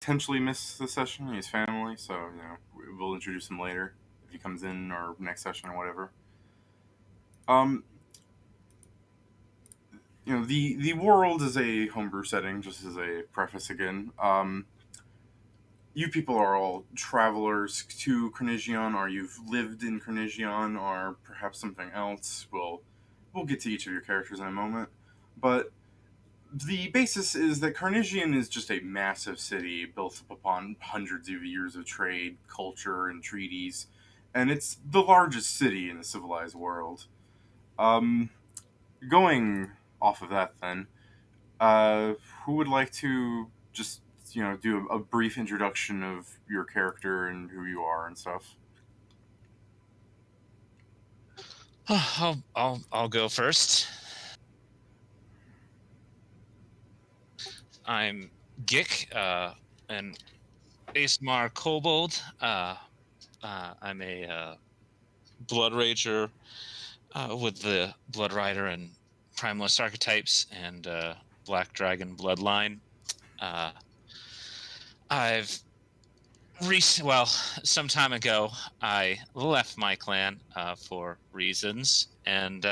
potentially miss the session. He's family, so we'll introduce him later if he comes in or next session or whatever. Um, the world is a homebrew setting. Just as a preface again, you people are all travelers to Karnegion, or you've lived in Karnegion, or perhaps something else. We'll get to each of your characters in a moment, but the basis is that Karnegion is just a massive city built up upon hundreds of years of trade, culture, and treaties, and it's the largest city in the civilized world. Um, Going off of that, then, who would like to just do a brief introduction of your character and who you are and stuff? I'll go first. I'm Gick, an Asmar Kobold. I'm a Blood Rager with the Blood Rider and Primalist archetypes and Black Dragon bloodline. Uh, I've some time ago, I left my clan for reasons and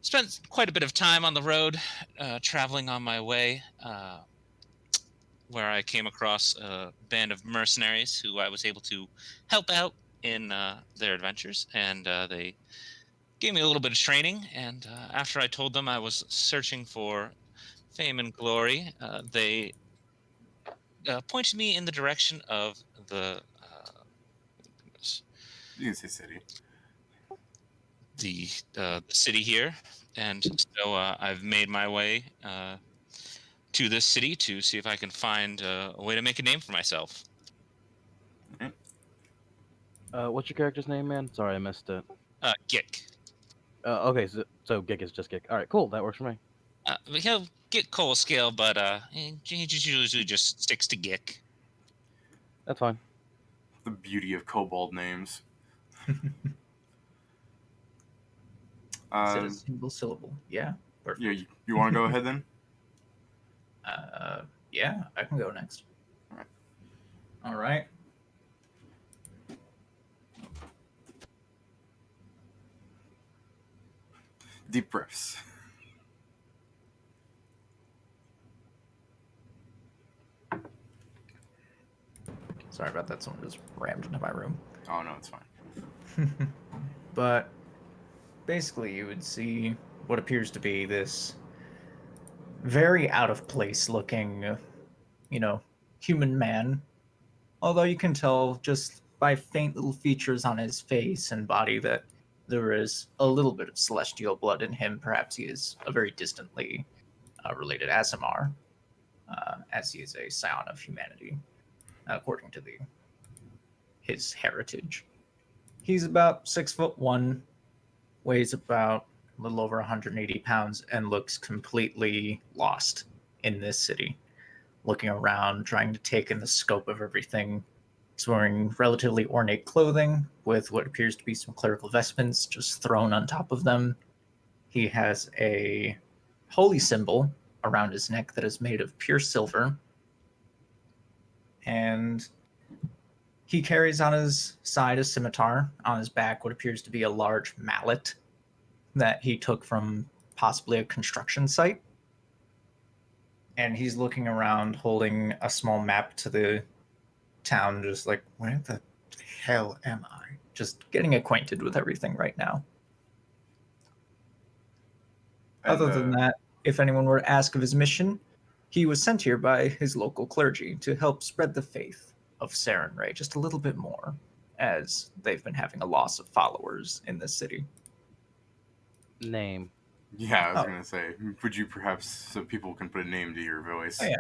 spent quite a bit of time on the road, traveling on my way. Where I came across a band of mercenaries who I was able to help out in their adventures, and they gave me a little bit of training. And after I told them I was searching for fame and glory, they pointed me in the direction of You can say city. the city here, and so I've made my way to this city to see if I can find a way to make a name for myself. Right? What's your character's name, man? Sorry, I missed it. Gick. Okay, so Gick is just Gick. All right, cool. That works for me. He'll get Cole scale, but he just usually just sticks to Gick. That's fine. The beauty of Kobold names. Is it a single syllable? Yeah. Perfect. Yeah, you want to go ahead then? Yeah, I can go next. All right. All right. Deep breaths. Sorry about that. Someone just rammed into my room. Oh no, it's fine. But basically, you would see what appears to be this very out of place looking, human man. Although you can tell just by faint little features on his face and body that there is a little bit of celestial blood in him. Perhaps he is a very distantly related Asimar, as he is a scion of humanity, according to his heritage. He's about 6'1", weighs about a little over 180 pounds, and looks completely lost in this city. Looking around, trying to take in the scope of everything. He's wearing relatively ornate clothing with what appears to be some clerical vestments just thrown on top of them. He has a holy symbol around his neck that is made of pure silver. And he carries on his side a scimitar, on his back what appears to be a large mallet that he took from possibly a construction site. And he's looking around holding a small map to the town, just like, where the hell am I? Just getting acquainted with everything right now. And, Other than that, if anyone were to ask of his mission, he was sent here by his local clergy to help spread the faith of Saren Ray just a little bit more, as they've been having a loss of followers in this city. Name. yeah, I was gonna say, would you perhaps, so people can put a name to your voice? Oh, yeah.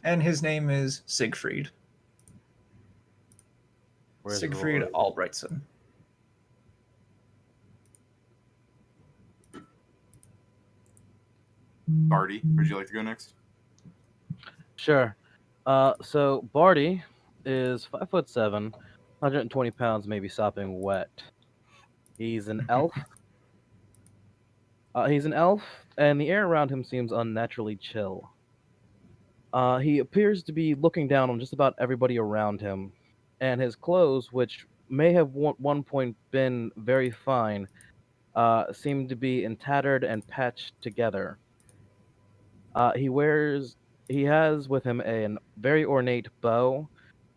And his name is Siegfried. Where's Siegfried Roy? Albrightson. Barty, would you like to go next? Sure. So Barty is 5'7", 120 pounds, maybe sopping wet. He's an elf. And the air around him seems unnaturally chill. He appears to be looking down on just about everybody around him, and his clothes, which may have at one point been very fine, seem to be in tattered and patched together. He wears he has with him a very ornate bow,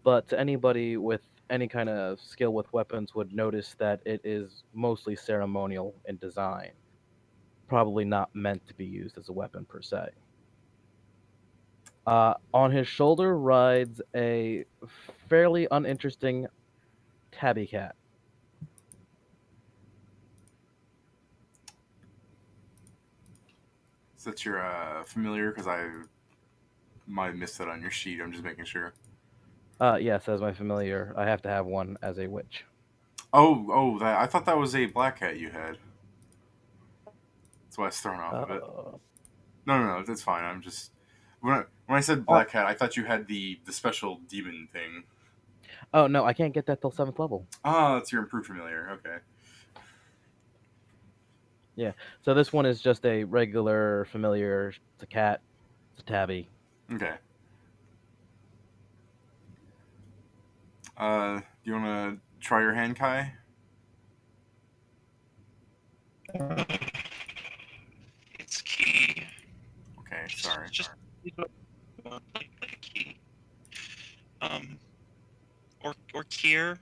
but to anybody with any kind of skill with weapons would notice that it is mostly ceremonial in design, probably not meant to be used as a weapon per se. On his shoulder rides a fairly uninteresting tabby cat. So that's your familiar, because I might have missed that on your sheet. I'm just making sure. Yes, as my familiar, I have to have one as a witch. Oh, that I thought that was a black cat you had. That's why I was thrown off a bit. Uh, No, that's fine. I'm just when I said uh, black cat, I thought you had the special demon thing. oh no, I can't get that till 7th level. Ah, that's your improved familiar. Okay. Yeah, so this one is just a regular familiar. It's a cat. It's a tabby. Okay. Do you want to try your hand, Kai? It's key. Okay, sorry. Just like a key. Or tear,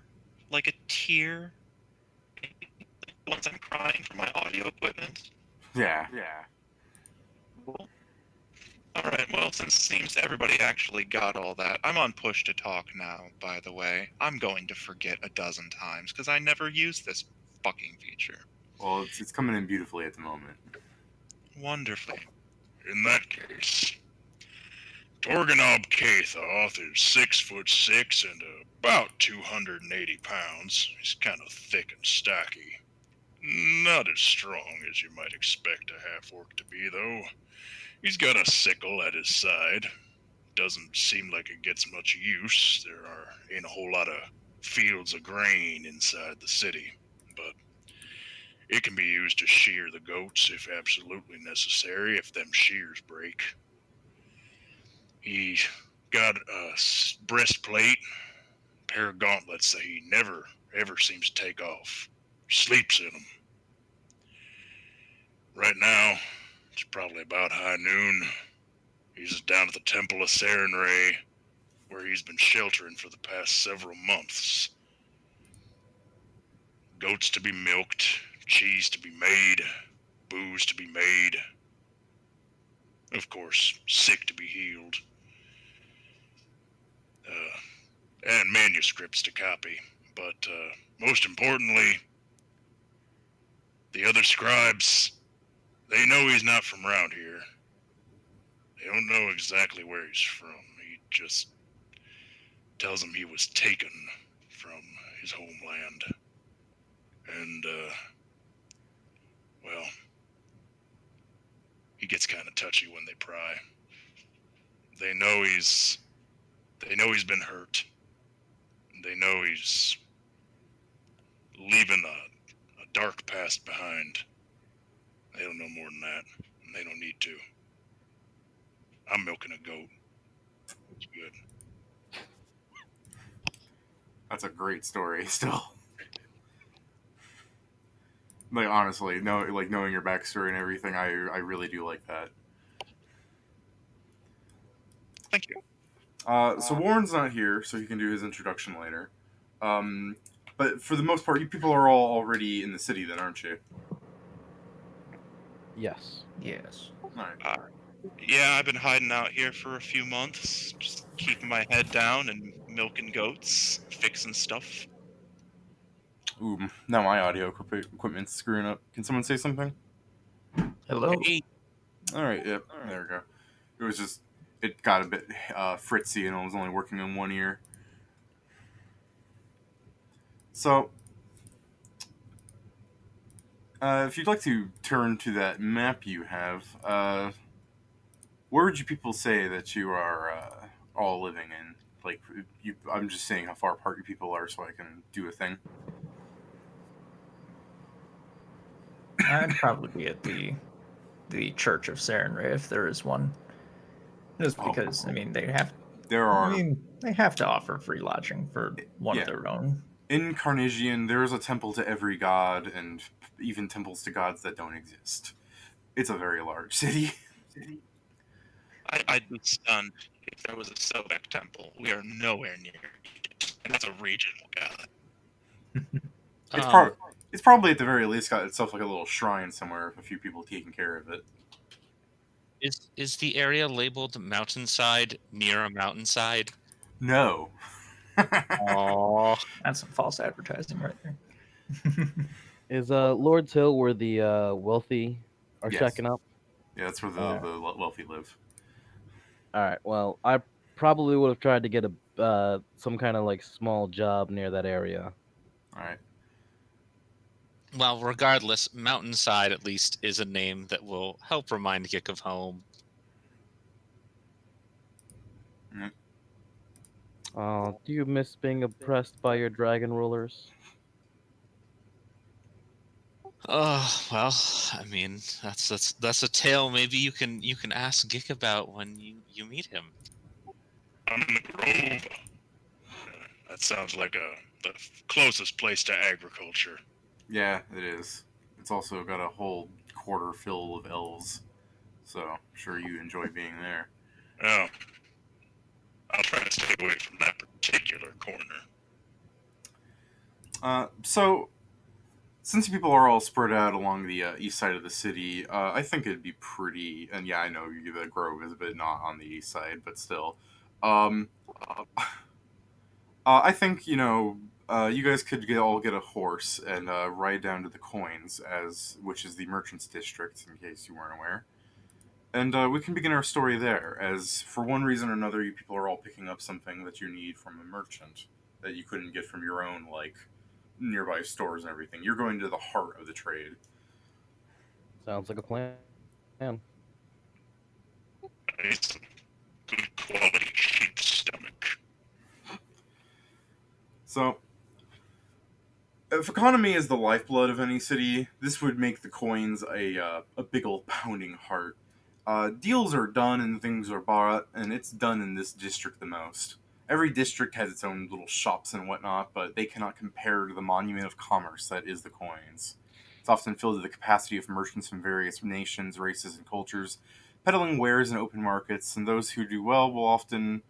like a tear. Once I'm crying for my audio equipment. Yeah. Alright, well, since it seems everybody actually got all that, I'm on push to talk now, by the way. I'm going to forget a dozen times, because I never used this fucking feature. Well, it's coming in beautifully at the moment. Wonderfully. In that case, Torganob Kathoth is 6'6" and about 280 pounds. He's kind of thick and stocky. Not as strong as you might expect a half-orc to be, though. He's got a sickle at his side. Doesn't seem like it gets much use. There ain't a whole lot of fields of grain inside the city, but it can be used to shear the goats if absolutely necessary, if them shears break. He's got a breastplate, pair of gauntlets that he never, ever seems to take off. Sleeps in them. Right now, it's probably about high noon. He's down at the Temple of Sarenrae, where he's been sheltering for the past several months. Goats to be milked, cheese to be made, booze to be made. Of course, sick to be healed. And manuscripts to copy. But most importantly, the other scribes, they know he's not from around here. They don't know exactly where he's from. He just tells them he was taken from his homeland. And, well, he gets kind of touchy when they pry. They know he's been hurt. They know he's leaving a dark past behind. They don't know more than that, and they don't need to. I'm milking a goat. It's good. That's a great story. Still, like honestly, knowing your backstory and everything, I really do like that. Thank you. So Warren's not here, so he can do his introduction later. But for the most part, you people are all already in the city, then, aren't you? Yes. Yes. All right. Yeah, I've been hiding out here for a few months, just keeping my head down and milking goats, fixing stuff. Ooh, now my audio equipment's screwing up. Can someone say something? Hello. Hey, All right, yep, there we go. It was just, it got a bit fritzy and I was only working in one ear. So, if you'd like to turn to that map you have, where would you people say that you are all living in? Like, I'm just saying how far apart you people are so I can do a thing. I'd probably be at the Church of Sarenrae if there is one. Just Oh. because, I mean, they have. There I are mean, they have to offer free lodging for one yeah. of their own. In Karnegion, there is a temple to every god, and even temples to gods that don't exist. It's a very large city. I'd be stunned if there was a Sobek temple. We are nowhere near it. And that's a regional god. It's, Um, pro- it's probably at the very least got itself like a little shrine somewhere with a few people taking care of it. is the area labeled mountainside near a mountainside? No. Oh, That's some false advertising right there. Is Lord's Hill where the wealthy are Yes. checking up? Yeah, that's where the wealthy live. All right. Well, I probably would have tried to get a some kind of like small job near that area. All right. well, regardless, mountainside at least is a name that will help remind Gick of home. Do you miss being oppressed by your dragon rulers? Oh well, I mean that's a tale maybe you can ask Gick about when you meet him. I'm in the Grove. That sounds like the closest place to agriculture. Yeah, it is. It's also got a whole quarter full of elves, so I'm sure you enjoy being there. Oh, I'll try to stay away from that particular corner. So since you people are all spread out along the east side of the city, I think it'd be pretty. And yeah, I know the Grove is a bit not on the east side, but still, um, I think you guys could all get a horse and ride down to the Coins, which is the merchants' district, in case you weren't aware. And we can begin our story there, as for one reason or another, you people are all picking up something that you need from a merchant that you couldn't get from your own, like, nearby stores and everything. You're going to the heart of the trade. Sounds like a plan. I need some good quality sheep's stomach. So, if economy is the lifeblood of any city, this would make the Coins a big old pounding heart. Deals are done and things are bought, and it's done in this district the most. Every district has its own little shops and whatnot, but they cannot compare to the monument of commerce that is the Coins. It's often filled to the capacity of merchants from various nations, races, and cultures, peddling wares in open markets, and those who do well will often,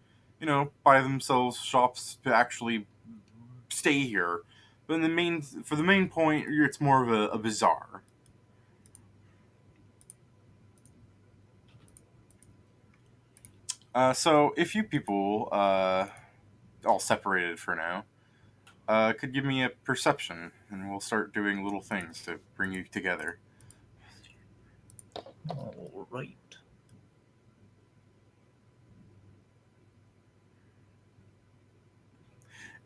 buy themselves shops to actually stay here. But for the main point, it's more of a bazaar. So if you people, all separated for now, could give me a perception, and we'll start doing little things to bring you together. All right.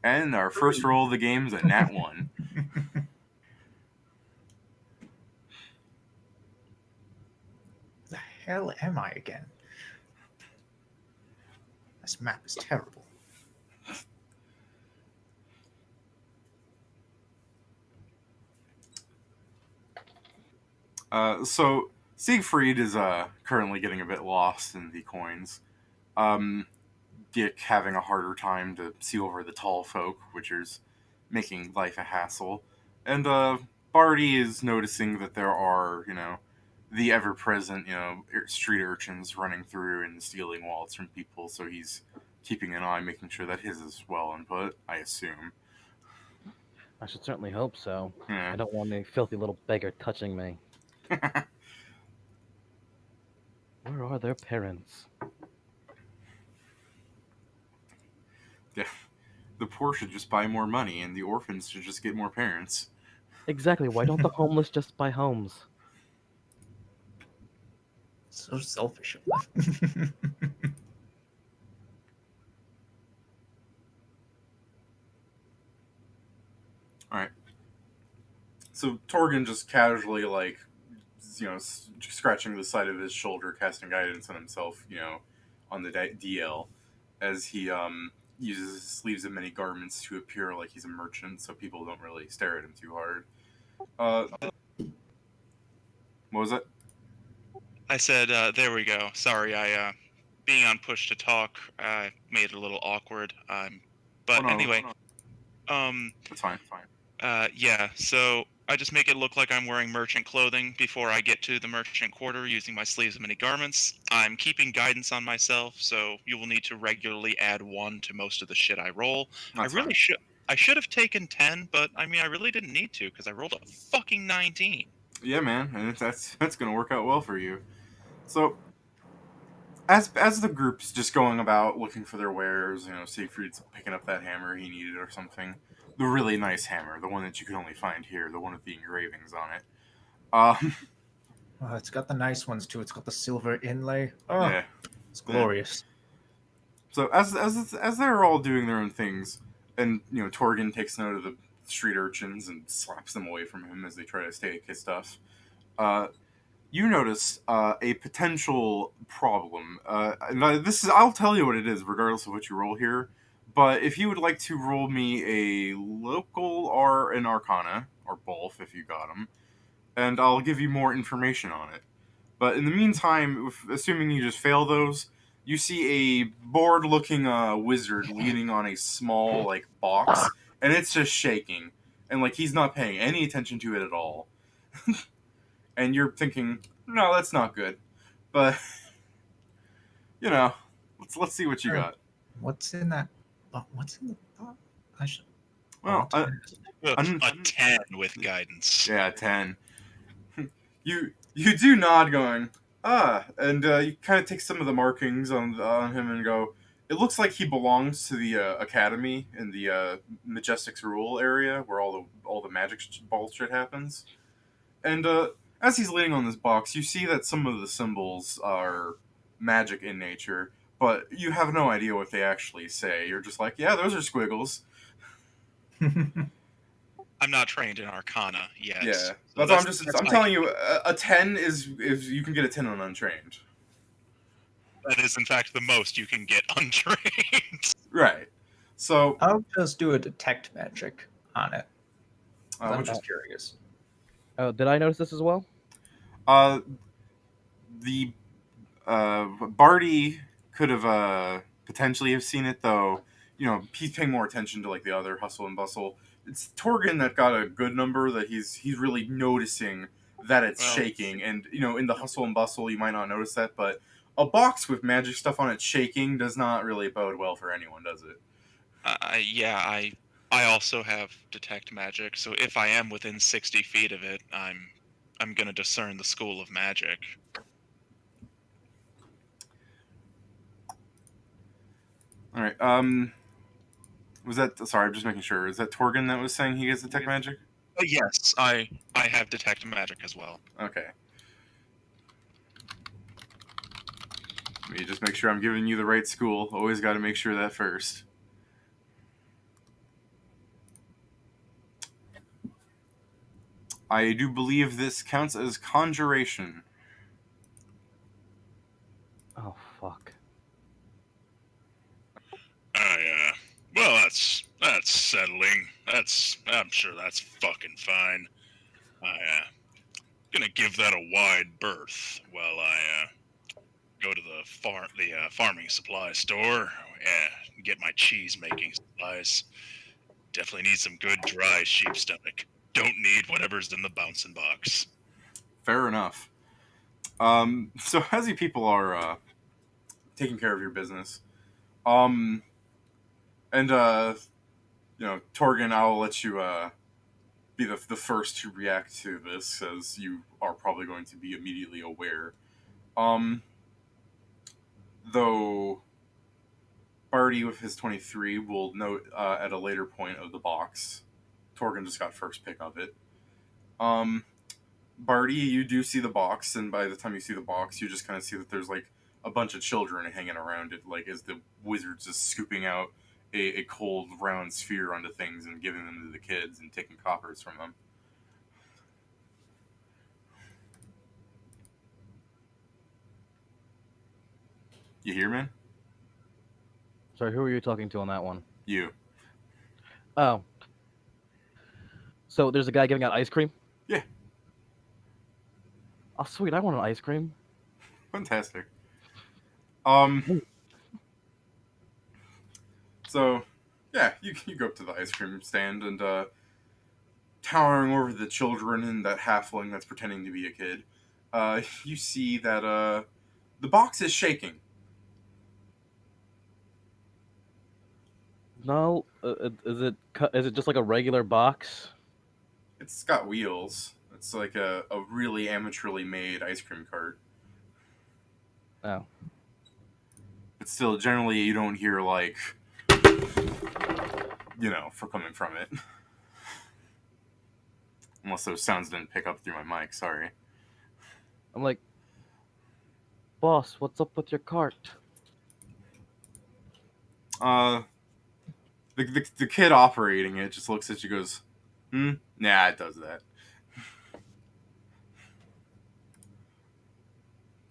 And our first roll of the game is a nat 1. The hell am I again? This map is terrible. So Siegfried is currently getting a bit lost in the Coins. Dick having a harder time to see over the tall folk, which is making life a hassle. And Barty is noticing that there are, the ever present, street urchins running through and stealing wallets from people, so he's keeping an eye, making sure that his is well input, I assume. I should certainly hope so. Yeah. I don't want any filthy little beggar touching me. Where are their parents? Yeah. The poor should just buy more money, and the orphans should just get more parents. Exactly. Why don't the homeless just buy homes? So selfish. Alright. So Torgan just casually, scratching the side of his shoulder, casting guidance on himself, on the DL, as he uses his sleeves of many garments to appear like he's a merchant, so people don't really stare at him too hard. What was that? I said, there we go. Sorry, I being on push to talk made it a little awkward. But Oh, no, anyway, that's fine. yeah. So I just make it look like I'm wearing merchant clothing before I get to the merchant quarter using my sleeves and many garments. I'm keeping guidance on myself, so you will need to regularly add 1 to most of the shit I roll. That's I really fine. should. I should have taken 10, but I mean, I really didn't need to because I rolled a fucking 19. Yeah, man, and that's gonna work out well for you. So, as the group's just going about looking for their wares, Siegfried's picking up that hammer he needed or something, the really nice hammer, the one that you can only find here, the one with the engravings on it. Oh, it's got the nice ones too. It's got the silver inlay. Oh, Yeah. it's glorious. So as they're all doing their own things, and Torgen takes note of the street urchins and slaps them away from him as they try to take his stuff. You notice a potential problem. I'll tell you what it is, regardless of what you roll here. But if you would like to roll me a local or an Arcana, or both if you got them, and I'll give you more information on it. But in the meantime, assuming you just fail those, you see a bored-looking wizard leaning on a small box, and it's just shaking, and he's not paying any attention to it at all. And you're thinking, no, that's not good. But let's see what you Sure. got. What's in that? What's in the box? I should. Well, I'll A 10 with guidance. yeah, 10. You do nod, going and you kind of take some of the markings on him and go. It looks like he belongs to the academy in the Majestic's Rule area where all the magic bullshit happens. And as he's leaning on this box, you see that some of the symbols are magic in nature, but you have no idea what they actually say. You're just like, yeah, those are squiggles. I'm not trained in Arcana yet. Yeah, so I'm my- telling you, a 10 is you can get a 10 on untrained. That is, in fact, the most you can get untrained. Right. So I'll just do a detect magic on it. I'm which just curious. Oh, did I notice this as well? the Barty could have potentially have seen it, though. He's paying more attention to the other hustle and bustle. It's Torgen that got a good number, that he's really noticing that it's shaking, and in the hustle and bustle you might not notice that, but a box with magic stuff on it shaking does not really bode well for anyone, does it? I also have detect magic, so if I am within 60 feet of it, I'm gonna discern the school of magic. All right. Was that? Sorry, I'm just making sure. Is that Torgen that was saying he gets detect magic? Yes, I have detect magic as well. Okay. Let me just make sure I'm giving you the right school. Always got to make sure that first. I do believe this counts as conjuration. Oh fuck. Well, that's settling. I'm sure that's fucking fine. Gonna give that a wide berth while I go to the farming supply store. Get my cheese making supplies. Definitely need some good dry sheep stomach. Don't need whatever's in the bouncing box. Fair enough. So as you people are taking care of your business, and Torgen, I'll let you be the first to react to this, as you are probably going to be immediately aware. Though Barty with his 23 will note at a later point of the box. Torgen just got first pick of it. Barty, you do see the box, and by the time you see the box, you just kind of see that there's a bunch of children hanging around it, as the wizard's just scooping out a cold round sphere onto things and giving them to the kids and taking coppers from them. You hear, man? Sorry, who were you talking to on that one? You. Oh. So there's a guy giving out ice cream? Yeah. Oh, sweet, I want an ice cream. Fantastic. Um, so, yeah, you go up to the ice cream stand and towering over the children and that halfling that's pretending to be a kid, you see that the box is shaking. No, is it just like a regular box? It's got wheels. It's like a really amateurly made ice cream cart. Oh, But still, generally, you don't hear like for coming from it. Unless those sounds didn't pick up through my mic. Sorry. I'm like, boss, what's up with your cart? Uh, the kid operating it just looks at you, goes, "Hmm, nah, it does that."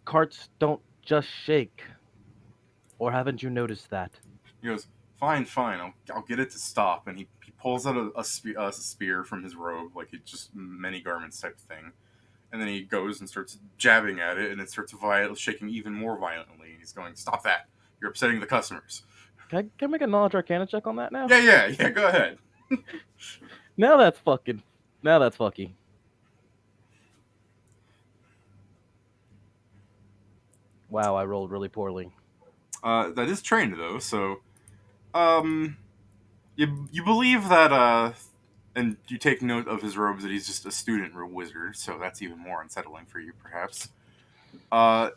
Carts don't just shake. Or haven't you noticed that? He goes, "Fine, fine. I'll get it to stop." And he pulls out a spear from his robe, like it's just many garments type thing. And then he goes and starts jabbing at it, and it starts shaking even more violently. And he's going, "Stop that! You're upsetting the customers." Can I make a knowledge arcana check on that now? Yeah. Go ahead. Now that's fucking. Now that's fucky. Wow, I rolled really poorly. That is trained though, so um, you believe that and you take note of his robes that he's just a student wizard, so that's even more unsettling for you, perhaps. Uh,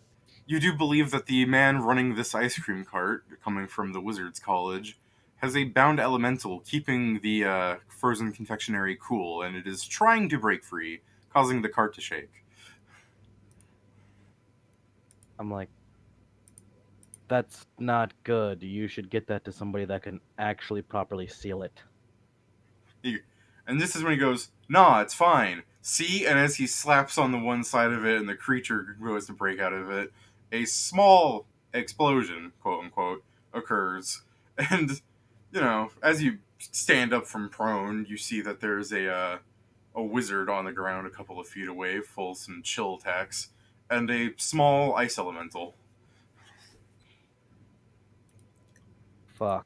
you do believe that the man running this ice cream cart, coming from the Wizards College, has a bound elemental keeping the frozen confectionery cool, and it is trying to break free, causing the cart to shake. I'm like, that's not good. You should get that to somebody that can actually properly seal it. And this is when he goes, "Nah, it's fine. See?" And as he slaps on the one side of it and the creature goes to break out of it, a small explosion, quote unquote, occurs. And, as you stand up from prone, you see that there's a wizard on the ground a couple of feet away, full of some chill attacks, and a small ice elemental. Fuck.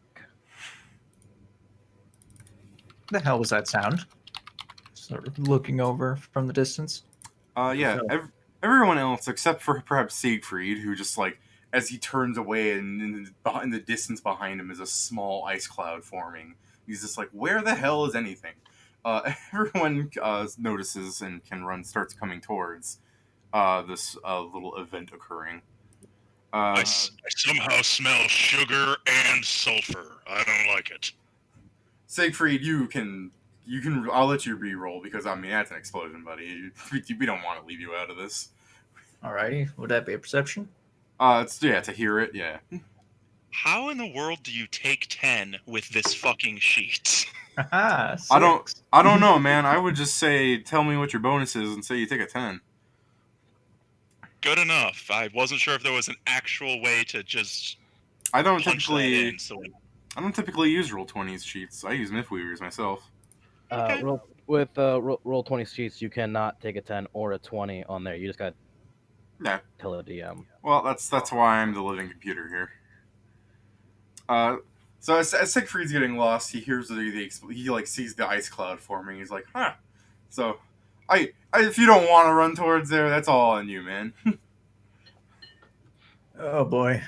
The hell was that sound? Sort of looking over from the distance. Yeah, So- everyone else except for perhaps Siegfried, who just like as he turns away and in the distance behind him is a small ice cloud forming. He's just like, where the hell is anything? Everyone notices and starts coming towards this little event occurring. I somehow smell sugar and sulfur. I don't like it. Siegfried, you can. I'll let you re-roll because I mean that's an explosion, buddy. We don't want to leave you out of this. Alrighty, would that be a perception? To hear it, yeah. How in the world do you take 10 with this fucking sheet? Haha, I don't. six. I don't know, man. I would just say, tell me what your bonus is, and say you take a 10. Good enough. I wasn't sure if there was an actual way to just I don't punch that typically. in. So I don't typically use Roll20's sheets. I use Mythweavers myself. Okay. Roll 20 sheets, you cannot take a 10 or a 20 on there. You just got Yeah. to tell a DM. Well, that's why I'm the living computer here. So as Siegfried's getting lost, he hears he like sees the ice cloud forming. He's like, huh. So, if you don't want to run towards there, that's all on you, man. Oh boy.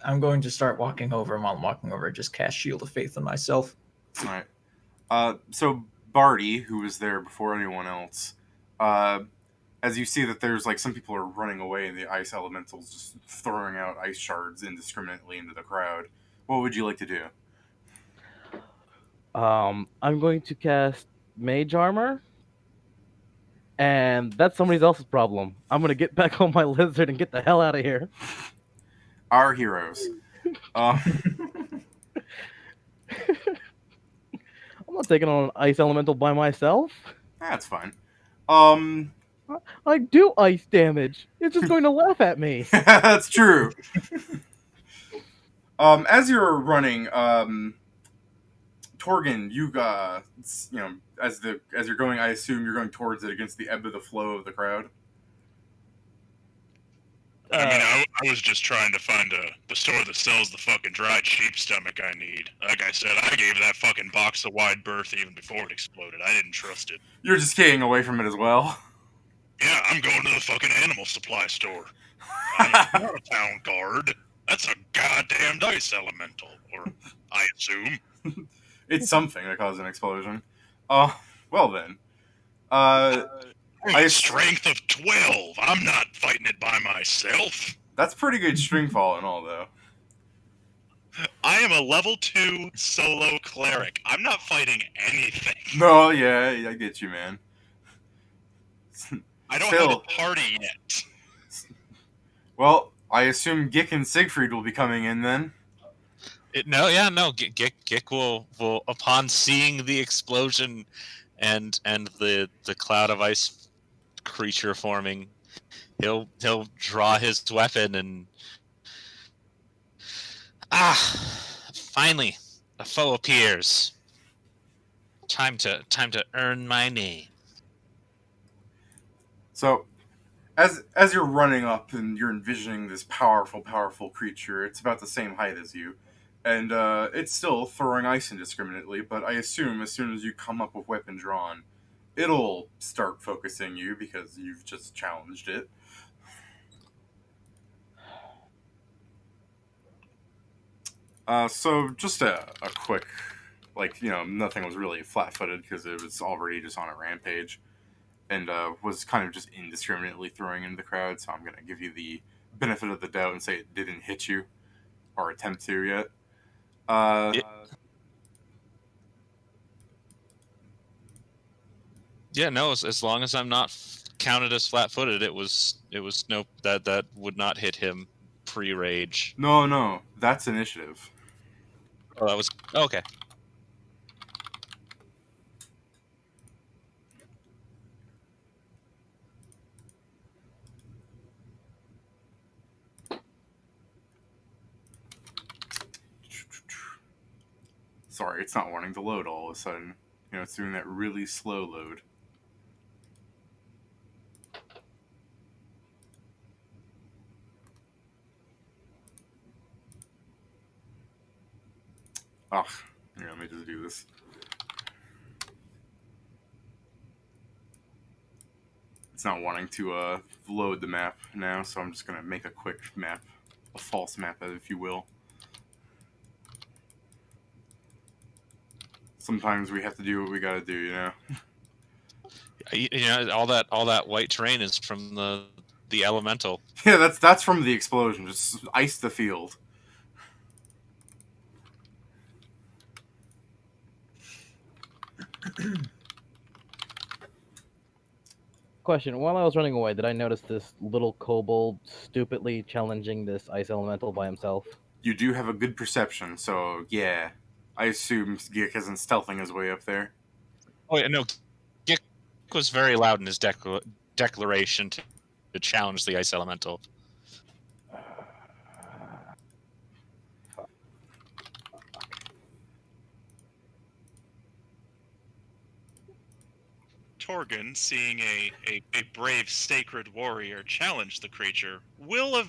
I'm going to start walking over, and while I'm walking over, just cast Shield of Faith on myself. All right. So Barty, who was there before anyone else, as you see that there's like some people are running away and the ice elementals just throwing out ice shards indiscriminately into the crowd. What would you like to do? I'm going to cast Mage Armor, and that's somebody else's problem. I'm gonna get back on my lizard and get the hell out of here. Our heroes. I'm not taking on an ice elemental by myself. That's fine. I do ice damage. It's just going to laugh at me. That's true. As you're running, Torgen, as you're going, I assume you're going towards it against the ebb of the flow of the crowd. I was just trying to find the store that sells the fucking dried sheep stomach I need. Like I said, I gave that fucking box a wide berth even before it exploded. I didn't trust it. You're just staying away from it as well. Yeah, I'm going to the fucking animal supply store. I'm not a town guard. That's a goddamn dice elemental, or I assume. It's something that caused an explosion. Well then. I have a strength of 12. I'm not fighting it by myself. That's pretty good string fall and all, though. I am a level 2 solo cleric. I'm not fighting anything. No, yeah, I get you, man. I don't Still. have a party yet. Well, I assume Gick and Siegfried will be coming in then. Gick will upon seeing the explosion and the cloud of ice creature forming, he'll draw his weapon and finally a foe appears. Time to earn my name. So, as you're running up and you're envisioning this powerful creature, it's about the same height as you, and it's still throwing ice indiscriminately, but I assume as soon as you come up with weapon drawn, it'll start focusing you because you've just challenged it. So just a quick, nothing was really flat-footed because it was already just on a rampage, and was kind of just indiscriminately throwing into the crowd, so I'm going to give you the benefit of the doubt and say it didn't hit you, or attempt to yet. Yeah, no, as long as I'm not counted as flat-footed, it was no, that would not hit him pre-rage. No, that's initiative. Oh, that was okay. Sorry, it's not wanting to load all of a sudden. It's doing that really slow load. Oh, here, let me just do this. It's not wanting to load the map now, so I'm just going to make a quick map. A false map, if you will. Sometimes we have to do what we gotta do, All that white terrain is from the elemental. Yeah, that's from the explosion. Just ice the field. Question: while I was running away, did I notice this little kobold stupidly challenging this ice elemental by himself? You do have a good perception, so yeah. I assume Gick isn't stealthing his way up there. Oh yeah, no, Gick was very loud in his declaration to challenge the ice elemental. Torgon, seeing a brave sacred warrior challenge the creature, will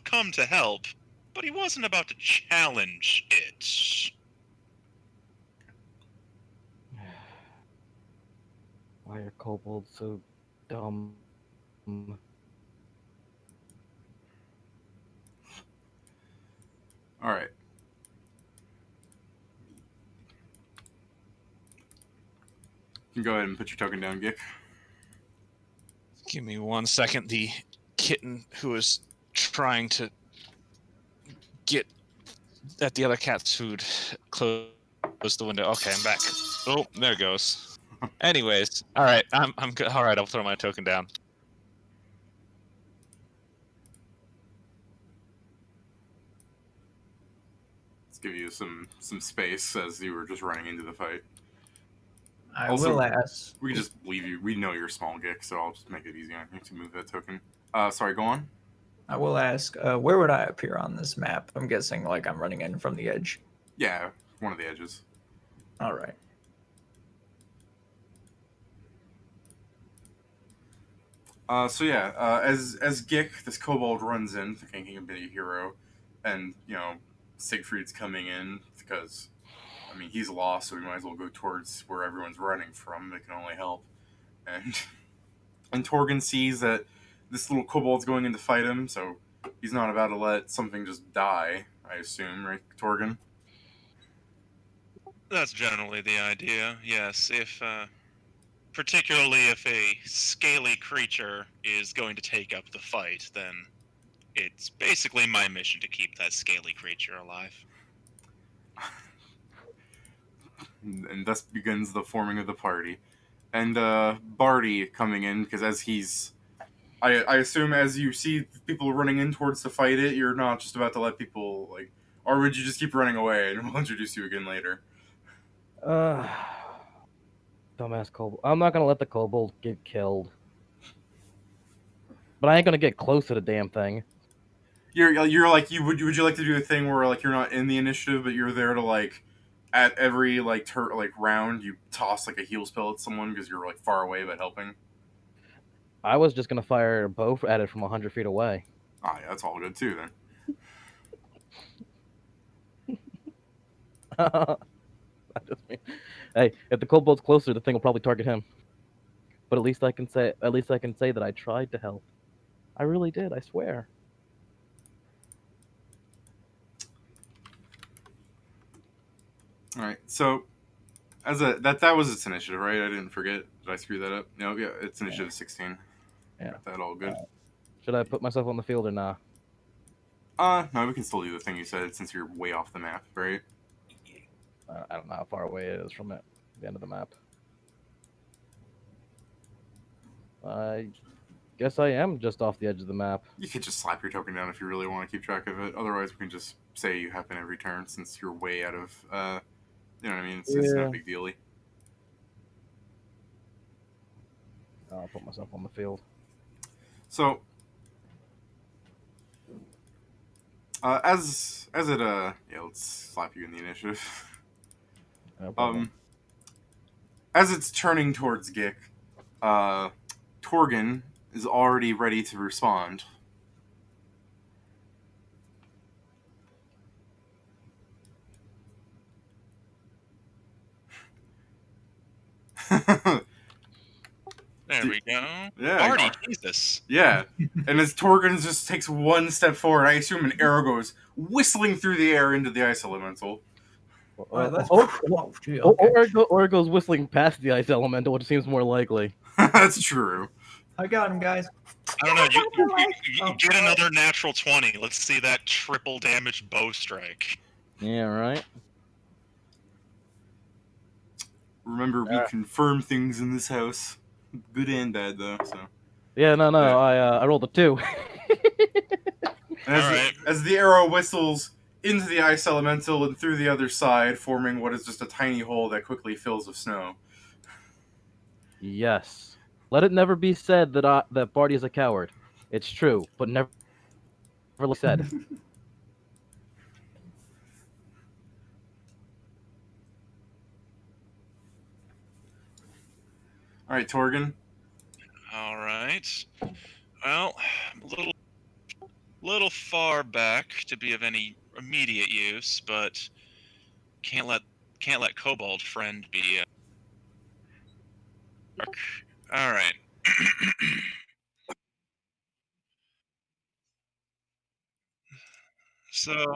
come to help, but he wasn't about to challenge it. Why are kobolds so dumb? Alright. You can go ahead and put your token down, Gick. Give me 1 second. The kitten who is trying to get at the other cat's food close the window. Okay, I'm back. Oh, there it goes. Anyways, all right, I'm good. All right, I'll throw my token down. Let's give you some space as you were just running into the fight. I Also, will ask. We can just leave you. We know you're small, Gick, so I'll just make it easy on you to move that token. Sorry, go on. I will ask. Where would I appear on this map? I'm guessing like I'm running in from the edge. Yeah, one of the edges. All right. As Gick, this kobold runs in, thinking he can be a hero, and Siegfried's coming in because, I mean, he's lost, so we might as well go towards where everyone's running from. It can only help. And and Torgen sees that this little kobold's going in to fight him, so he's not about to let something just die. I assume, right, Torgen? That's generally the idea. Yes, if particularly if a scaly creature is going to take up the fight, then it's basically my mission to keep that scaly creature alive. And thus begins the forming of the party. And Barty coming in because as he's I assume as you see people running in towards to fight it, you're not just about to let people or would you just keep running away and we'll introduce you again later? Dumbass kobold. I'm not gonna let the kobold get killed, but I ain't gonna get close to the damn thing. You're like would you like to do a thing where you're not in the initiative but you're there to at every round you toss a heal spell at someone because you're far away but helping? I was just gonna fire a bow at it from 100 feet away. Ah, yeah, that's all good too then. I just mean, hey, if the kobold's closer, the thing will probably target him. But at least I can say that I tried to help. I really did. I swear. All right, so as that was its initiative, right? I didn't forget. Did I screw that up? No, yeah, it's initiative 16. Yeah. Got that all good. Should I put myself on the field or nah? No, we can still do the thing you said since you're way off the map, right? I don't know how far away it is from it. The end of the map. I guess I am just off the edge of the map. You could just slap your token down if you really want to keep track of it. Otherwise, we can just say you happen every turn since you're way out of. You know what I mean? It's not a big deal. I'll put myself on the field. So, as it let's slap you in the initiative. No problem. As it's turning towards Gick, Torgen is already ready to respond. There we go. Yeah, Barty, Jesus. Yeah, and as Torgen just takes one step forward, I assume an arrow goes whistling through the air into the ice elemental. Or it goes whistling past the ice elemental, which seems more likely. That's true. I got him, guys. I don't know. You get another natural 20. Let's see that triple damage bow strike. Yeah, right. Remember, we confirm things in this house, good and bad, though. So. Yeah, no, Yeah. I rolled a 2. And as the arrow whistles into the ice elemental and through the other side, forming what is just a tiny hole that quickly fills with snow. Yes. Let it never be said that Barty is a coward. It's true, but never said. All right, Torgen. All right. Well, I'm a little far back to be of any immediate use, but can't let Kobold friend be. All right. So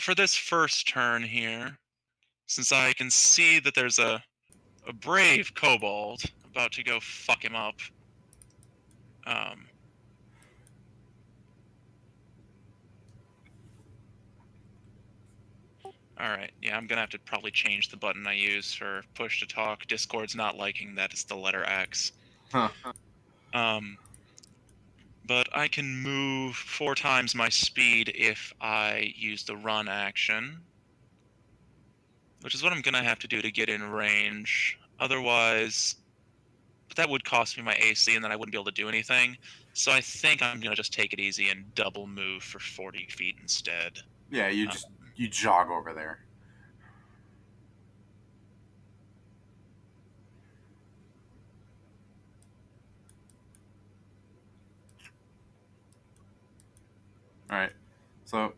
for this first turn here, since I can see that there's a brave kobold about to go fuck him up, all right, yeah, I'm gonna have to probably change the button I use for push to talk. Discord's not liking that it's the letter X. Huh. But I can move 4 times my speed if I use the run action, which is what I'm gonna have to do to get in range. Otherwise, but that would cost me my AC, and then I wouldn't be able to do anything. So I think I'm gonna just take it easy and double move for 40 feet instead. Yeah, you jog over there. All right. So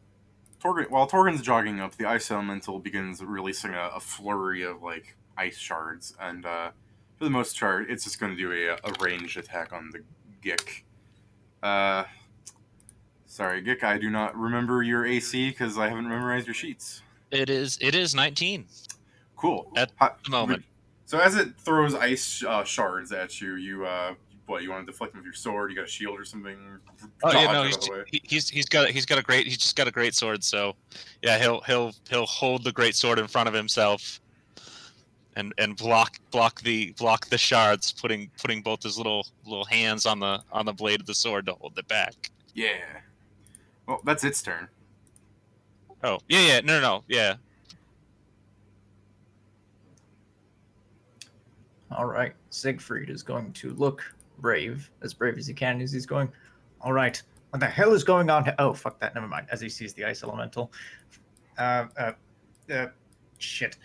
while Torgin's jogging up, the ice elemental begins releasing a flurry of like ice shards, and for the most part, it's just going to do a ranged attack on the Gick. Uh, Sorry, Gick, I do not remember your AC because I haven't memorized your sheets. It is 19 Cool. at How, the moment. So as it throws ice shards at you, you you want to deflect them with your sword? You got a shield or something? Oh yeah, Dodge no, out of the way. he's got a great sword. So yeah, he'll hold the great sword in front of himself and block the shards, putting both his little hands on the blade of the sword to hold it back. Yeah. Well, that's its turn. Oh yeah, no, yeah. All right, Siegfried is going to look brave as he can, as he's going. All right, what the hell is going on? Oh, fuck that. Never mind. As he sees the ice elemental, uh, uh, shit,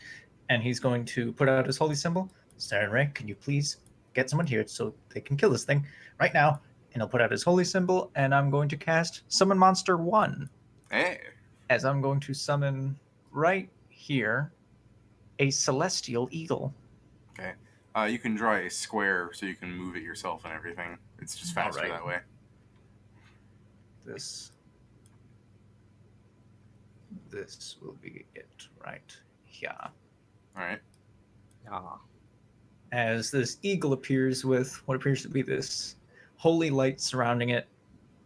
and he's going to put out his holy symbol. Saren Ray, can you please get someone here so they can kill this thing right now? And he'll put out his holy symbol, and I'm going to cast Summon Monster 1. Hey. As I'm going to summon right here a celestial eagle. Okay. You can draw a square so you can move it yourself and everything. It's just faster Alright. that way. This will be it right here. All right. Ah. As this eagle appears with what appears to be this holy light surrounding it,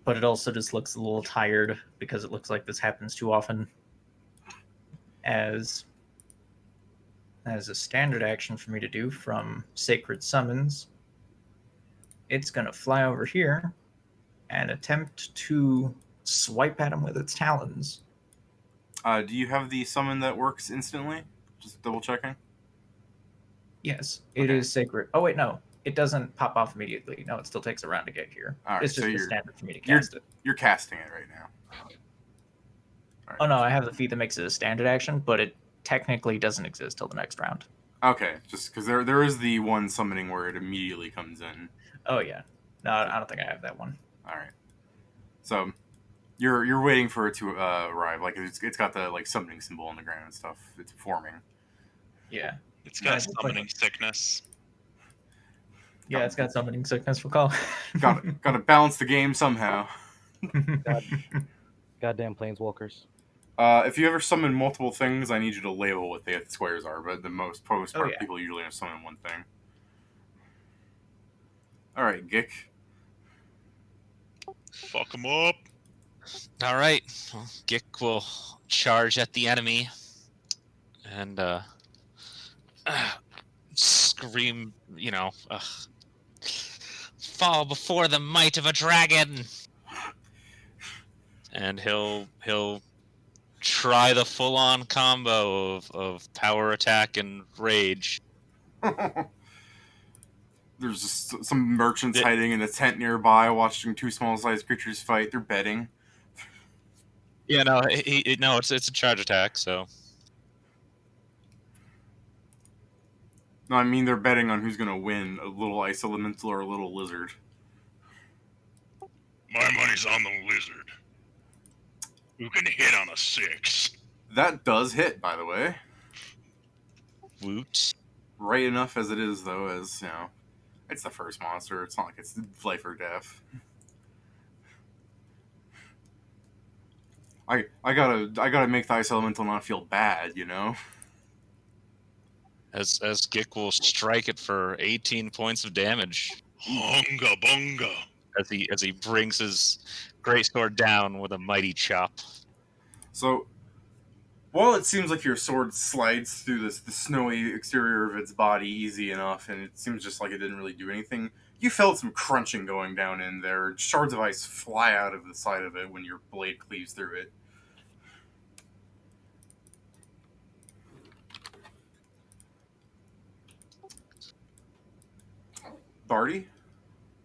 but it also just looks a little tired because it looks like this happens too often. As a standard action for me to do from Sacred Summons, it's going to fly over here and attempt to swipe at him with its talons. Do you have the summon that works instantly? Just double checking. Yes, it Okay. is sacred. Oh wait, no, it doesn't pop off immediately. No, it still takes a round to get here. All right, It's just so the you're- standard for me to you're- cast it. You're casting it right now. All right. Oh no, I have the feat that makes it a standard action, but it technically doesn't exist till the next round. Okay, just because there is the one summoning where it immediately comes in. Oh yeah, no, I don't think I have that one. All right. So you're waiting for it to arrive. Like it's got the like summoning symbol on the ground and stuff. It's forming. Yeah, It's got Nice. summoning sickness. yeah, it's got summoning sickness. Recall. Got to balance the game somehow. Goddamn planeswalkers. If you ever summon multiple things, I need you to label what the squares are. But the most part, Oh, yeah. people usually just summon one thing. All right, Gick. Fuck him up. All right, well, Gick will charge at the enemy and scream, fall before the might of a dragon. And he'll try the full-on combo of power attack and rage. There's just some merchants hiding in a tent nearby, watching two small-sized creatures fight. They're betting. Yeah, no, it's a charge attack. So No, I mean they're betting on who's gonna win, a little ice elemental or a little lizard. My money's on the lizard. Who can hit on a 6? That does hit, by the way. woot. Right enough as it is, though, as it's the first monster. It's not like it's life or death. I gotta make the ice elemental not feel bad, As Gick will strike it for 18 points of damage Hunga bunga. as he brings his greatsword down with a mighty chop. So, while it seems like your sword slides through the snowy exterior of its body easy enough, and it seems just like it didn't really do anything, you felt some crunching going down in there. Shards of ice fly out of the side of it when your blade cleaves through it. Barty?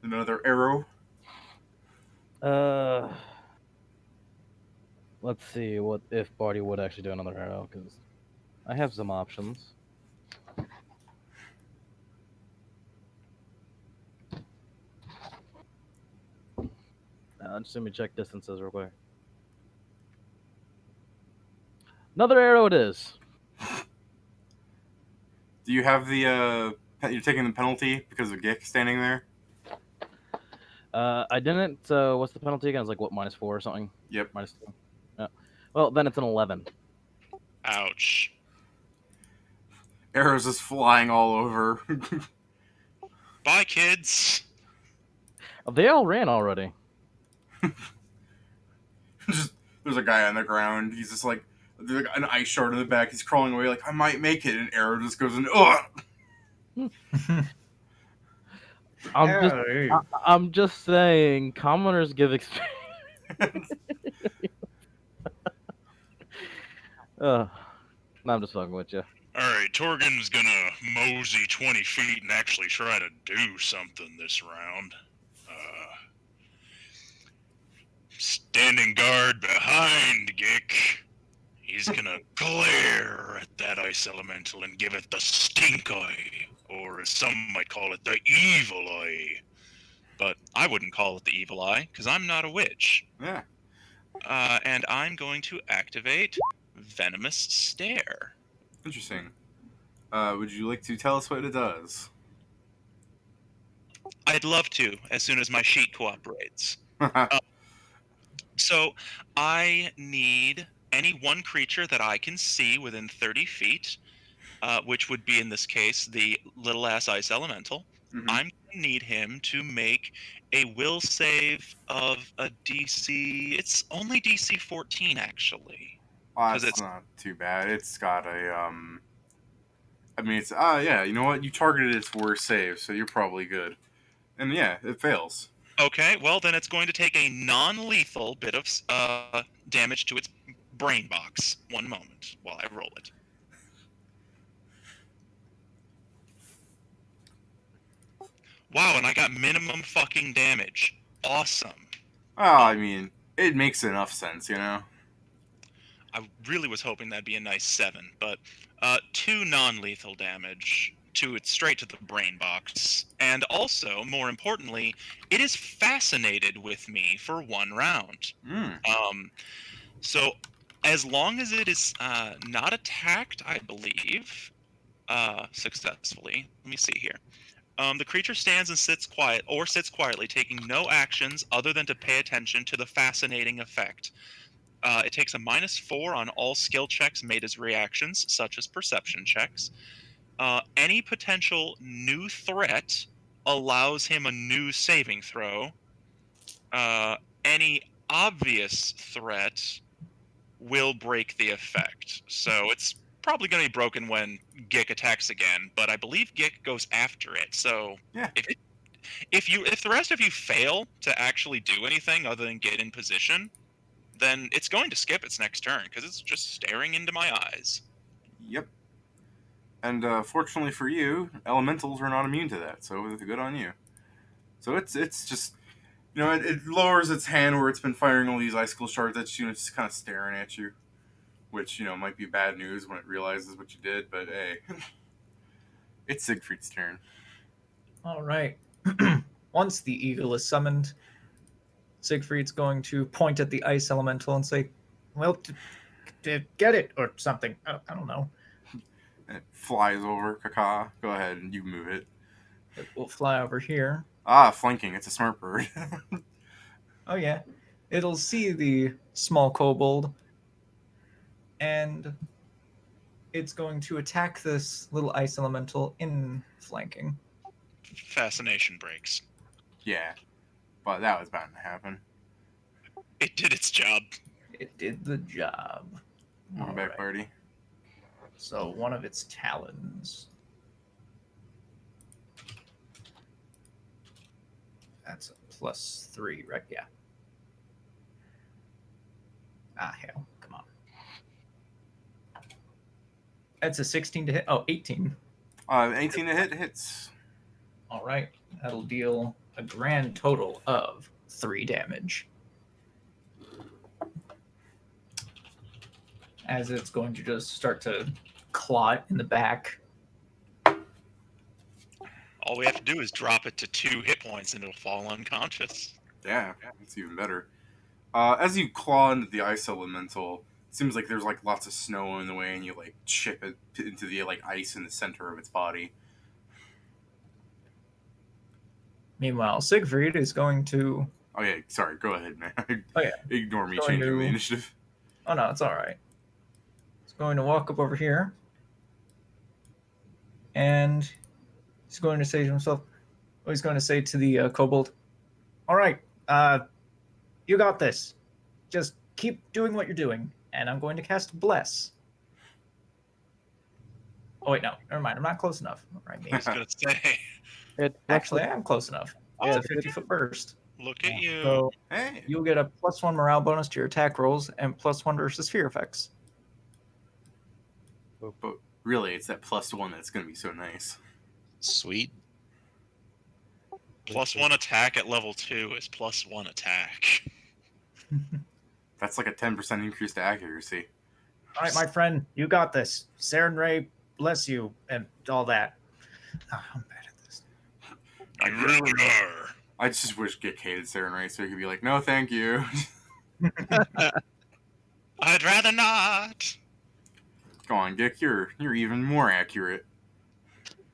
Another arrow? Let's see what if Barty would actually do another arrow, because I have some options. Just let me check distances real quick. Another arrow it is. Do you have the you're taking the penalty because of Gick standing there? I didn't. So what's the penalty again? It's like what, -4 or something? Yep. -2. Yeah. Well, then it's an 11. Ouch. Arrows just flying all over. Bye, kids. Oh, they all ran already. Just there's a guy on the ground. He's just like there's an ice shard in the back. He's crawling away like I might make it. An arrow just goes in. Ugh! I'm just saying, commoners give experience. No, I'm just fucking with you. Alright, Torgen's gonna mosey 20 feet and actually try to do something this round. Standing guard behind Gick. He's gonna glare at that ice elemental and give it the stink eye, or as some might call it, the evil eye. But I wouldn't call it the evil eye, because I'm not a witch. Yeah. And I'm going to activate Venomous Stare. Interesting. Would you like to tell us what it does? I'd love to, as soon as my sheet cooperates. So I need any one creature that I can see within 30 feet, which would be in this case the little ass ice elemental. Mhm. I'm going to need him to make a will save of a DC. It's only DC 14 actually. Well, 'Cause that's it's- not too bad. It's got a I mean, it's yeah. You know what? You targeted its worst save, so you're probably good. And yeah, it fails. Okay, well then it's going to take a non-lethal bit of damage to its brain box. One moment while I roll it. Wow, and I got minimum fucking damage. Awesome. Well, I mean, it makes enough sense, you know. I really was hoping that'd be a nice 7, but 2 non-lethal damage to it straight to the brain box, and also, more importantly, it is fascinated with me for 1 round. So as long as it is not attacked, I believe, successfully. Let me see here. The creature stands and sits quietly, taking no actions other than to pay attention to the fascinating effect. It takes a -4 on all skill checks made as reactions, such as perception checks. Any potential new threat allows him a new saving throw. Any obvious threat will break the effect. So it's probably going to be broken when Gick attacks again, but I believe Gick goes after it. So Yeah. if the rest of you fail to actually do anything other than get in position, then it's going to skip its next turn because it's just staring into my eyes. Yep. And fortunately for you, elementals are not immune to that, so it's good on you. So it's just, you know, it lowers its hand where it's been firing all these icicle shards at you, and it's just kind of staring at you, which, you know, might be bad news when it realizes what you did, but hey, it's Siegfried's turn. All right. Once the eagle is summoned, Siegfried's going to point at the ice elemental and say, well, get it, or something. I don't know. And it flies over. Kaka, go ahead and you move it. It will fly over here. Flanking. It's a smart bird. Oh, yeah. It'll see the small kobold, and it's going to attack this little ice elemental in flanking. Fascination breaks. Yeah, but that was bound to happen. It did its job. It did the job. Welcome back, Alright. party. So one of its talons. That's a +3, right? Yeah. Hell. Come on. That's a 16 to hit. Oh, 18. 18 to hit hits. All right. That'll deal a grand total of 3 damage. As it's going to just start to claw it in the back. All we have to do is drop it to 2 hit points and it'll fall unconscious. Yeah, it's even better. As you claw into the ice elemental, seems like there's like lots of snow in the way, and you like chip it into the like ice in the center of its body. Meanwhile, Siegfried is going to. Oh yeah, sorry. Go ahead, man. Oh yeah. Ignore me Going changing the to- initiative. Oh no, it's all right. He's going to walk up over here, and he's going to say to himself, "Oh, he's going to say to the kobold, all right, you got this. Just keep doing what you're doing, and I'm going to cast Bless." Oh wait, no, never mind. I'm not close enough. Right, me. I was gonna say, Actually, I am close enough. Oh, It's a 50-foot burst. look at you. So Hey. you'll get a +1 morale bonus to your attack rolls and +1 versus fear effects. But really, it's that +1 that's going to be so nice. Sweet. +1 attack at level 2 is +1 attack. That's like a 10% increase to accuracy. All right, my friend, you got this. Saren Ray, bless you, and all that. Oh, I'm bad at this. You really are. I just wish Gik hated Saren Ray so he could be like, no, thank you. I'd rather not. Go on, Gik, you're even more accurate.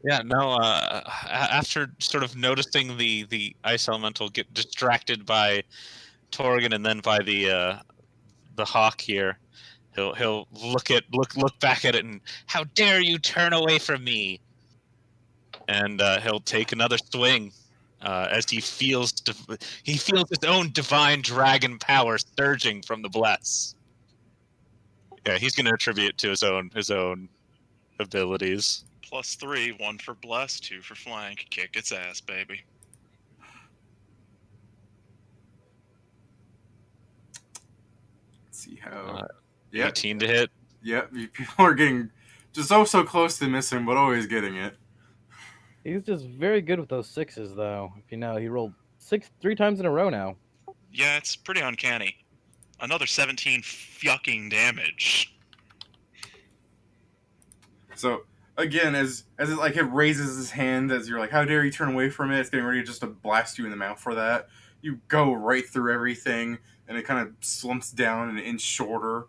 Yeah, no, after sort of noticing the ice elemental get distracted by Torgan and then by the hawk here, he'll look back at it and, how dare you turn away from me? And he'll take another swing as he feels his own divine dragon power surging from the bless. Yeah, he's going to attribute it to his own abilities. +3, 1 for bless, 2 for flank. Kick its ass, baby. Let's see how. 18 to hit. Yep. People are getting just so close to missing, but always getting it. He's just very good with those sixes, though. If you know, he rolled 3 times in a row now. Yeah, it's pretty uncanny. Another 17 fucking damage. So again, as it like it raises his hand as you're like, how dare you turn away from it? It's getting ready just to blast you in the mouth for that. You go right through everything, and it kind of slumps down an inch shorter.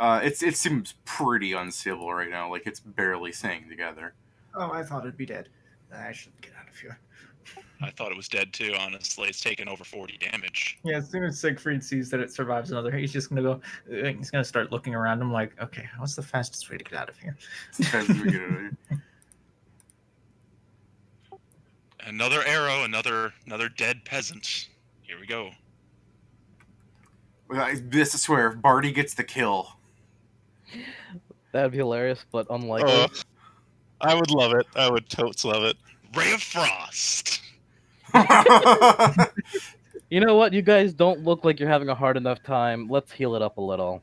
It seems pretty uncivil right now. Like it's barely staying together. Oh, I thought it'd be dead. I should get out of here. I thought it was dead too, honestly. It's taken over 40 damage. Yeah, as soon as Siegfried sees that it survives another hit, he's just gonna go. He's gonna start looking around him like, okay, what's the fastest way to get out of here? As we get out of here. Another arrow, another dead peasant. Here we go. This I swear, if Barty gets the kill. That'd be hilarious, but unlikely. I would love it. I would totes love it. Ray of Frost. You know what? You guys don't look like you're having a hard enough time. Let's heal it up a little.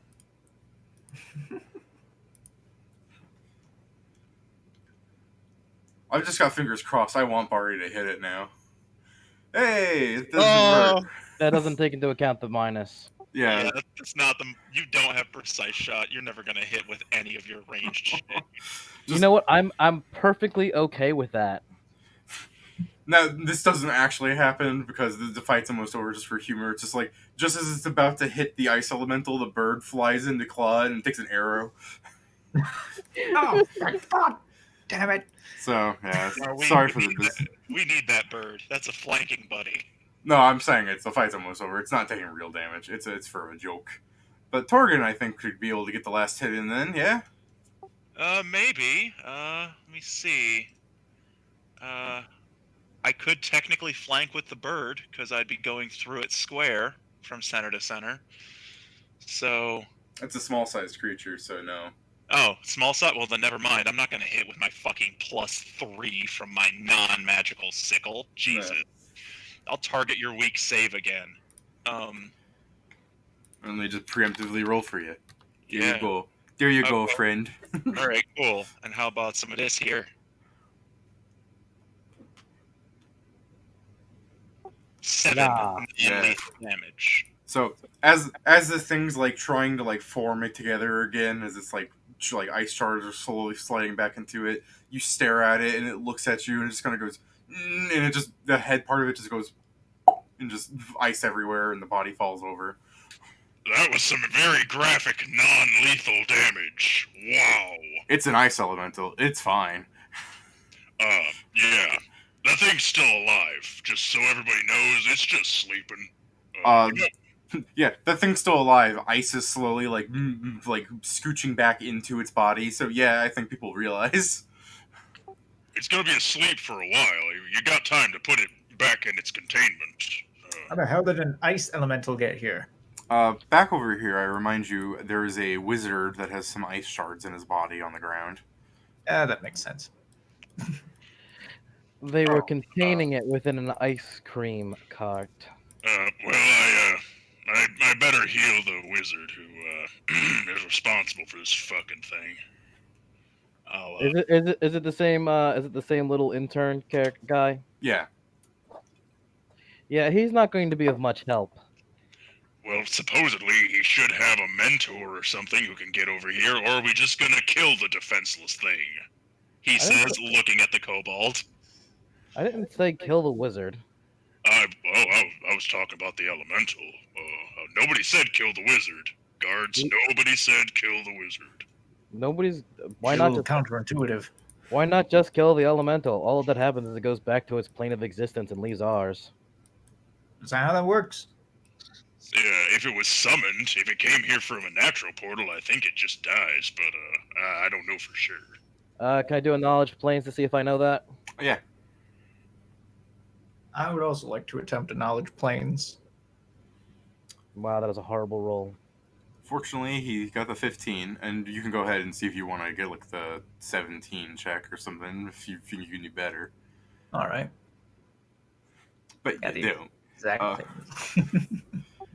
I've just got fingers crossed. I want Barty to hit it now. Hey, it doesn't work. That doesn't take into account the minus. Yeah. That's not the. You don't have precise shot. You're never gonna hit with any of your ranged shit. You know what? I'm perfectly okay with that. Now, this doesn't actually happen because the fight's almost over just for humor. It's just like, just as it's about to hit the ice elemental, the bird flies into Claude and takes an arrow. Oh, God damn it! So, yeah, No, sorry for the... We need that bird. That's a flanking buddy. No, I'm saying the fight's almost over. It's not taking real damage. It's for a joke. But Torgan, I think, could be able to get the last hit in then, yeah? Maybe. Let me see. I could technically flank with the bird, because I'd be going through its square from center to center. So... It's a small-sized creature, so no. Oh, small size? Well, then never mind. I'm not going to hit with my fucking +3 from my non-magical sickle. Jesus. Yeah. I'll target your weak save again. And they just preemptively roll for you. Here Yeah. you go. There you go, Okay. friend. Alright, cool. And how about some of this here? 7 Yeah. non-lethal damage. So as the thing's like trying to like form it together again, as it's like ice shards are slowly sliding back into it, you stare at it and it looks at you and it just kind of goes, and it just the head part of it just goes, and just ice everywhere and the body falls over. That was some very graphic, non-lethal damage. Wow. It's an ice elemental. It's fine. Yeah. That thing's still alive. Just so everybody knows, it's just sleeping. Uh, Yeah, that thing's still alive. Ice is slowly like scooching back into its body. So yeah, I think people realize. It's gonna be asleep for a while. You got time to put it back in its containment. How the hell did an ice elemental get here? Back over here, I remind you, there is a wizard that has some ice shards in his body on the ground. That makes sense. They were containing it within an ice cream cart. I better heal the wizard who is responsible for this fucking thing. Is it the same? Is it the same little intern guy? Yeah. Yeah, he's not going to be of much help. Well, supposedly he should have a mentor or something who can get over here, or are we just gonna kill the defenseless thing? He says, looking at the kobold. I didn't say kill the wizard. I was talking about the elemental. Nobody said kill the wizard. Guards, nobody said kill the wizard. Nobody's. Why It's a not little just counterintuitive. Why not just kill the elemental? All that happens is it goes back to its plane of existence and leaves ours. Is that how that works? Yeah, if it was summoned, if it came here from a natural portal, I think it just dies, but I don't know for sure. Can I do a knowledge planes to see if I know that? Yeah. I would also like to attempt a knowledge planes. Wow, that was a horrible roll. Fortunately, he got the 15, and you can go ahead and see if you want to get like the 17 check or something if you think you can do better. All right. But Yeah, you don't. Exactly.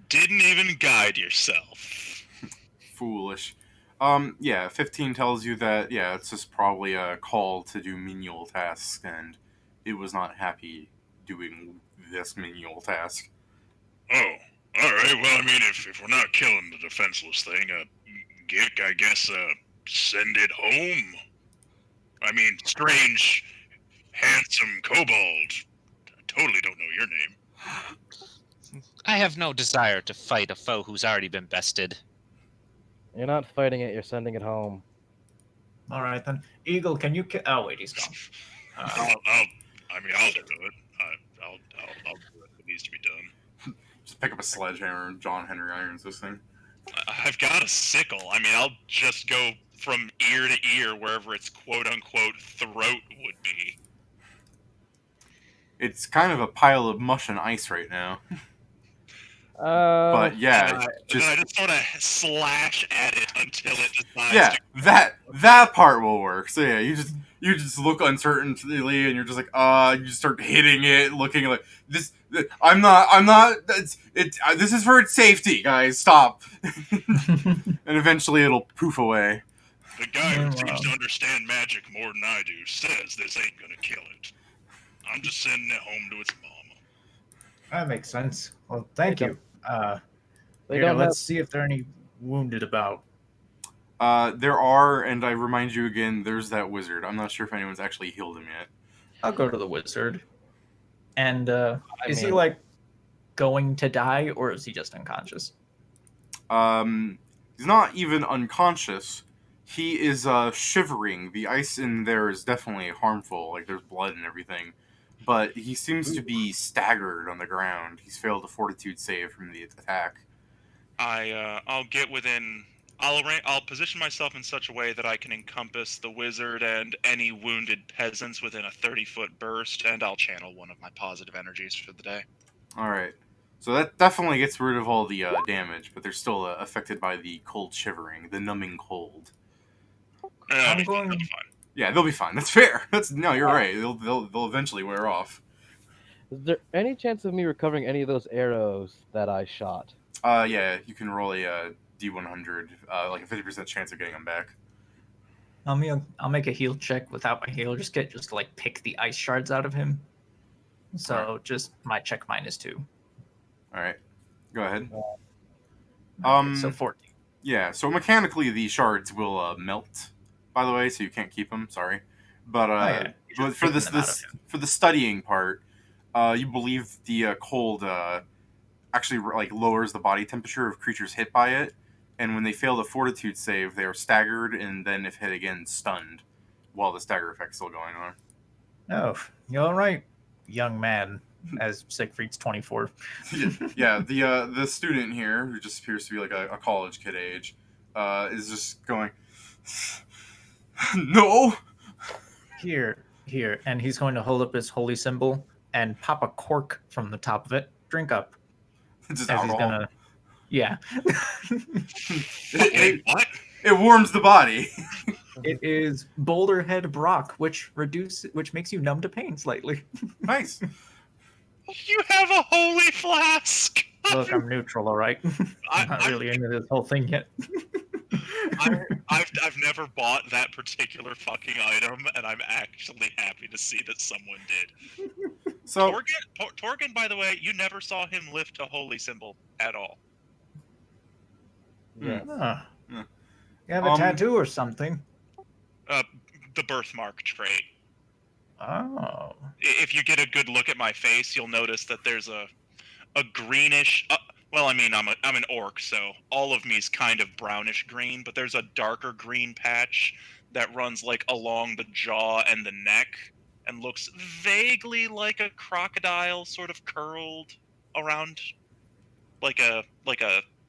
Didn't even guide yourself. Foolish. Yeah, 15 tells you that, yeah, it's just probably a call to do menial tasks, and it was not happy doing this menial task. Oh, alright, well, I mean, if we're not killing the defenseless thing, Gick, I guess, send it home. I mean, strange, handsome kobold. I totally don't know your name. I have no desire to fight a foe who's already been bested. You're not fighting it, you're sending it home. All right, then. Eagle, can you kill... Oh, wait, he's gone. I'll do it. I'll do it. It needs to be done. Just pick up a sledgehammer and John Henry irons this thing. I've got a sickle. I mean, I'll just go from ear to ear wherever its quote-unquote throat would be. It's kind of a pile of mush and ice right now. But yeah, then I just sort of slash at it until it decides yeah, to... that part will work. So yeah, you just look uncertainly, and you're just like, you just start hitting it, looking like this. I'm not. This is for its safety, guys. Stop. And eventually, it'll poof away. The guy who seems to understand magic more than I do says this ain't gonna kill it. I'm just sending it home to its mama. That makes sense. Well, thank you. don't let's see if there are any wounded about. There are, and I remind you again, there's that wizard. I'm not sure if anyone's actually healed him yet. I'll go to the wizard. And is he like going to die, or is he just unconscious? He's not even unconscious. He is shivering. The ice in there is definitely harmful. Like there's blood and everything. But he seems to be staggered on the ground. He's failed a fortitude save from the attack. I'll get within... I'll position myself in such a way that I can encompass the wizard and any wounded peasants within a 30-foot burst, and I'll channel one of my positive energies for the day. Alright. So that definitely gets rid of all the damage, but they're still affected by the cold shivering, the numbing cold. They'll be fine. Yeah, they'll be fine. That's fair. No, you're right. They'll eventually wear off. Is there any chance of me recovering any of those arrows that I shot? Yeah, you can roll a D100, like a 50% chance of getting them back. I'll make a heal check without my heal. Just to like pick the ice shards out of him. So just my check -2. All right, go ahead. So 14. Yeah, so mechanically the shards will melt. By the way, so you can't keep them. Sorry, but but for the studying part, you believe the cold actually like lowers the body temperature of creatures hit by it, and when they fail the fortitude save, they are staggered, and then if hit again, stunned, while the stagger effect's still going on. Oh, you all right, young man? As Siegfried's 24. Yeah, the student here, who just appears to be like a college kid age, is just going, no. Here, and he's going to hold up his holy symbol and pop a cork from the top of it. Drink up. Just As he's alcohol. gonna, yeah. it, What? it warms the body. It is Boulderhead Brock, which makes you numb to pain slightly. Nice. You have a holy flask. Look, I'm neutral, all right. I'm not I'm- really into this whole thing yet. I've never bought that particular fucking item, and I'm actually happy to see that someone did. So Torgan, by the way, you never saw him lift a holy symbol at all. Yes. Huh. Yeah. You have a tattoo or something? The birthmark trait. Oh. If you get a good look at my face, you'll notice that there's a greenish. Well, I mean, I'm an orc, so all of me is kind of brownish green, but there's a darker green patch that runs like along the jaw and the neck, and looks vaguely like a crocodile, sort of curled around, like a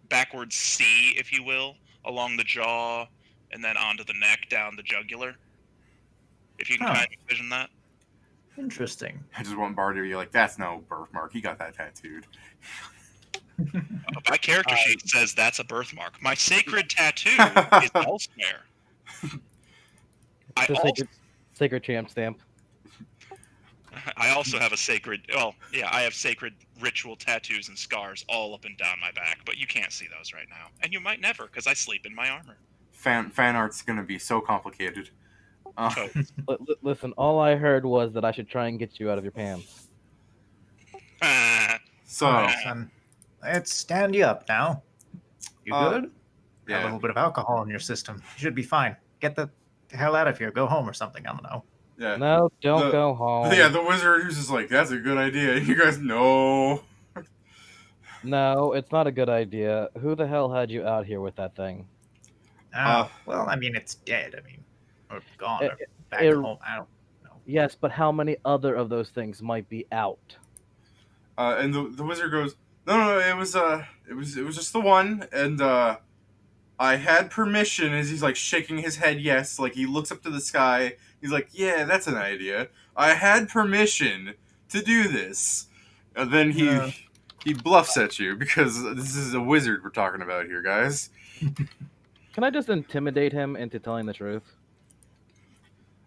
backwards C, if you will, along the jaw, and then onto the neck, down the jugular. If you can Huh. kind of envision that. Interesting. I just want Bard to be like, that's no birthmark. He got that tattooed. My character sheet says that's a birthmark. My sacred tattoo is elsewhere. I The also, sacred champ stamp. I also have a sacred. Well, yeah, I have sacred ritual tattoos and scars all up and down my back, but you can't see those right now, and you might never because I sleep in my armor. Fan art's gonna be so complicated. So, Listen, all I heard was that I should try and get you out of your pants. So All right, son. Let's stand you up now. You good? Got a yeah, little bit of alcohol in your system. You should be fine. Get the hell out of here. Go home or something. I don't know. yeah. No, don't The- go home. Yeah, the wizard who's just like, that's a good idea. You guys know. No, it's not a good idea. Who the hell had you out here with that thing? Oh, well, I mean, it's dead. I mean, or gone, or back it- home. I don't know. Yes, but how many other of those things might be out? And the wizard goes, no, it was just the one, and I had permission. As he's like shaking his head, yes, like he looks up to the sky. He's like, yeah, that's an idea. I had permission to do this. And then he bluffs at you because this is a wizard we're talking about here, guys. Can I just intimidate him into telling the truth?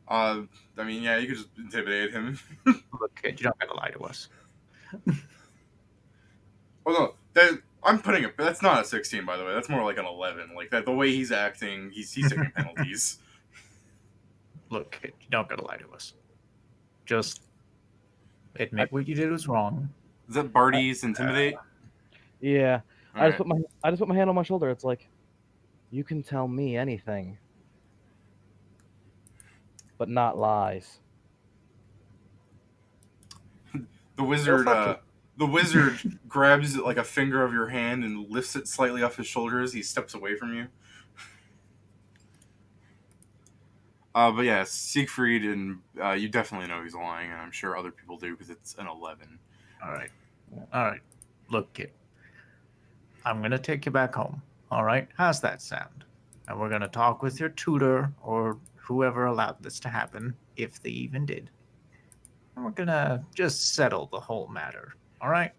I mean, yeah, you could just intimidate him. Look, kid, you don't gotta lie to us. Oh no, I'm putting it. That's not a 16, by the way. That's more like an 11. Like that, the way he's acting, he's taking penalties. Look, kid, you don't gotta lie to us. Just admit what you did was wrong. Is that Barty's intimidate? Yeah. I Alright. just put my hand on my shoulder. It's like, you can tell me anything, but not lies. The wizard, fuck the wizard grabs like a finger of your hand and lifts it slightly off his shoulder as he steps away from you. But yeah, Siegfried, and you definitely know he's lying, and I'm sure other people do because it's an 11. All right. Look, kid, I'm gonna take you back home. All right, how's that sound? And we're gonna talk with your tutor or whoever allowed this to happen, if they even did. And we're gonna just settle the whole matter. All right?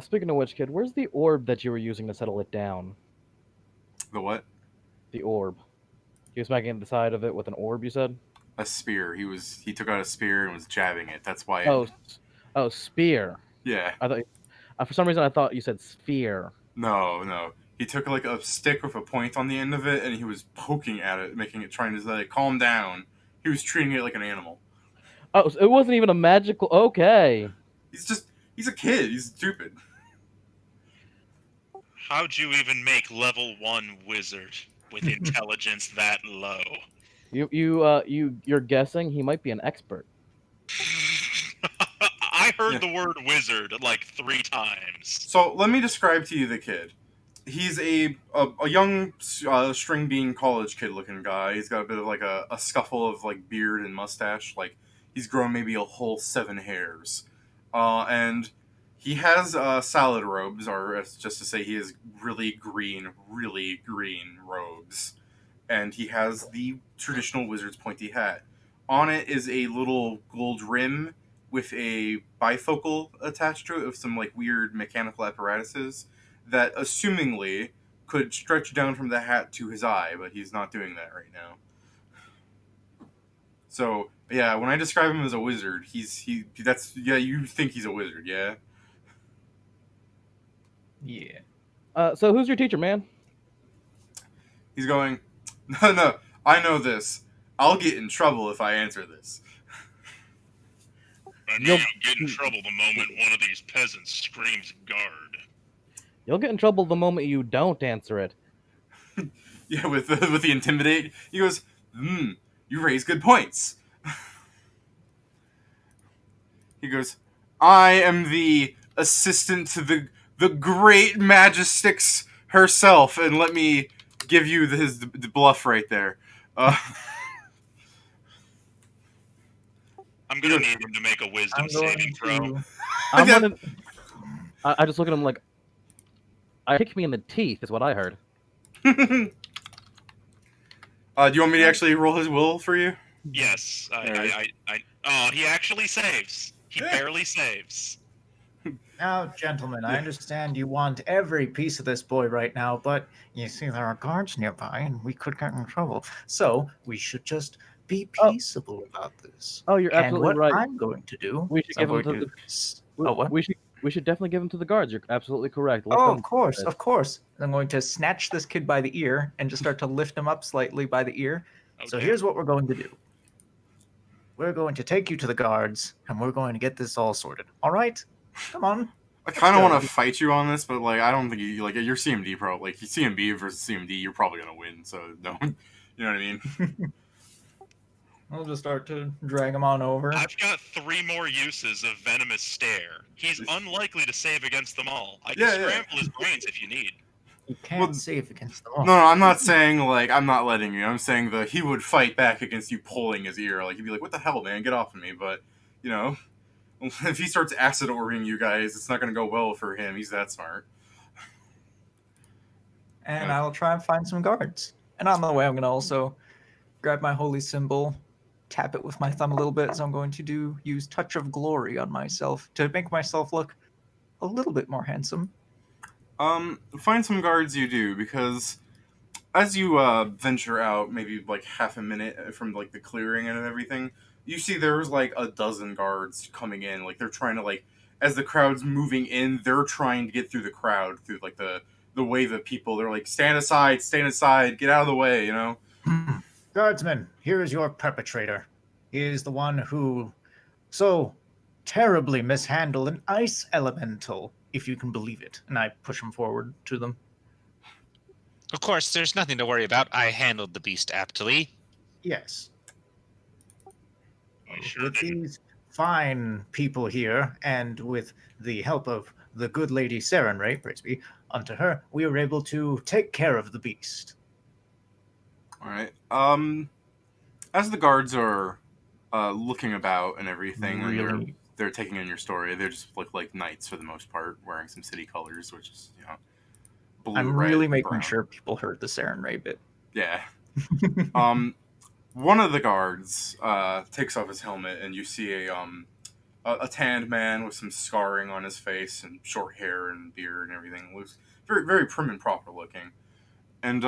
Speaking of which, kid, where's the orb that you were using to settle it down? The what? The orb. He was smacking the side of it with an orb, you said? A spear. He took out a spear and was jabbing it. That's why. Oh, spear. Yeah. I thought for some reason I thought you said sphere. No. He took like a stick with a point on the end of it, and he was poking at it, trying to like calm down. He was treating it like an animal. Oh, so it wasn't even a magical. Okay. He's a kid. He's stupid. how'd you even make level 1 wizard with intelligence that low? You're guessing he might be an expert. I heard Yeah. the word wizard like 3 times. So let me describe to you the kid. He's a young string bean college kid looking guy. He's got a bit of like a scuffle of like beard and mustache. Like he's grown maybe a whole 7 hairs, and he has salad robes, or just to say he has really green robes, and he has the traditional wizard's pointy hat. On it is a little gold rim with a bifocal attached to it with some like weird mechanical apparatuses that assumingly could stretch down from the hat to his eye, but he's not doing that right now. So yeah, when I describe him as a wizard, you think he's a wizard, yeah? Yeah. So who's your teacher, man? He's going, no, I know this. I'll get in trouble if I answer this. I know you'll get in trouble the moment one of these peasants screams guard. You'll get in trouble the moment you don't answer it. Yeah, with the intimidate, he goes, you raise good points. He goes, I am the assistant to the great Magistix herself, and let me give you the bluff right there. I'm gonna need him to make a wisdom saving throw. I just look at him like, I kick me in the teeth is what I heard. Do you want me to actually roll his will for you? Yes. He actually saves. He barely saves. Now, gentlemen, I understand you want every piece of this boy right now, but you see there are guards nearby and we could get in trouble. So we should just be peaceable about this. Oh, you're absolutely and what right. I'm going to do We should give him to what? We should definitely give him to the guards. You're absolutely correct. Of course. I'm going to snatch this kid by the ear and just start to lift him up slightly by the ear. Okay. So here's what we're going to do. We're going to take you to the guards, and we're going to get this all sorted. All right? Come on. I kind of want to fight you on this, but like I don't think you like you're CMD pro. Like CMB versus CMD, you're probably gonna win. So don't, you know what I mean? I'll just start to drag him on over. I've got 3 more uses of Venomous Stare. He's unlikely to save against them all. I can scramble his brains if you need. You can't save against them all. No, I'm not saying like I'm not letting you. I'm saying that he would fight back against you pulling his ear. Like he'd be like, "What the hell, man? Get off of me!" But you know, if he starts acid orbing you guys, it's not going to go well for him. He's that smart. And I'll try and find some guards. And on the way, I'm going to also grab my holy symbol, tap it with my thumb a little bit. So I'm going to use Touch of Glory on myself to make myself look a little bit more handsome. Find some guards you do, because as you venture out, maybe like half a minute from like the clearing and everything, you see there's like a dozen guards coming in. Like they're trying to like, as the crowd's moving in, they're trying to get through the crowd through like the wave of people. They're like, stand aside, get out of the way, you know? Guardsman, here is your perpetrator. He is the one who so terribly mishandled an ice elemental, if you can believe it. And I push him forward to them. Of course, there's nothing to worry about. I handled the beast aptly. Yes. I sure With didn't. these fine people here, and with the help of the good lady Sarenrae, praise be unto her, we were able to take care of the beast. All right. As the guards are looking about and everything, and they're taking in your story, they just look like knights for the most part, wearing some city colors, which is, you know, blue, I'm red, really making brown. sure people heard the Sarenrae bit. Yeah. One of the guards takes off his helmet, and you see a tanned man with some scarring on his face and short hair and beard and everything. Looks very, very prim and proper looking. And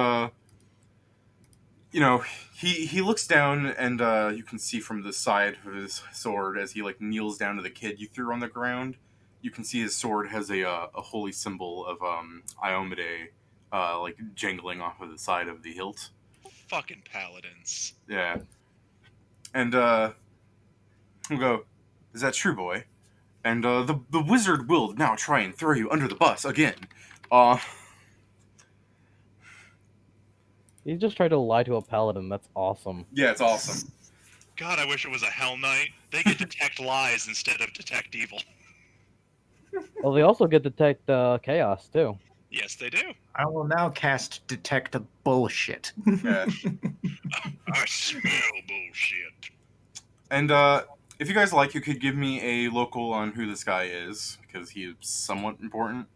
you know, he looks down, and you can see from the side of his sword as he like kneels down to the kid you threw on the ground. You can see his sword has a holy symbol of Iomade like jangling off of the side of the hilt. Fucking paladins. Yeah. And we'll go, is that true, boy? And the wizard will now try and throw you under the bus again. You just tried to lie to a paladin. That's awesome. Yeah, it's awesome. God, I wish it was a Hell Knight. They could detect lies instead of detect evil. Well, they also get detect chaos too. Yes, they do. I will now cast Detect Bullshit. Yeah. I smell bullshit. And if you guys like, you could give me a local on who this guy is, because he is somewhat important.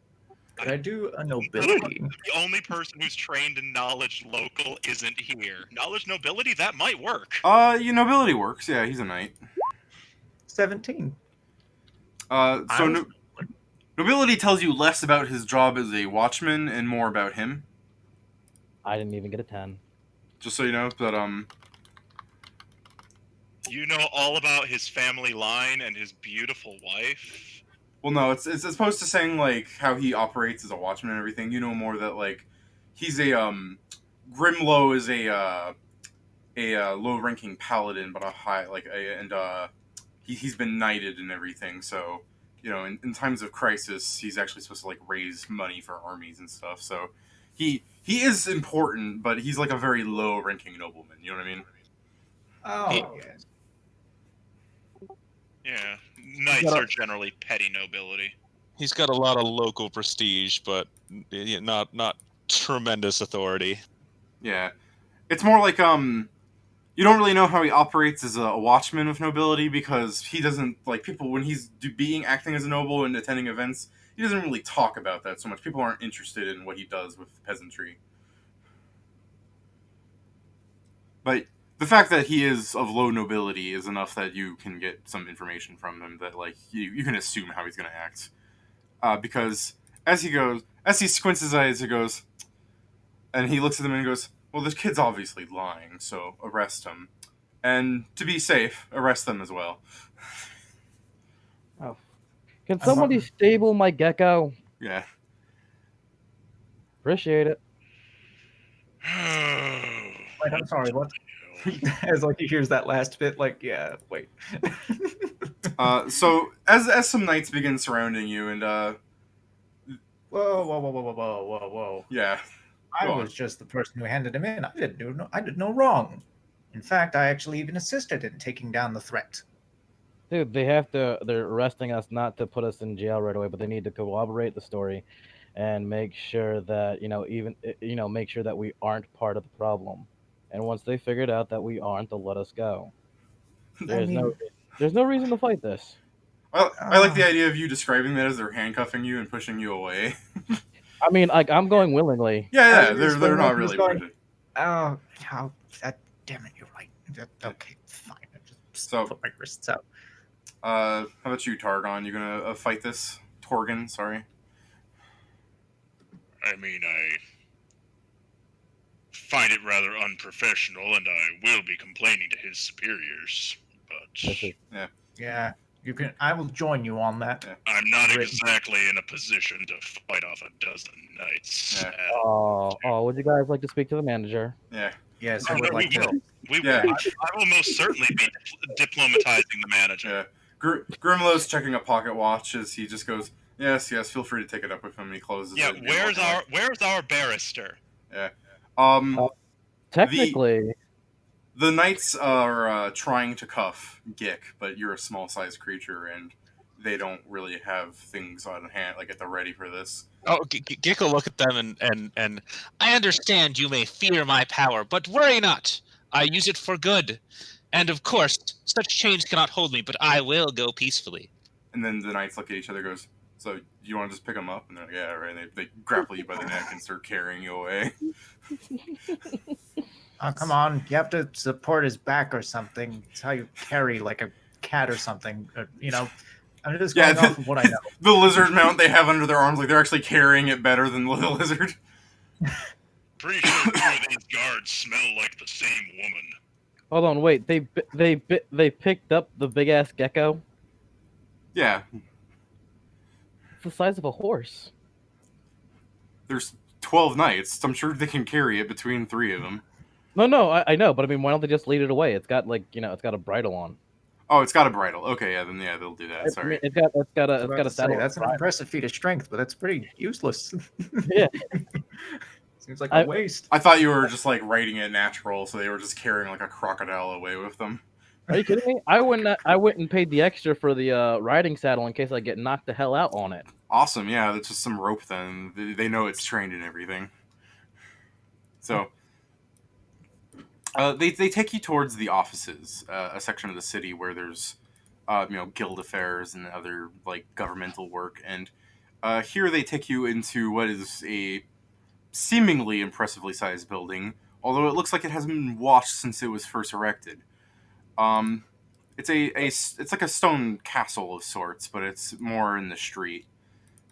Could I do a nobility? The only person who's trained in knowledge local isn't here. Knowledge nobility, that might work. Nobility works. Yeah, he's a knight. 17. So nobility tells you less about his job as a watchman and more about him. I didn't even get a 10. Just so you know, but You know all about his family line and his beautiful wife. well, no, it's as opposed to saying like how he operates as a watchman and everything. You know more that like he's a Grimlow is a low-ranking paladin, but a high he's been knighted and everything. So you know, in times of crisis, he's actually supposed to like raise money for armies and stuff. So he is important, but he's like a very low-ranking nobleman. You know what I mean? Oh, yes. Yeah, knights are generally petty nobility. He's got a lot of local prestige, but not tremendous authority. Yeah, it's more like you don't really know how he operates as a watchman of nobility because he doesn't like people when he's acting as a noble and attending events. He doesn't really talk about that so much. People aren't interested in what he does with peasantry. But the fact that he is of low nobility is enough that you can get some information from him that like you can assume how he's going to act. Because as he squints his eyes, he goes, and he looks at them and goes, well, this kid's obviously lying, so arrest him. And to be safe, arrest them as well. Oh. Can somebody stable my gecko? Yeah. Appreciate it. Wait, I'm sorry, what? As like he hears that last bit, like, yeah, wait. So as some knights begin surrounding you, and Whoa. yeah, I Go on. was just the person who handed him in. I did no wrong. In fact, I actually even assisted in taking down the threat. Dude, they're arresting us not to put us in jail right away, but they need to corroborate the story and make sure that, make sure that we aren't part of the problem. And once they figured out that we aren't, they'll let us go. There's no reason to fight this. Well, I like the idea of you describing that as they're handcuffing you and pushing you away. I mean, like, I'm going willingly. Yeah, they're not really going. pushing. Oh, damn it, you're right. Okay, fine. I just So- put my wrists out. How about you, Targon? You gonna fight this? Torgon, sorry. I mean, I find it rather unprofessional, and I will be complaining to his superiors. But Yeah, you can. I will join you on that. Yeah. I'm not Written. exactly in a position to fight off a dozen knights. Yeah. Would you guys like to speak to the manager? Yeah. Yes, I would like to. We Yeah. will. I will most certainly be diplomatizing the manager. Yeah. Grimlow's checking a pocket watch as he just goes, yes, feel free to take it up with him, and he closes Yeah, it. where's our barrister? Technically, The knights are trying to cuff Gick, but you're a small-sized creature, and they don't really have things on hand, like at the ready for this. Oh, Gick will look at them and I understand you may fear my power, but worry not. I use it for good. And of course, such chains cannot hold me, but I will go peacefully. And then the knights look at each other and goes, so you want to just pick them up? And they're like, yeah, right. And they grapple you by the neck and start carrying you away. Oh, come on. You have to support his back or something. It's how you carry like a cat or something. I'm just going off of what I know. The lizard mount they have under their arms, like they're actually carrying it better than the lizard. Pretty sure two of these guards smell like the same woman. hold on, wait. They picked up the big ass gecko. Yeah, It's the size of a horse. there's 12 knights. I'm sure they can carry it between 3 of them. No, I know, but I mean, why don't they just lead it away? It's got it's got a bridle on. Oh, it's got a bridle. Okay, yeah, then they'll do that. I Sorry. mean, it's got a saddle. That's an impressive feat of strength, but that's pretty useless. Yeah. Seems like a waste. I thought you were just like writing it natural, so they were just carrying like a crocodile away with them. Are you kidding me? I went and paid the extra for the riding saddle in case I get knocked the hell out on it. Awesome, yeah, that's just some rope then. They know it's trained and everything. So, they take you towards the offices, a section of the city where there's, guild affairs and other, like, governmental work. And here they take you into what is a seemingly impressively sized building, although it looks like it hasn't been washed since it was first erected. Um, it's like a stone castle of sorts, but it's more in the street.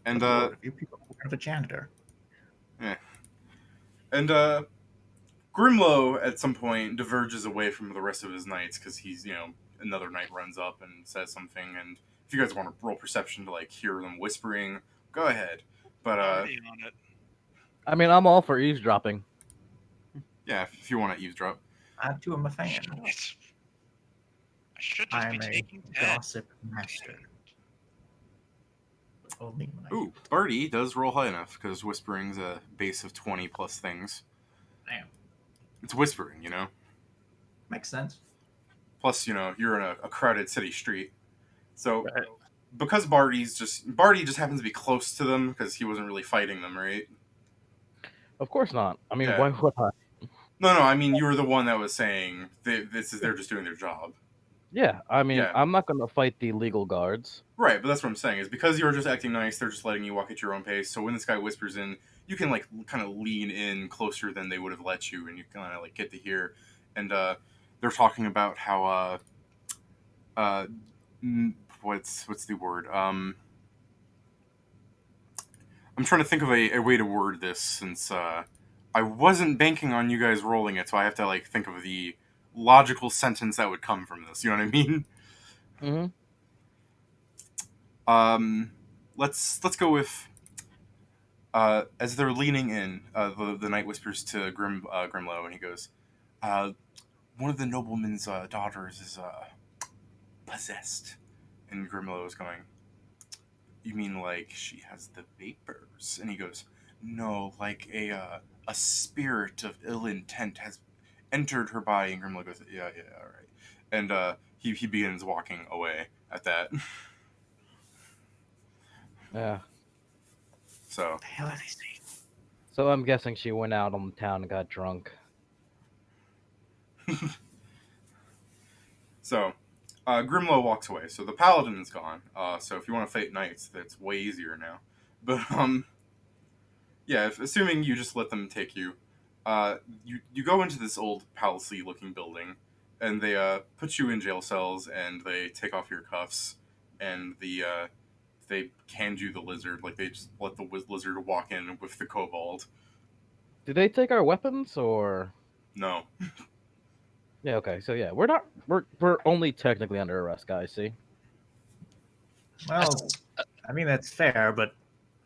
And Good lord, you people have a janitor. yeah. And Grimlow at some point diverges away from the rest of his knights because he's, another knight runs up and says something. And if you guys want to roll perception to like hear them whispering, go ahead. But Already on it. I mean, I'm all for eavesdropping. yeah, if you want to eavesdrop. I too am a fan. I should just I'm be a taking 10. gossip master. Only when I Ooh, Birdie does roll high enough because whispering's a base of 20 plus things. Damn. It's whispering, Makes sense. Plus, you're in a crowded city street. So, Right. because Barty just happens to be close to them because he wasn't really fighting them, right? Of course not. I mean, Yeah. why would I? No, I mean, you were the one that was saying they're just doing their job. Yeah, I mean, Yeah. I'm not gonna fight the legal guards. Right, but that's what I'm saying, is because you're just acting nice, they're just letting you walk at your own pace. So when this guy whispers in, you can, like, kind of lean in closer than they would have let you, and you kind of, like, get to hear. And they're talking about how, what's the word? I'm trying to think of a way to word this, since I wasn't banking on you guys rolling it, so I have to, like, think of the logical sentence that would come from this. You know what I mean? Mm-hmm. Let's go with as they're leaning in, the knight whispers to Grimlow, and he goes, "One of the nobleman's daughters is possessed." And Grimlow is going, "You mean like she has the vapors?" And he goes, "No, like a spirit of ill intent has entered her body." And Grimlow goes, "Yeah, all right." And he begins walking away at that. Yeah. So What the hell are they saying? So I'm guessing she went out on the town and got drunk. So, Grimlow walks away. So the paladin is gone. So if you want to fight knights, that's way easier now. But yeah, assuming you just let them take you, you go into this old palace-looking building, and they put you in jail cells, and they take off your cuffs, and they hand you the lizard. Like, they just let the lizard walk in with the kobold. Did they take our weapons or? No. Yeah. Okay. So yeah, we're only technically under arrest, guys. See. Well, I mean, that's fair, but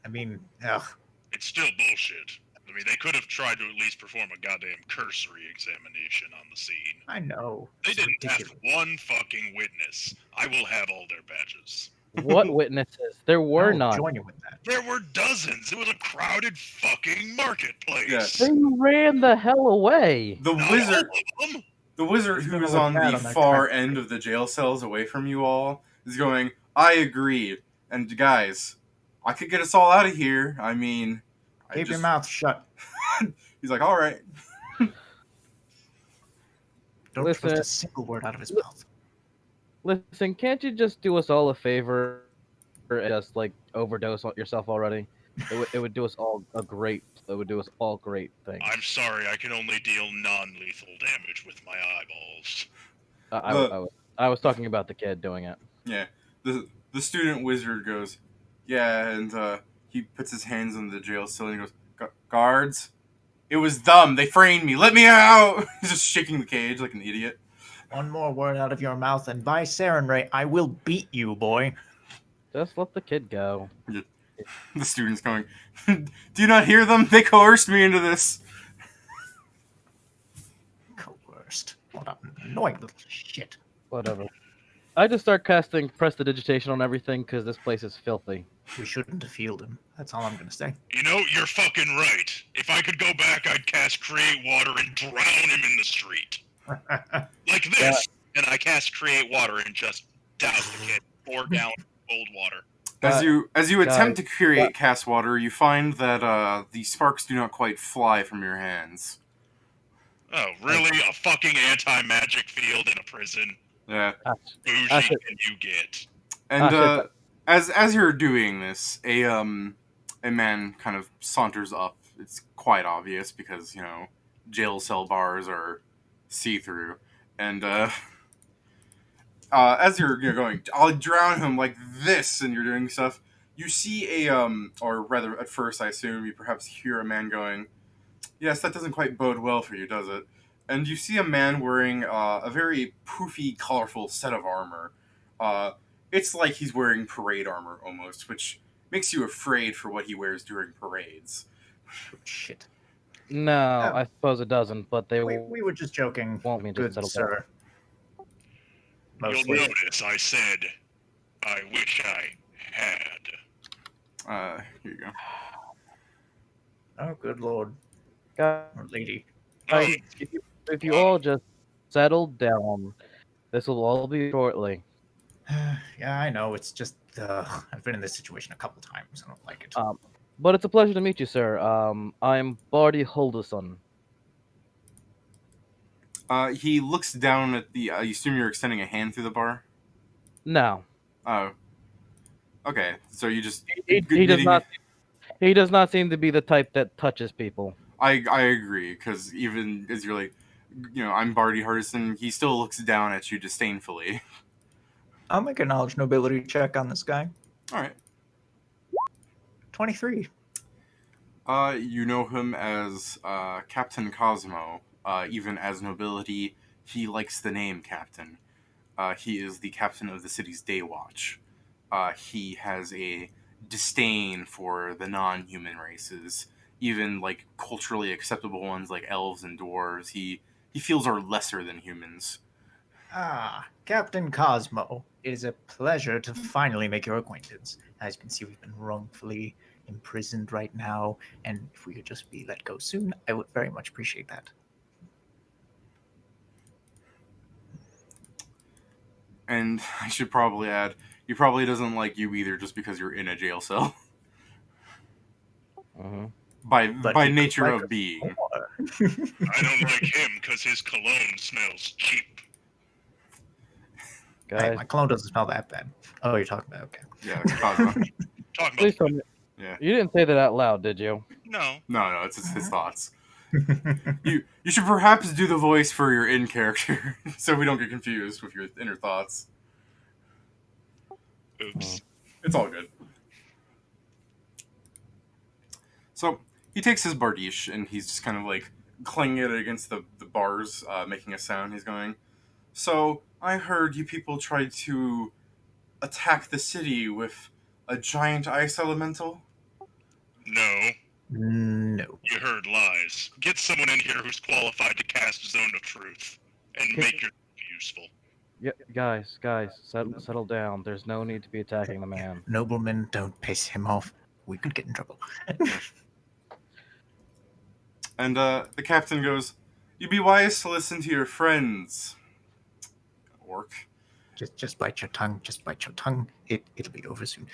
I mean, ugh. It's still bullshit. I mean, they could have tried to at least perform a goddamn cursory examination on the scene. I know. They It's didn't ridiculous. have one fucking witness. I will have all their badges. What witnesses? There were I'll none. join you with that. There were dozens. It was a crowded fucking marketplace. They ran the hell away. The Not wizard... all of them. The wizard He's who gonna is look on bad the on that far track. end of the jail cells away from you all is going, "I agree. And guys, I could get us all out of here. I mean, Keep your mouth shut. He's like, "All right." Don't Listen. trust a single word out of his mouth. Listen, can't you just do us all a favor and just like overdose on yourself already? It would do us all great things. I'm sorry, I can only deal non-lethal damage with my eyeballs. I was talking about the kid doing it. Yeah. The student wizard goes, "Yeah," and he puts his hands on the jail cell and he goes, "Guards, it was them. They framed me. Let me out!" He's just shaking the cage like an idiot. One more word out of your mouth, and by Sarenrae, I will beat you, boy. Just let the kid go. The student's going, "Do you not hear them? They coerced me into this." Coerced. What an annoying little shit. Whatever. I just start casting prestidigitation on everything because this place is filthy. We shouldn't have healed him. That's all I'm gonna say. You know, you're fucking right. If I could go back, I'd cast Create Water and drown him in the street. Like this. and I cast Create Water and just douse the kid. 4 gallons of cold water. As you attempt guys, to create cast water, you find that the sparks do not quite fly from your hands. Oh, really? A fucking anti-magic field in a prison? Yeah. Bougie That's it. can you get? And shit. as you're doing this, a man kind of saunters up. It's quite obvious because jail cell bars are see through, and as you're going, I'll drown him like this, and you're doing stuff. You see or rather, at first, I assume you perhaps hear a man going, "Yes, that doesn't quite bode well for you, does it?" And you see a man wearing a very poofy, colorful set of armor. It's like he's wearing parade armor almost, which makes you afraid for what he wears during parades. Shit. No, I suppose it doesn't, but they We were just joking. want me to Good settle sir. Mostly. You'll notice I said, I wish I had. Here you go. Oh, good lord. down. Or lady. Guys, if you all just settle down, this will all be shortly. Yeah, I know. It's just I've been in this situation a couple times. I don't like it. But it's a pleasure to meet you, sir. I'm Barty Holderson. He looks down at the. You assume you're extending a hand through the bar. No, Oh. Okay, so you just. he does not. He does not seem to be the type that touches people. I agree, because even as you're like, I'm Barty Hardison, he still looks down at you disdainfully. I'll make a knowledge nobility check on this guy. All right. 23. You know him as Captain Cosmo. Even as nobility, he likes the name Captain. He is the captain of the city's day watch. He has a disdain for the non-human races, even like culturally acceptable ones like elves and dwarves. He feels are lesser than humans. Ah, Captain Cosmo. It is a pleasure to finally make your acquaintance. As you can see, we've been wrongfully imprisoned right now, and if we could just be let go soon, I would very much appreciate that. And I should probably add, he probably doesn't like you either just because you're in a jail cell. Mm-hmm. By he nature could of like being. I don't like him because his cologne smells cheap. Hey, Guys, my cologne doesn't smell that bad. Oh, you're talking about okay. Yeah, Cosmo. Talking please about tell me. Yeah. You didn't say that out loud, did you? No. No, it's just his thoughts. You should perhaps do the voice for your in character, so we don't get confused with your inner thoughts. Oops. It's all good. So he takes his bardiche and he's just kind of like clanging it against the bars, making a sound. He's going, "So I heard you people tried to attack the city with a giant ice elemental?" No, No. you heard lies. Get someone in here who's qualified to cast Zone of Truth and Okay. make yourself useful. Yeah, guys, settle down. There's no need to be attacking the man. Noblemen, don't piss him off. We could get in trouble. And the captain goes, "You'd be wise to listen to your friends, orc." Just bite your tongue. Just bite your tongue. It'll be over soon.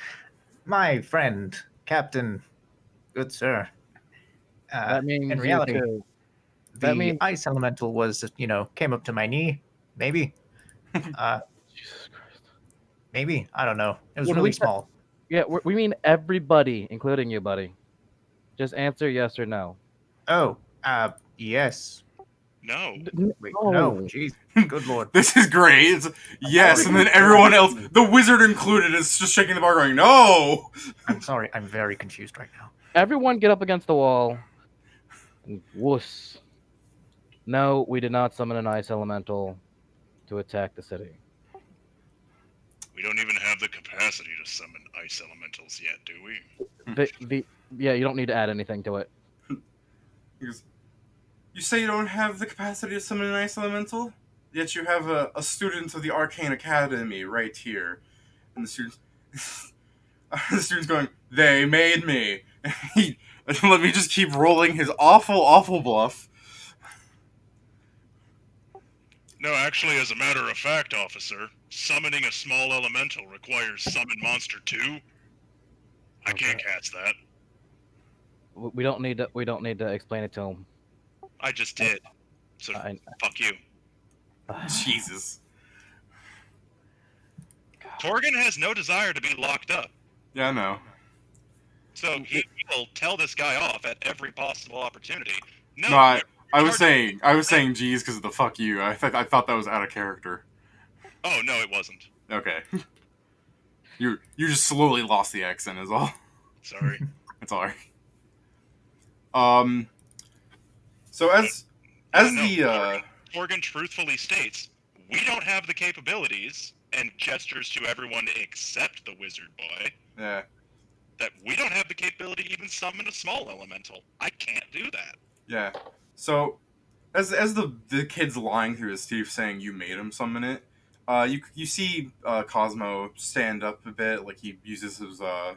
My friend, Captain, good sir. That means in you reality, too. the that means- ice elemental was, came up to my knee. Maybe. Jesus Christ. Maybe. I don't know. It was When really we said- small. Yeah, we mean everybody, including you, buddy. Just answer yes or no. Oh, yes. No. Wait, No. no. Jeez. Good lord. This is great. It's, yes, and then everyone else, the wizard included, is just shaking the bar going, "No!" I'm sorry. I'm very confused right now. Everyone get up against the wall. And wuss. No, we did not summon an ice elemental to attack the city. We don't even have the capacity to summon ice elementals yet, do we? Yeah, you don't need to add anything to it. He goes, "You say you don't have the capacity to summon an ice elemental? Yet you have a student of the Arcane Academy right here." And the student's going, "They made me." Let me just keep rolling his awful, awful bluff. No, actually, as a matter of fact, officer, summoning a small elemental requires summon monster 2. I can't Okay. cast that. We don't need to. We don't need to explain it to him. I just did. So I, fuck you. Jesus. Torgan has no desire to be locked up. Yeah, I know. So he will tell this guy off at every possible opportunity. No, No, I was charging- saying geez because of the fuck you. I thought that was out of character. Oh no, it wasn't. Okay. You just slowly lost the accent is all. Sorry. That's all right. So as Torgan truthfully states, we don't have the capabilities, and gestures to everyone except the wizard boy, yeah. that we don't have the capability to even summon a small elemental. I can't do that. Yeah. So, as the kid's lying through his teeth, saying you made him summon it, you see Cosmo stand up a bit, like he uses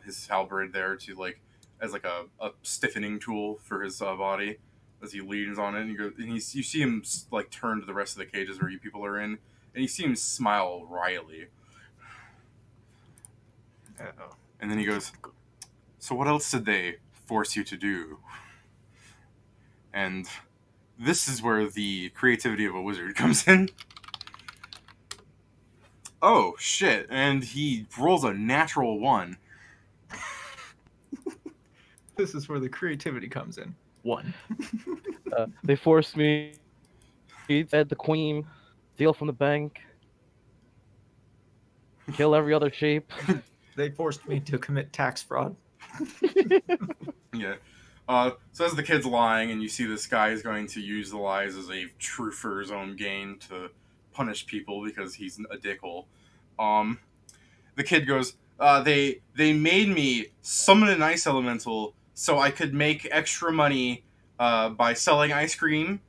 his halberd there to like as like a stiffening tool for his body as he leans on it, and you see him like turn to the rest of the cages where you people are in, and you see him smile wryly, Uh-oh. and then he goes, "So what else did they force you to do?" And this is where the creativity of a wizard comes in. Oh, shit. And he rolls a natural 1. This is where the creativity comes in. 1. they forced me to fed the queen, steal from the bank, kill every other sheep. They forced me to commit tax fraud. Yeah. So as the kid's lying, and you see this guy is going to use the lies as a truth for his own gain to punish people because he's a dickhole. The kid goes, they made me summon an ice elemental so I could make extra money by selling ice cream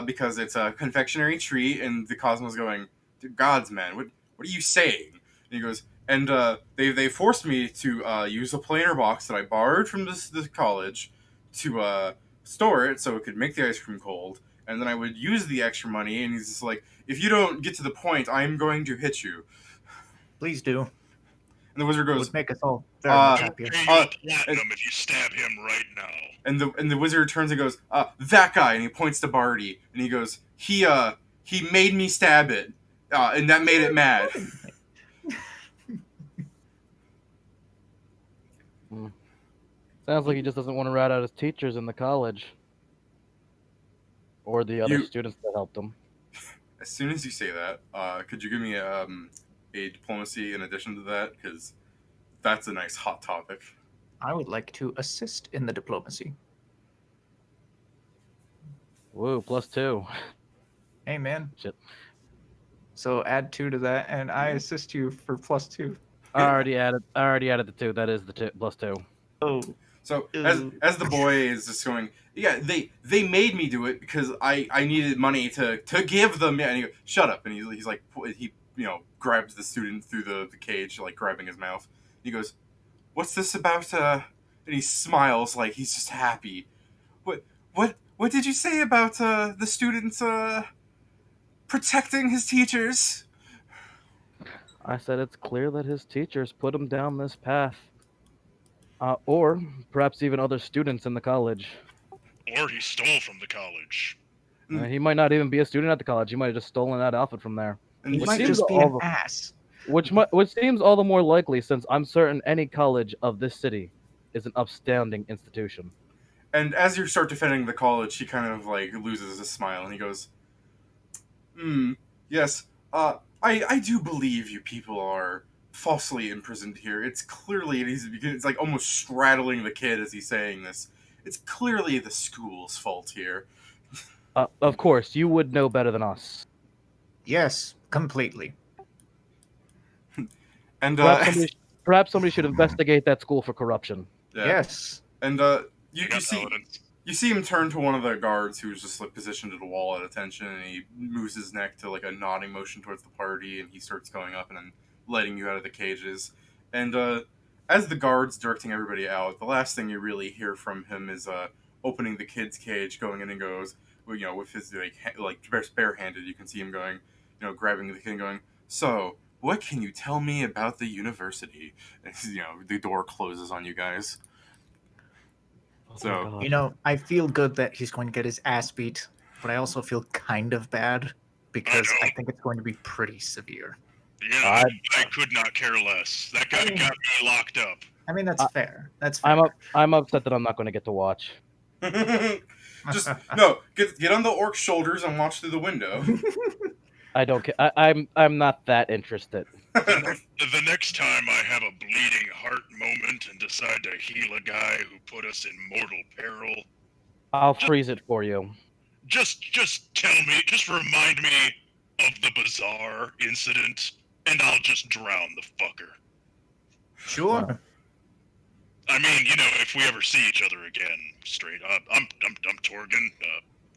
because it's a confectionery treat. And the Cosmo's going, "Gods, man, what are you saying?" And he goes, and they forced me to use a planer box that I borrowed from this college to store it so it could make the ice cream cold. And then I would use the extra money. And he's just like, "If you don't get to the point, I'm going to hit you." Please do. And the wizard It goes, would make us all very much I'll happier. pay you platinum if you stab him right now. and the wizard turns and goes, "That guy," and he points to Barty, and he goes, he made me stab it, and that made it mad." Sounds like he just doesn't want to rat out his teachers in the college. Or the other You- students that helped him. As soon as you say that, could you give me a diplomacy in addition to that? Because that's a nice hot topic. I would like to assist in the diplomacy. Woo, +2. Hey, man. Shit. So add 2 to that, and I assist you for +2. I already added the 2. That is the +2. Oh. So as the boy is just going, yeah, they made me do it because I needed money to give them. Yeah, and he goes, "Shut up!" And he's like, he grabs the student through the cage, like grabbing his mouth. He goes, "What's this about?" And he smiles like he's just happy. What did you say about the student protecting his teachers? I said it's clear that his teachers put him down this path. Or perhaps even other students in the college. Or he stole from the college. He might not even be a student at the college. He might have just stolen that outfit from there. And He you might see- just be an ass. Which seems all the more likely since I'm certain any college of this city is an upstanding institution. And as you start defending the college, he kind of like loses his smile and he goes, yes, I do believe you people are falsely imprisoned here. It's clearly, it's like almost straddling the kid as he's saying this. It's clearly the school's fault here. Of course, you would know better than us. Yes, completely. And Perhaps somebody should investigate that school for corruption. yeah. Yes. And I you got see evidence. you see him turn to one of the guards who's just like positioned at a wall at attention, and he moves his neck to like a nodding motion towards the party, and he starts going up and then letting you out of the cages. And as the guard's directing everybody out, the last thing you really hear from him is opening the kid's cage, going in and goes, with his like barehanded, you can see him going, grabbing the kid and going, "So, what can you tell me about the university?" And, the door closes on you guys. Oh my So- God. You know, I feel good that he's going to get his ass beat, but I also feel kind of bad because know. I think it's going to be pretty severe. Yeah, I could not care less. That guy got me locked up. I mean, that's I- fair. That's fair. I'm upset that I'm not going to get to watch. Just no, get on the orc's shoulders and watch through the window. I don't care. I'm not that interested. The next time I have a bleeding heart moment and decide to heal a guy who put us in mortal peril, I'll freeze it for you. just tell me, just remind me of the bizarre incident, and I'll just drown the fucker. Sure. I mean, if we ever see each other again, straight up, I'm Torgan.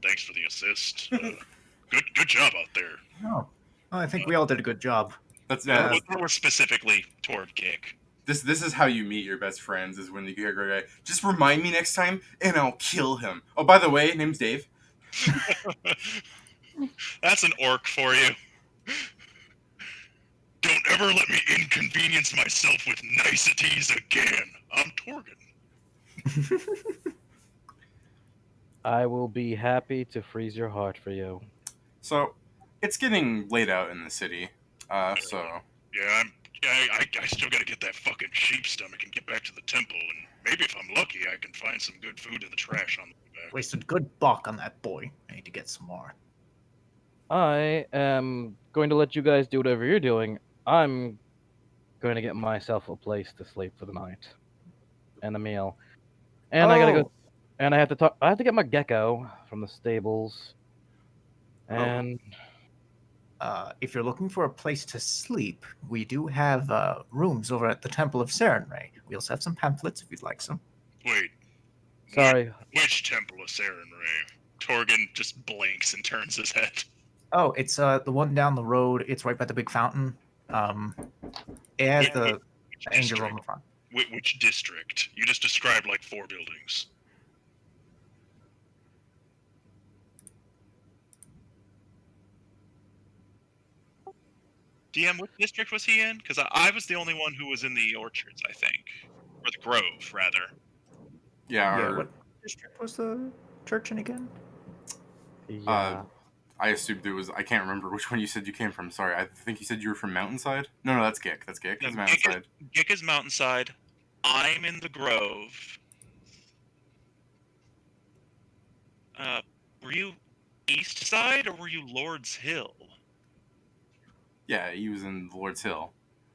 Thanks for the assist. Good job out there. Oh, I think we all did a good job. That's That was specifically toward Kick. this is how you meet your best friends, is when you hear a guy, just remind me next time and I'll kill him. Oh, by the way, name's Dave. That's an orc for you. Don't ever let me inconvenience myself with niceties again. I'm Torgan. I will be happy to freeze your heart for you. So, it's getting late out in the city. So Yeah, I still gotta get that fucking sheep stomach and get back to the temple, and maybe if I'm lucky, I can find some good food in the trash on the way back. Wasted good buck on that boy. I need to get some more. I am going to let you guys do whatever you're doing. I'm going to get myself a place to sleep for the night and a meal. And I gotta go. And I have to talk. I have to get my gecko from the stables. And If you're looking for a place to sleep, we do have rooms over at the Temple of Sarenrae. We also have some pamphlets if you'd like some. Wait, sorry, which temple of Sarenrae? Torgan just blinks and turns his head. Oh, it's the one down the road. It's right by the big fountain. It has the Which angel on district? the front. Which district? You just described like 4 buildings. DM, which district was he in? Because I was the only one who was in the orchards, I think. Or the grove, rather. yeah, What district was the church in again? yeah. I assumed it was. I can't remember which one you said you came from. Sorry, I think you said you were from Mountainside. No, that's Gick. That's Gick. That's Mountainside. Gick is Mountainside. I'm in the Grove. Were you East Side or were you Lord's Hill? Yeah, he was in Lord's Hill.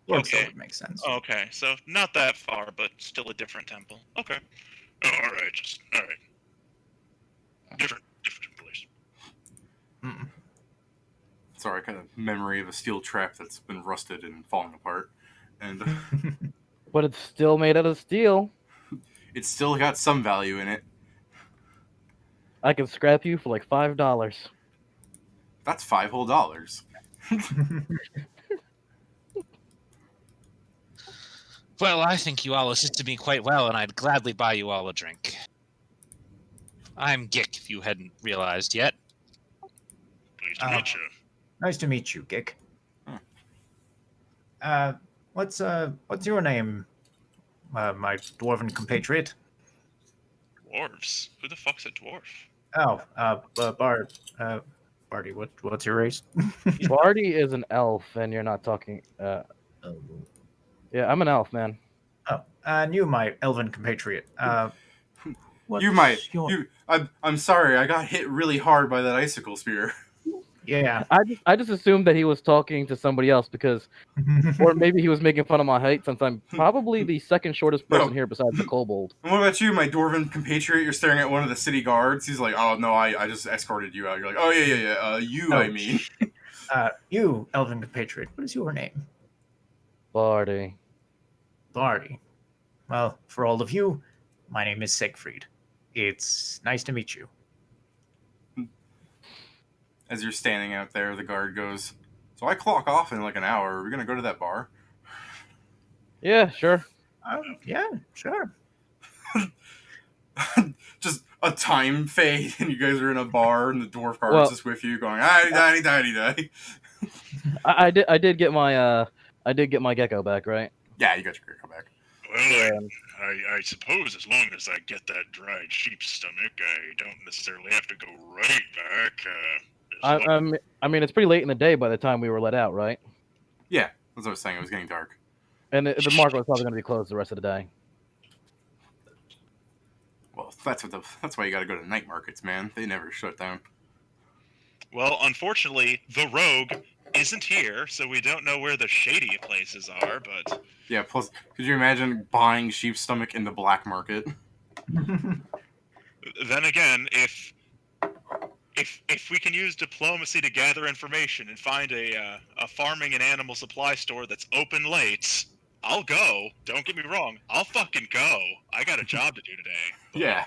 Lord Hill Okay. would make sense. Okay, so not that far, but still a different temple. Okay. Oh, all right. Different place. Mm. Sorry, kind of memory of a steel trap that's been rusted and falling apart, and But it's still made out of steel. it's still got some value in it. I can scrap you for like $5. That's $5 whole. Well, I think you all assisted me quite well, and I'd gladly buy you all a drink. I'm Gick, if you hadn't realized yet. Pleased to meet you. Nice to meet you, Gick. Hmm. What's your name, my dwarven compatriot? Dwarves? Who the fuck's a dwarf? Oh, Barty. What's your race? Barty is an elf, and you're not talking. Yeah, I'm an elf, man. And you, my elven compatriot. I'm sorry, I got hit really hard by that icicle spear. Yeah. I just assumed that he was talking to somebody else because, or maybe he was making fun of my height, since I'm probably the second shortest person No. here besides the kobold. And what about you, my dwarven compatriot? You're staring at one of the city guards. He's like, "Oh no, I just escorted you out." You're like, "Oh yeah. I mean." You, elven compatriot. What is your name? Barty. Barty. Well, for all of you, my name is Siegfried. It's nice to meet you. As you're standing out there, the guard goes, "So I clock off in like an hour. Are we gonna go to that bar?" Yeah, sure. Yeah, sure. Just a time fade, and you guys are in a bar, and the dwarf guard's just with you, going, "Aye, daddy, daddy, daddy." I did get my gecko back, right? Yeah, you got your gecko back. Well, Yeah. I suppose as long as I get that dried sheep stomach, I don't necessarily have to go right back. I mean, it's pretty late in the day by the time we were let out, right? Yeah, that's what I was saying. It was getting dark. And the market was probably going to be closed the rest of the day. Well, that's why you got to go to night markets, man. They never shut down. Well, unfortunately, the rogue isn't here, so we don't know where the shady places are, but Yeah. Plus, could you imagine buying sheep stomach in the black market? then again, if we can use diplomacy to gather information and find a farming and animal supply store that's open late, I'll go. Don't get me wrong, I'll fucking go. I got a job to do today. But, Yeah.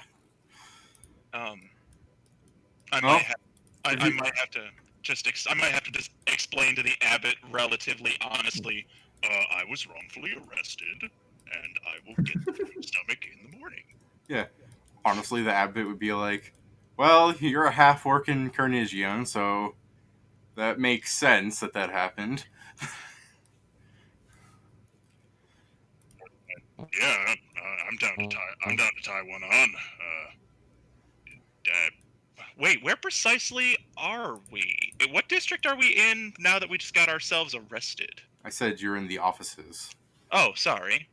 I Well, might have, I might have to just explain to the abbot relatively honestly. I was wrongfully arrested, and I will get the stomach in the morning. Yeah. Honestly, the abbot would be like, "Well, you're a half orc in Karnegion, so that makes sense that happened." Yeah, I'm down to tie one on. Wait, where precisely are we? What district are we in now that we just got ourselves arrested? I said you're in the offices. Oh, sorry.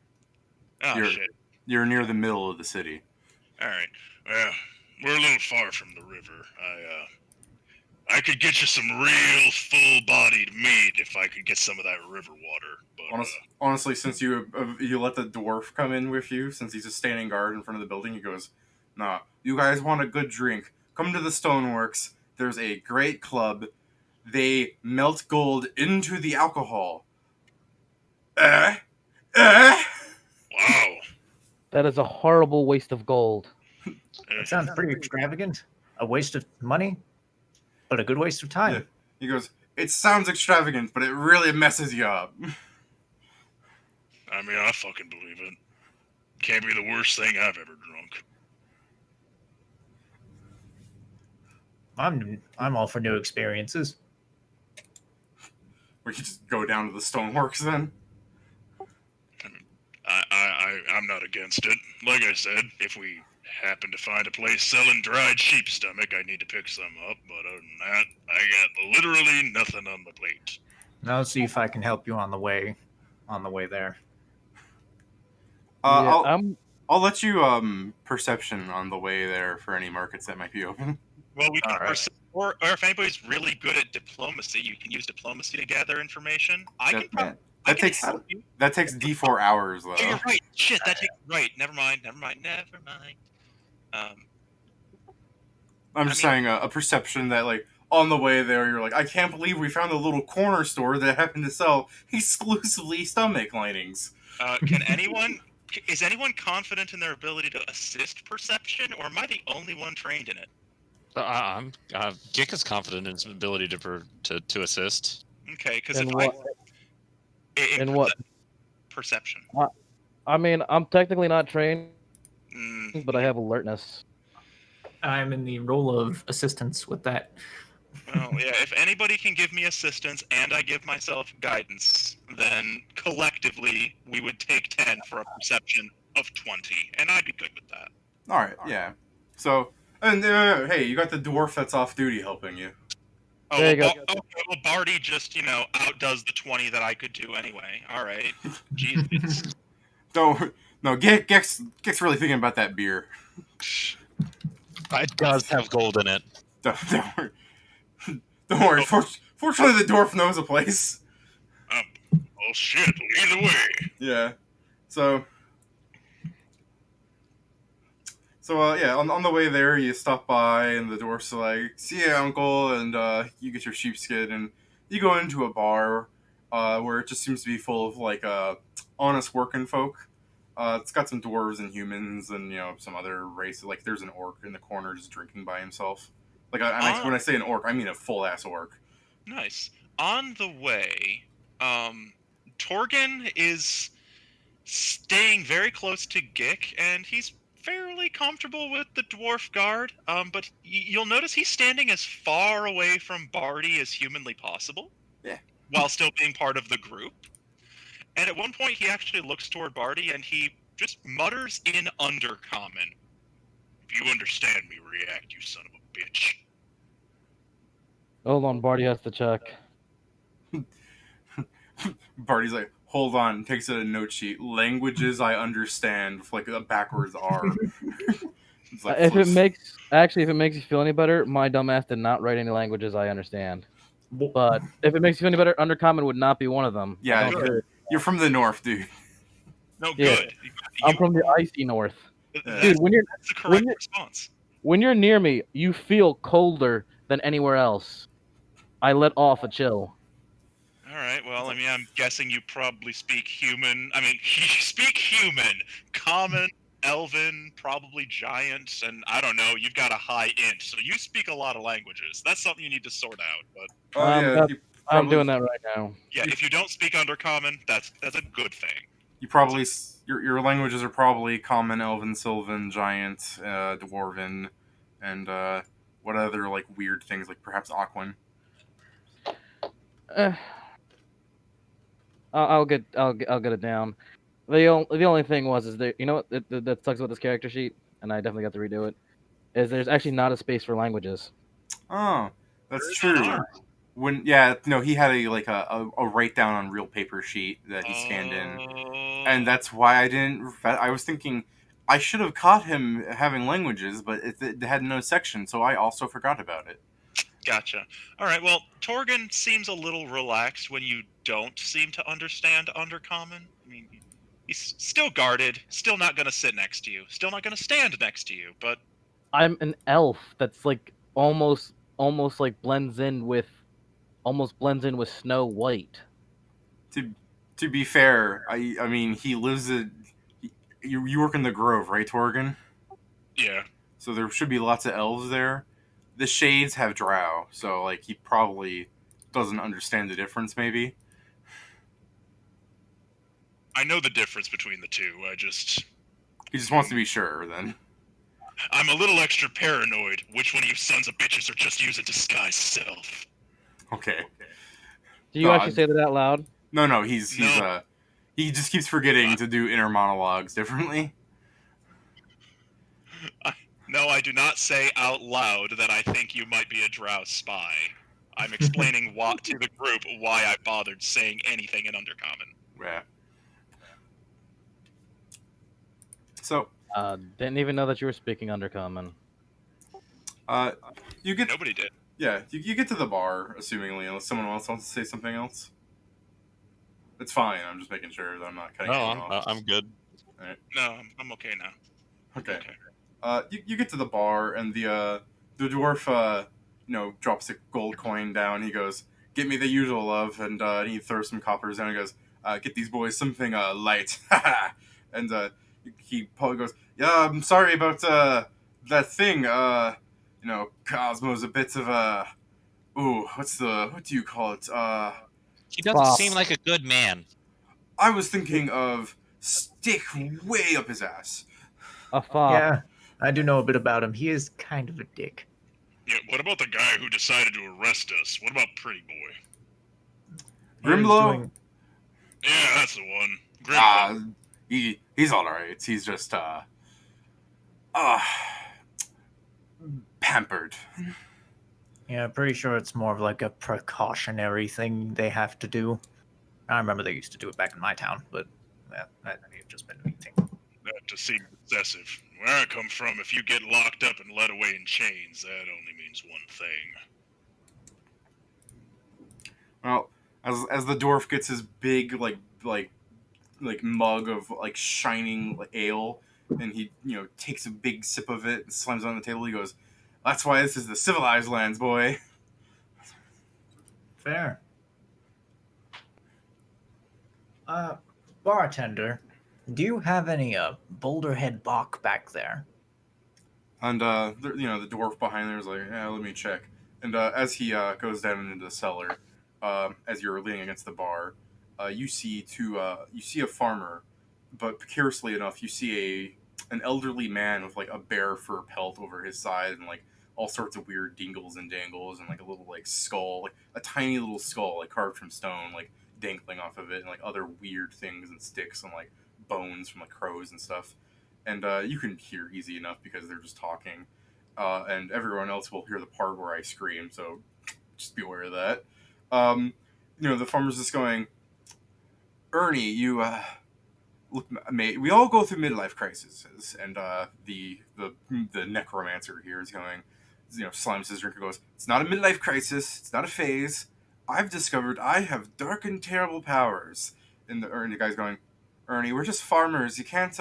Oh, shit. You're near the middle of the city. All right. Well, we're a little far from the river. I could get you some real full-bodied meat if I could get some of that river water. But Honestly, since you let the dwarf come in with you, since he's just standing guard in front of the building, he goes, "Nah, you guys want a good drink? Come to the Stoneworks. There's a great club. They melt gold into the alcohol." Eh? wow, That is a horrible waste of gold. It sounds pretty extravagant. A waste of money, but a good waste of time. Yeah. He goes, "It sounds extravagant, but it really messes you up." I mean, I fucking believe it. Can't be the worst thing I've ever drunk. I'm all for new experiences. We could just go down to the Stoneworks then. I'm not against it. Like I said, if we happen to find a place selling dried sheep stomach, I need to pick some up. But other than that, I got literally nothing on the plate. I'll see if I can help you on the way there. Yeah, I'll let you perception on the way there for any markets that might be open. Well, we can, Alright. or if anybody's really good at diplomacy, you can use diplomacy to gather information. That takes D4 hours though. Oh, you're right. Shit, that takes Never mind. I'm just saying a perception that like on the way there you're like, I can't believe we found a little corner store that happened to sell exclusively stomach linings. Is anyone confident in their ability to assist perception, or am I the only one trained in it? I'm Gick is confident in his ability to assist. Okay, because in what? In what? Perception. I mean, I'm technically not trained, Mm, but I have alertness. I'm in the role of assistance with that. well, yeah. If anybody can give me assistance and I give myself guidance, then collectively we would take 10 for a perception of 20, and I'd be good with that. All right, yeah. So, and hey, you got the dwarf that's off duty helping you. Oh, There you well, go. okay, well, Barty just, outdoes the 20 that I could do anyway. All right. Jesus. Gex really thinking about that beer. It does have gold in it. Don't worry. Don't worry. Fortunately, the dwarf knows a place. Oh shit, either way. Yeah. So yeah, on the way there, you stop by, and the dwarf's like, "See ya, uncle," and you get your sheepskin, and you go into a bar where it just seems to be full of like honest working folk. It's got some dwarves and humans, and some other races. Like there's an orc in the corner just drinking by himself. Like when I say an orc, I mean a full ass orc. Nice. On the way, Torgan is staying very close to Gick, and he's fairly comfortable with the dwarf guard. But you'll notice he's standing as far away from Barty as humanly possible. Yeah. while still being part of the group. And at one point, he actually looks toward Barty and he just mutters in Undercommon, "If you understand me, react, you son of a bitch." Hold on, Barty has to check. Barty's like, hold on, takes out a note sheet. Languages I understand, with like a backwards R. It's like If it flips. makes you feel any better, my dumbass did not write any languages I understand. Well, But if it makes you feel any better, Undercommon would not be one of them. Yeah, I don't care. you're from the north, dude. No, Yeah. good. I'm from the icy north. That's, Dude, that's the correct response. when you're near me, you feel colder than anywhere else. I let off a chill. All right. Well, I mean, I'm guessing you probably speak human. I mean, you speak human, common, elven, probably giant, and I don't know. You've got a high int, so you speak a lot of languages. That's something you need to sort out. But Oh yeah, I'm doing that right now. yeah, if you don't speak Undercommon, that's a good thing. You probably your languages are probably common, elven, sylvan, giant, dwarven, and what other like weird things like perhaps Aquan. Eh, I'll get it down. The only thing is there. You know what that sucks about this character sheet, and I definitely got to redo it. Is there's actually not a space for languages. Oh, that's There is true. not. When he had a write down on real paper sheet that he scanned in, and that's why I didn't. I was thinking I should have caught him having languages, but it had no section, so I also forgot about it. Gotcha. All right. Well, Torgan seems a little relaxed when you don't seem to understand Undercommon. I mean, he's still guarded, still not going to sit next to you, still not going to stand next to you, but I'm an elf that's like almost like blends in with Snow White. To be fair, I mean he lives at you work in the Grove, right, Torgan? yeah. So there should be lots of elves there. The Shades have Drow, so like he probably doesn't understand the difference. Maybe I know the difference between the two. he just wants to be sure. Then I'm a little extra paranoid. Which one of you sons of bitches are just using disguise self? okay. Do you actually say that out loud? No, he just keeps forgetting to do inner monologues differently. No, I do not say out loud that I think you might be a Drow spy. I'm explaining to the group why I bothered saying anything in Undercommon. Yeah. So, Didn't even know that you were speaking Undercommon. you get Nobody did. yeah, you get to the bar, assumingly, unless someone else wants to say something else. It's fine. I'm just making sure that I'm not cutting anyone off. I'm good. No, I'm okay now. Okay. You get to the bar, and the dwarf, drops a gold coin down. He goes, "Get me the usual love," and he throws some coppers down. He goes, "Get these boys something light." And he probably goes, "Yeah, I'm sorry about that thing. Cosmo's a bit of a what do you call it? He doesn't Boss. seem like a good man. I was thinking of stick way up his ass." A fop. Yeah, I do know a bit about him. He is kind of a dick. Yeah, what about the guy who decided to arrest us? What about Pretty Boy? He was Grimlow? doing- Yeah, that's the one. Grimlow. He's all right. He's just pampered. Yeah, pretty sure it's more of like a precautionary thing they have to do. I remember they used to do it back in my town, but that may have just been a me thing. That just seems excessive. Where I come from, if you get locked up and led away in chains, that only means one thing. Well, as the dwarf gets his big like mug of like shining ale, and he takes a big sip of it and slams it on the table. He goes, "That's why this is the civilized lands, boy." Fair. Bartender, do you have any Boulderhead Bock back there? And the dwarf behind there is like, "Yeah, let me check." And as he goes down into the cellar, as you're leaning against the bar, you see a farmer, but curiously enough, you see an elderly man with like a bear fur pelt over his side and like all sorts of weird dingles and dangles, and like a little like skull, like a tiny little skull, like carved from stone, like dangling off of it, and like other weird things and sticks and like bones from like crows and stuff. And you can hear easy enough because they're just talking. And everyone else will hear the part where I scream, so just be aware of that. The farmer's just going, Ernie, you look, mate. We all go through midlife crises, and the necromancer here is going, slams his drink and goes, "It's not a midlife crisis. It's not a phase. I've discovered I have dark and terrible powers." And the guy's going, Ernie, we're just farmers. You can't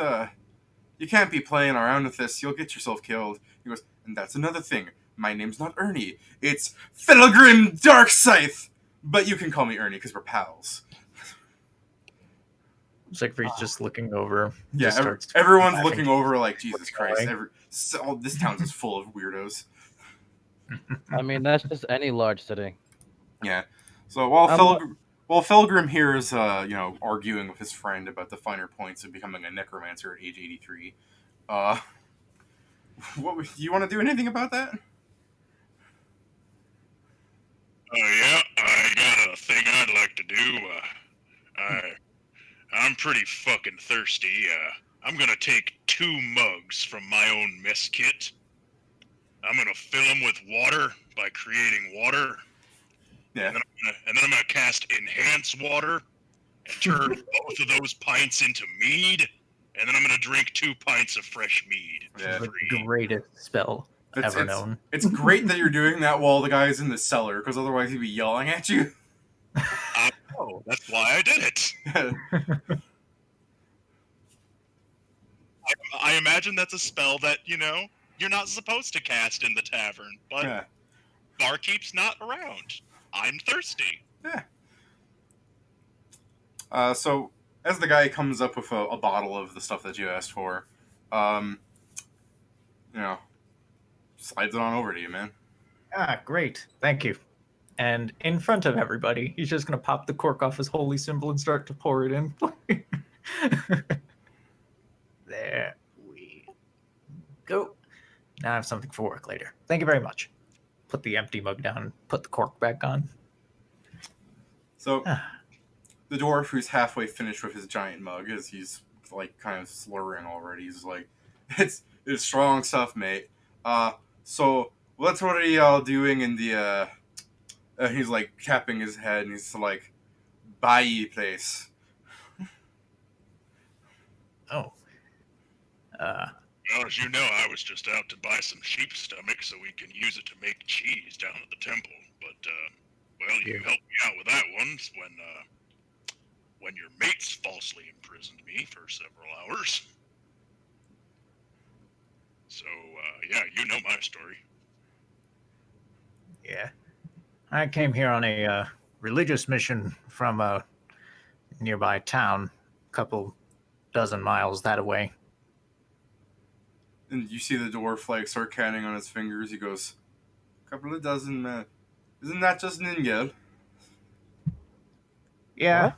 be playing around with this. You'll get yourself killed. He goes, and that's another thing. My name's not Ernie. It's Felgrim Darkscythe. But you can call me Ernie because we're pals. Siegfried's just looking over. Yeah, everyone's looking over like, Jesus Christ. This town's just full of weirdos. I mean, that's just any large city. Yeah. So while Felgrim here is, arguing with his friend about the finer points of becoming a necromancer at age 83, do you want to do anything about that? Oh, yeah, I got a thing I'd like to do. I'm pretty fucking thirsty. I'm gonna take 2 mugs from my own mess kit. I'm gonna fill them with water by creating water. Yeah. And then I'm gonna cast Enhance Water and turn both of those pints into mead. And then I'm gonna drink 2 pints of fresh mead. Yeah. The greatest spell ever known. It's great that you're doing that while the guy's in the cellar, because otherwise he'd be yelling at you. Oh, that's why I did it. I imagine that's a spell that, you're not supposed to cast in the tavern, but Yeah. Barkeep's not around. I'm thirsty. Yeah. So as the guy comes up with a bottle of the stuff that you asked for, slides it on over to you, man. Ah, great. Thank you. And in front of everybody, he's just going to pop the cork off his holy symbol and start to pour it in. There we go. Now I have something for work later. Thank you very much. Put the empty mug down, put the cork back on. So the dwarf, who's halfway finished with his giant mug, as he's like kind of slurring already, he's like, it's strong stuff, mate. So what are y'all doing in the he's like tapping his head and he's like, Bayou place. Oh. Well, as you know, I was just out to buy some sheep stomach so we can use it to make cheese down at the temple. But, you helped me out with that once when your mates falsely imprisoned me for several hours. So, you know my story. Yeah. I came here on a religious mission from a nearby town, a couple dozen miles that way. And you see the dwarf like start counting on his fingers. He goes, couple of dozen, man. Isn't that just Ningel? Yeah. What?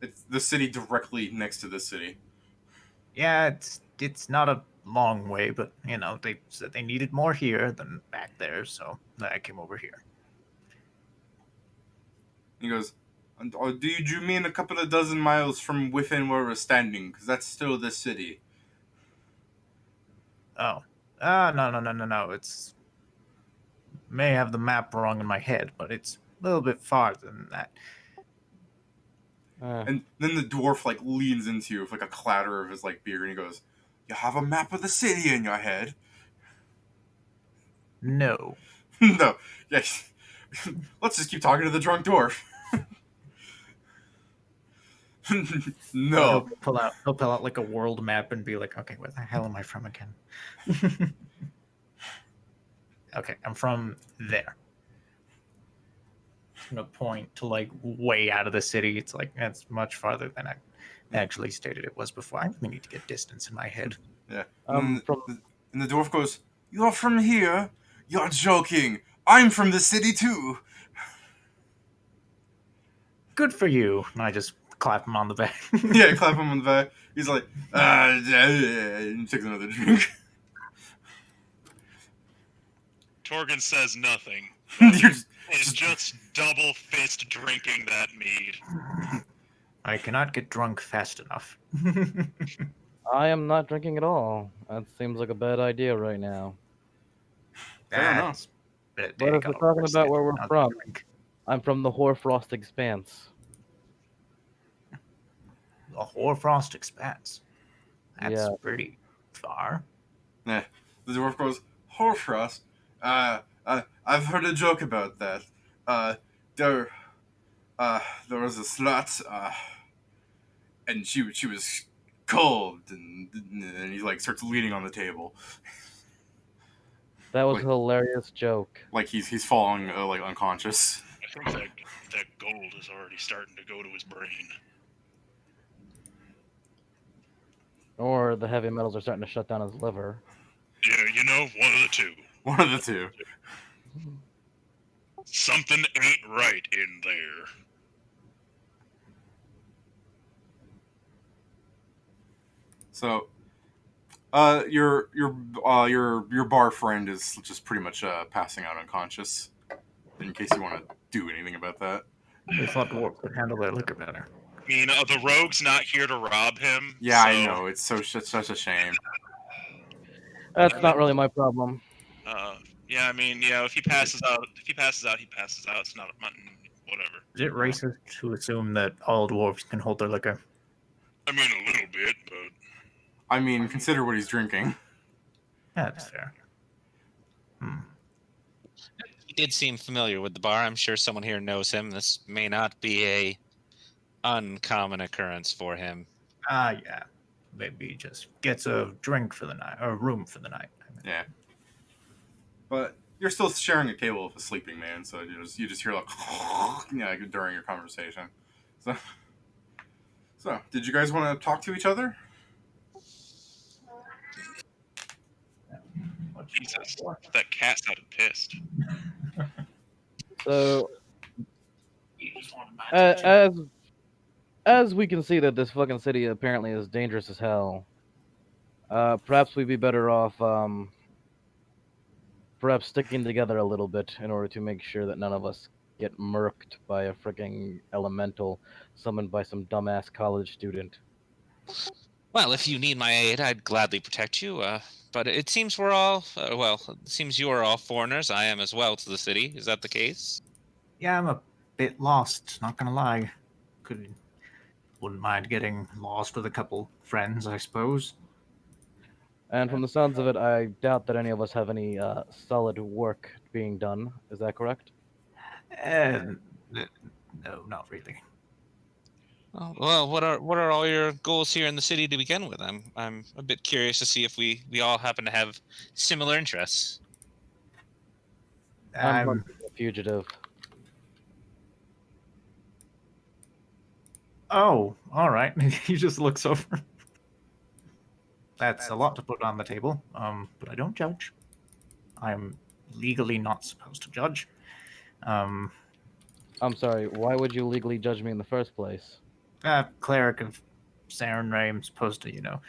It's the city directly next to the city. Yeah, it's not a long way, but they said they needed more here than back there, so I came over here. He goes, do you mean a couple of dozen miles from within where we're standing? Because that's still the city. Oh. No. It's may have the map wrong in my head, but it's a little bit farther than that. And then the dwarf like leans into you with like a clatter of his like beard, and he goes, "You have a map of the city in your head?" No. No. Yes. Let's just keep talking to the drunk dwarf. No. He'll pull out like a world map and be like, okay, where the hell am I from again? Okay, I'm from there. I'm gonna point to like way out of the city. It's like that's much farther than I actually stated it was before. I really need to get distance in my head. Yeah. And the dwarf goes, "You're from here? You're joking. I'm from the city too." Good for you. And I just clap him on the back. Yeah, clap him on the back. He's like, and he takes another drink. Torgan says nothing. You're Is just double fist drinking that mead. I cannot get drunk fast enough. I am not drinking at all. That seems like a bad idea right now. Fair enough. But But if we're talking about where we're from, I'm from the Hoarfrost Expanse. The Hoarfrost Expanse. That's Yeah. pretty far. The dwarf goes, Hoarfrost? I've heard a joke about that. There was a slut, and she was cold, and he like starts leaning on the table, That was Like- a hilarious joke. like he's falling like unconscious. I think that gold is already starting to go to his brain. Or the heavy metals are starting to shut down his liver. Yeah, you know, one of the two. One of the two. Something ain't right in there. So, your bar friend is just pretty much passing out unconscious. In case you want to do anything about that. We thought dwarves could handle their liquor better. I mean, the rogue's not here to rob him. Yeah, so, I know. It's such a shame. That's not really my problem. Yeah, I mean, yeah. If he passes out, he passes out. It's not whatever. Is it racist to assume that all dwarves can hold their liquor? I mean, a little bit, but I mean, consider what he's drinking. That's fair. He did seem familiar with the bar. I'm sure someone here knows him. This may not be a uncommon occurrence for him. Yeah. Maybe he just gets a drink for the night, or a room for the night. Yeah. But you're still sharing a table with a sleeping man, so you just hear like, during your conversation. So did you guys want to talk to each other? Jesus, that cat sounded pissed. So, as we can see that this fucking city apparently is dangerous as hell, perhaps we'd be better off, perhaps sticking together a little bit in order to make sure that none of us get murked by a freaking elemental summoned by some dumbass college student. Well, if you need my aid, I'd gladly protect you. But it seems we're all, it seems you are all foreigners. I am as well to the city. Is that the case? Yeah, I'm a bit lost, not gonna lie. Wouldn't mind getting lost with a couple friends, I suppose. And from the sounds of it, I doubt that any of us have any solid work being done. Is that correct? No, not really. Oh, well, what are all your goals here in the city to begin with? I'm a bit curious to see if we all happen to have similar interests. I'm I'm a fugitive. Oh, all right. He just looks over. That's a lot to put on the table. But I don't judge. I'm legally not supposed to judge. I'm sorry, why would you legally judge me in the first place? Cleric of Sarenrae, I'm supposed to,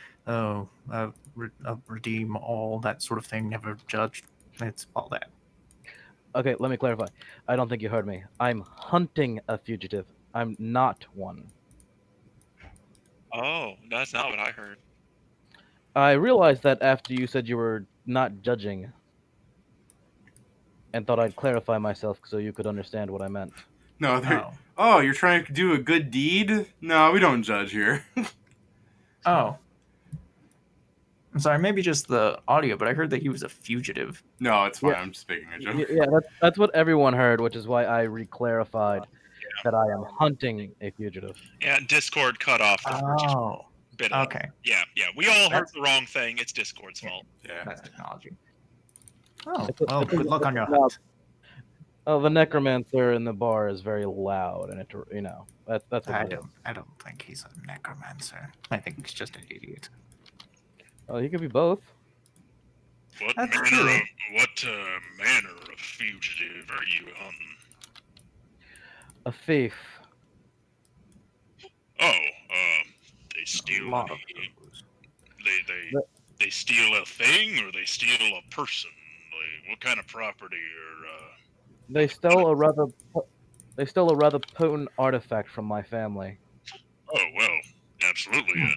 redeem all that sort of thing. Never judge. It's all that. Okay, let me clarify. I don't think you heard me. I'm hunting a fugitive. I'm not one. Oh, that's not what I heard. I realized that after you said you were not judging, and thought I'd clarify myself so you could understand what I meant. No, you're trying to do a good deed? No, we don't judge here. Oh. I'm sorry, maybe just the audio, but I heard that he was a fugitive. No, it's fine. Yeah. I'm just making a joke. Yeah, that's what everyone heard, which is why I re-clarified that I am hunting a fugitive. Yeah, Discord cut off the first Oh. bit of it. Okay. Yeah. We all heard the wrong thing. It's Discord's fault. Yeah. That's technology. Oh, It's a- well, it's a- good luck on your it's a- hunt. Oh, the necromancer in the bar is very loud, and that's what I it is. don't think he's a necromancer. I think he's just an idiot. Oh, he could be both. what That's manner true. of fugitive are you hunting? A thief. Oh, they A steal lot of they steal a thing or they steal a person? What kind of property or They stole a rather potent artifact from my family. Oh well, absolutely.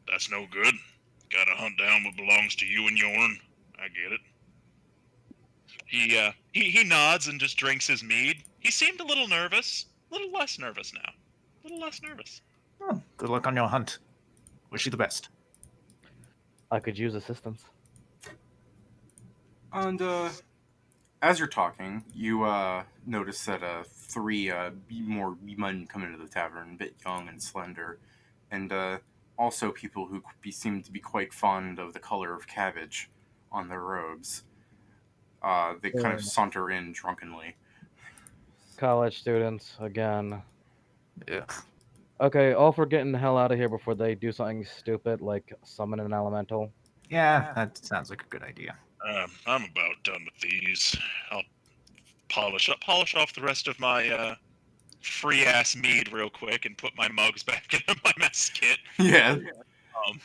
That's no good. Gotta hunt down what belongs to you and yourn. I get it. He nods and just drinks his mead. He seemed a little nervous. A little less nervous now. A little less nervous. Oh, good luck on your hunt. Wish you the best. I could use assistance. And as you're talking, you notice that three more men come into the tavern, a bit young and slender, and also people who seem to be quite fond of the color of cabbage on their robes. They kind of saunter in drunkenly. College students again. Ugh. Okay, all for getting the hell out of here before they do something stupid like summon an elemental. Yeah, that sounds like a good idea. I'm about done with these. I'll Polish off the rest of my free ass mead real quick and put my mugs back into my mess kit. Yeah. Um,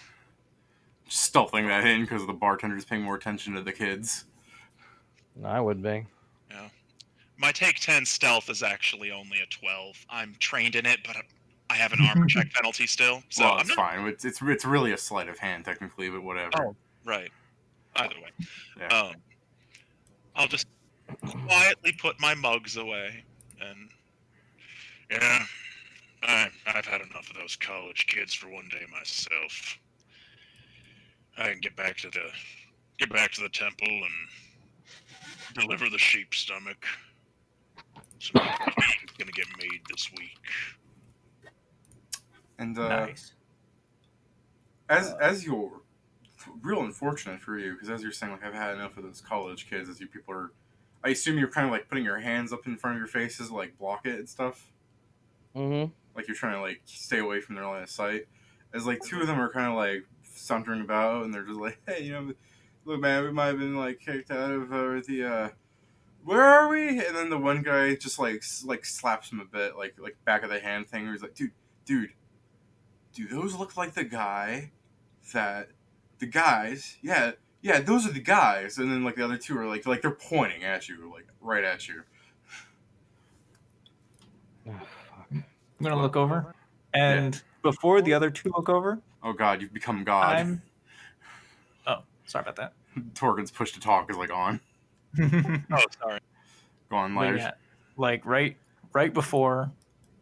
Stuffing that in because the bartender's paying more attention to the kids. I would be. Yeah. My take 10 stealth is actually only a 12. I'm trained in it, but I have an armor check penalty still. So Well, I'm it's not... fine. It's really a sleight of hand technically, but whatever. Oh, right. Either way. Yeah. I'll just quietly put my mugs away and yeah. I've had enough of those college kids for one day myself. I can get back to the temple and deliver the sheep stomach. Some is gonna get made this week. And Nice. as you're real unfortunate for you, because as you're saying, like, I've had enough of those college kids. As you people are, I assume you're kind of like putting your hands up in front of your faces, like block it and stuff. Mm-hmm. Like you're trying to like stay away from their line of sight. As like two of them are kind of like sauntering about, and they're just like, hey, look, man, we might have been like kicked out of the. Where are we? And then the one guy just like slaps him a bit, like back of the hand thing. Where he's like, dude, do those look like the guys? Yeah, those are the guys. And then like the other two are like they're pointing at you, like right at you. Oh, fuck. I'm gonna look over, and before the other two look over, Oh God, you've become God. Oh, sorry about that. Torgin's push to talk is like on. oh, sorry. Go on, But Lars. yeah, like right before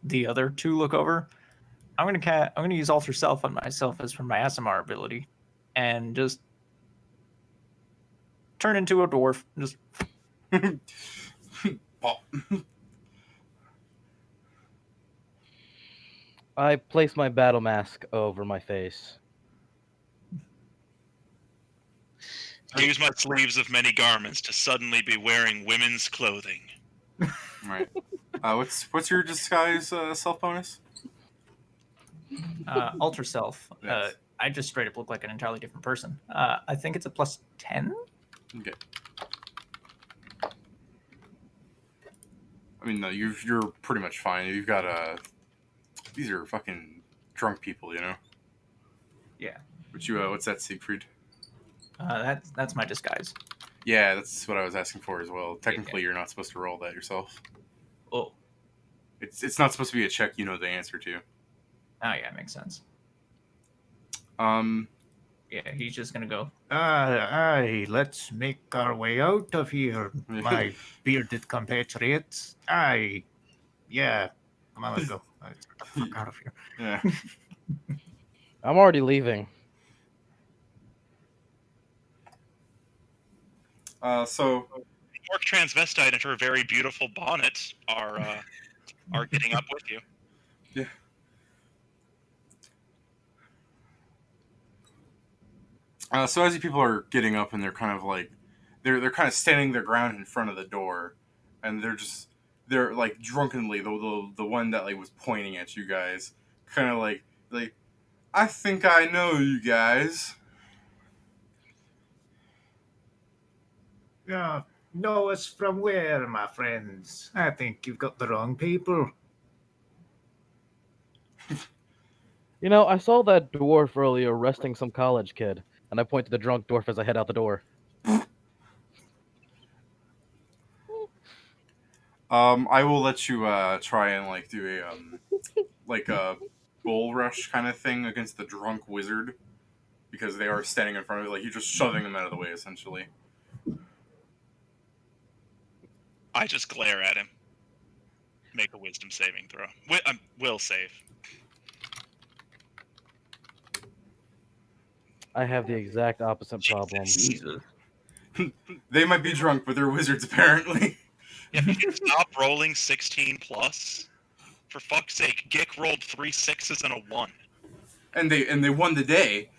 the other two look over, I'm gonna use Alter Self on myself as for my ASMR ability, and just turn into a dwarf. Just Pop. I place my battle mask over my face. Use my sleeves of many garments to suddenly be wearing women's clothing. Right. What's your disguise self bonus? Alter Self. Yes. I just straight up look like an entirely different person. I think it's a plus 10. Okay. I mean, no, you're pretty much fine. You've got these are fucking drunk people, you know. Yeah. But what's that, Siegfried? That's my disguise. Yeah, that's what I was asking for as well. Technically, you're not supposed to roll that yourself. Oh. It's not supposed to be a check you know the answer to. Oh yeah, makes sense. Yeah, he's just gonna go. Aye, let's make our way out of here, my bearded compatriots. Aye, yeah. Come on, let's go. Let's get the fuck out of here. Yeah. I'm already leaving. So Orc transvestite and her very beautiful bonnet are getting up with you. yeah. So as you people are getting up and they're kind of like they're kind of standing their ground in front of the door, and they're like drunkenly the one that like was pointing at you guys, kind of like I think I know you guys. Yeah, know us from where, my friends? I think you've got the wrong people. You know, I saw that dwarf earlier arresting some college kid, and I point to the drunk dwarf as I head out the door. I will let you try and like do a like a bull rush kind of thing against the drunk wizard because they are standing in front of you. Like you're just shoving them out of the way, essentially. I just glare at him. Make a wisdom saving throw. Will save. I have the exact opposite problem. Jesus. They might be drunk, but they're wizards apparently. Yeah, if you stop rolling 16 plus, for fuck's sake, Gick rolled 3 6s and a 1. and they won the day.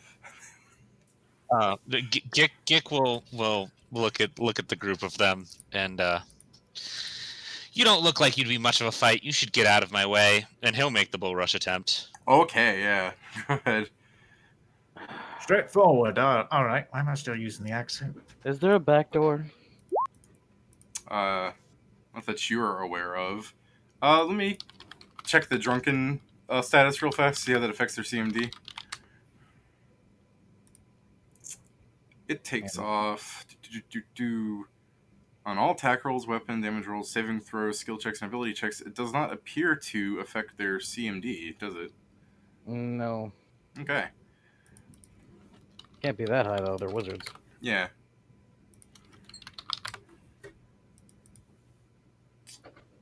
Gick will look at the group of them, and you don't look like you'd be much of a fight. You should get out of my way, and he'll make the bull rush attempt. Okay, yeah. Go ahead. Straightforward. All right. Why am I still using the accent? Is there a back door? Not that you're aware of. Let me check the drunken status real fast, see how that affects their CMD. It takes off on all attack rolls, weapon damage rolls, saving throws, skill checks, and ability checks. It does not appear to affect their CMD, does it? No. Okay. Can't be that high, though. They're wizards. Yeah.